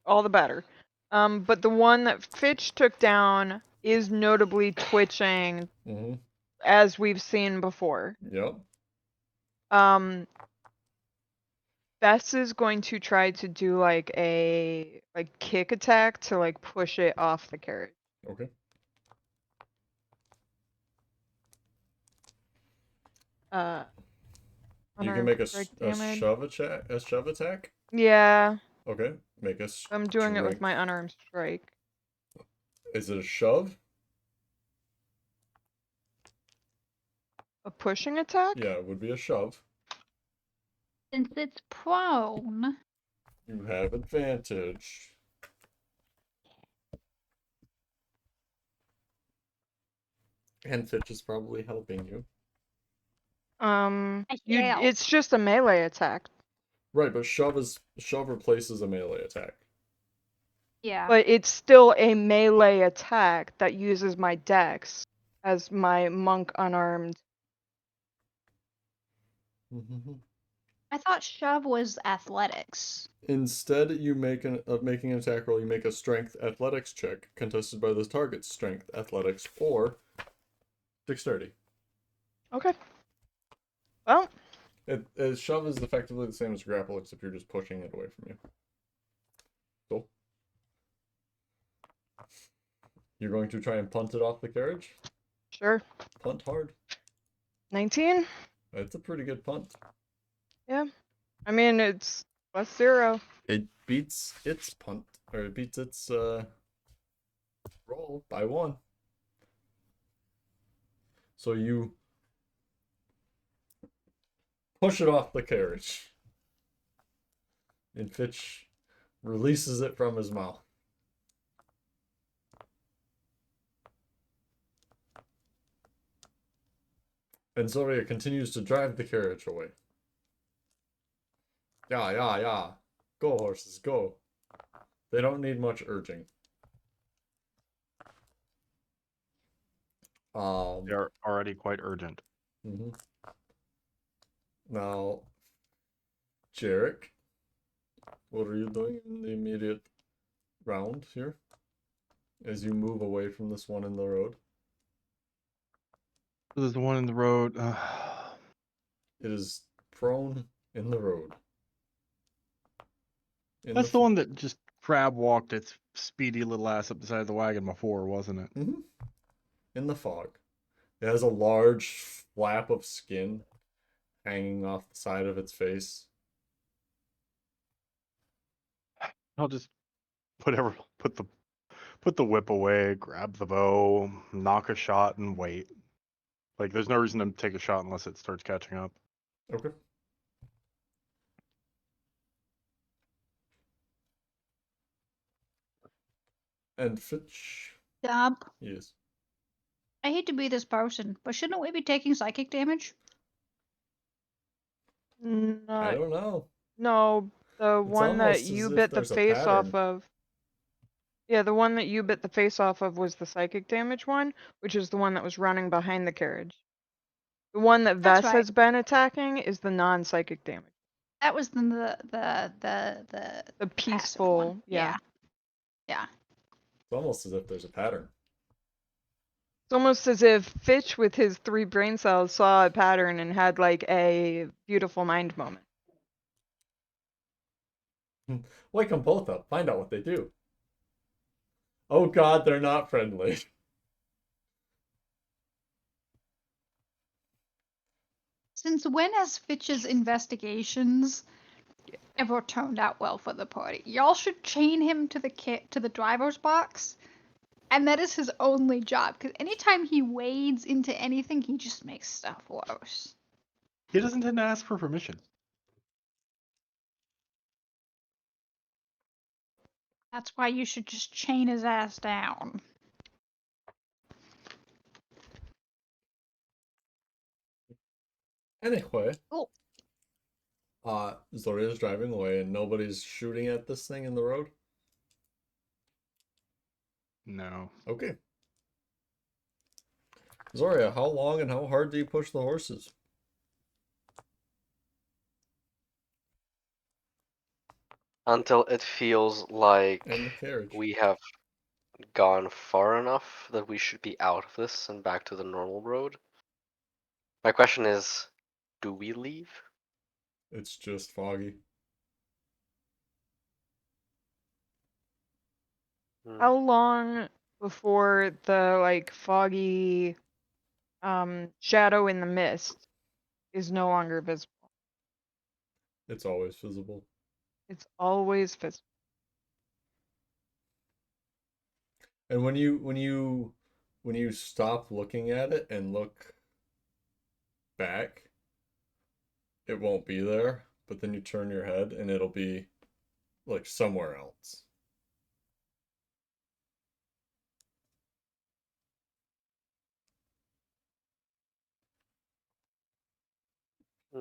all the better. But the one that Fitch took down is notably twitching, Mm-hmm. as we've seen before. Yep. Bess is going to try to do like a kick attack to like push it off the carriage. Okay. You can make a strike a damage. shove attack. Yeah, Okay. Make a I'm doing it with strength. my unarmed strike. Is it a shove? A pushing attack? Yeah, it would be a shove. Since it's prone. You have advantage. And Fitch is probably helping you. Yeah. It's just a melee attack. Right, but shove replaces a melee attack. Yeah. But it's still a melee attack that uses my dex as my monk unarmed. I thought shove was athletics. Instead, you make of making an attack roll, you make a strength athletics check contested by the target's strength, athletics, or dexterity. Okay. Well, Shove is effectively the same as grapple, except you're just pushing it away from you. Cool. You're going to try and punt it off the carriage? sure. Punt hard. 19? It's a pretty good punt. Yeah. I mean, it's +0. It beats its punt, or it beats its roll by 1. So you push it off the carriage. And Fitch releases it from his mouth. And Zoria continues to drive the carriage away. Yeah. Go, horses, go. They don't need much urging. They're already quite urgent. Mhm. Now, Jarek, what are you doing in the immediate round here? As you move away from this one in the road. There's the one in the road. It is prone in the road. That's the one that just crab walked its speedy little ass up the side of the wagon before, wasn't it? Mm-hmm. In the fog. It has a large flap of skin hanging off the side of its face. I'll just put the whip away, grab the bow, knock a shot, and wait. Like, there's no reason to take a shot unless it starts catching up. Okay. And Fitch. Dump. Yes. I hate to be this person, but shouldn't we be taking psychic damage? I Not, don't know. no, the It's one that almost you as if bit the there's a face off pattern. of. Yeah, the one that you bit the face off of was the psychic damage one, which is the one that was running behind the carriage. The one that That's Vess right. has been attacking is the non-psychic damage. That was the The passive peaceful, one. yeah. Yeah. It's almost as if there's a pattern. It's almost as if Fitch, with his 3 brain cells, saw a pattern and had like a beautiful mind moment. Wake them both up. Find out what they do. Oh god, they're not friendly. Since when has Fitch's investigations ever turned out well for the party? Y'all should chain him to the driver's box, and that is his only job. Because anytime he wades into anything, he just makes stuff worse. He doesn't tend to ask for permission. That's why you should just chain his ass down. Anyway. Cool. Zoria's driving away and nobody's shooting at this thing in the road? No. Okay. Zoria, how long and how hard do you push the horses? Until it feels like And the carriage. we have gone far enough that we should be out of this and back to the normal road. My question is, do we leave? It's just foggy. How long before the like foggy shadow in the mist is no longer visible? It's always visible. It's always visible. And when you stop looking at it and look back, it won't be there, but then you turn your head and it'll be like somewhere else.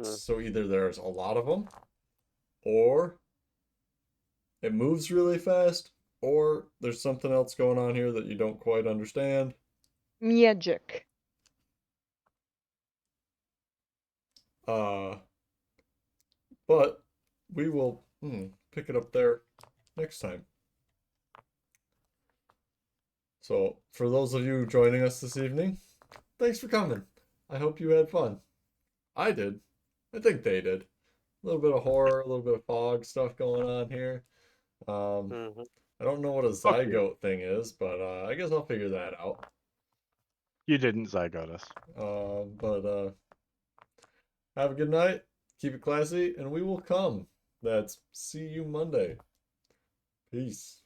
So either there's a lot of them, or it moves really fast, or there's something else going on here that you don't quite understand. Magic. But we will pick it up there next time. So, for those of you joining us this evening, thanks for coming. I hope you had fun. I did. I think they did. A little bit of horror, a little bit of fog stuff going on here. I don't know what a zygote thing is, but I guess I'll figure that out. You didn't zygote us. But have a good night. Keep it classy, and we will come. That's see you Monday. Peace.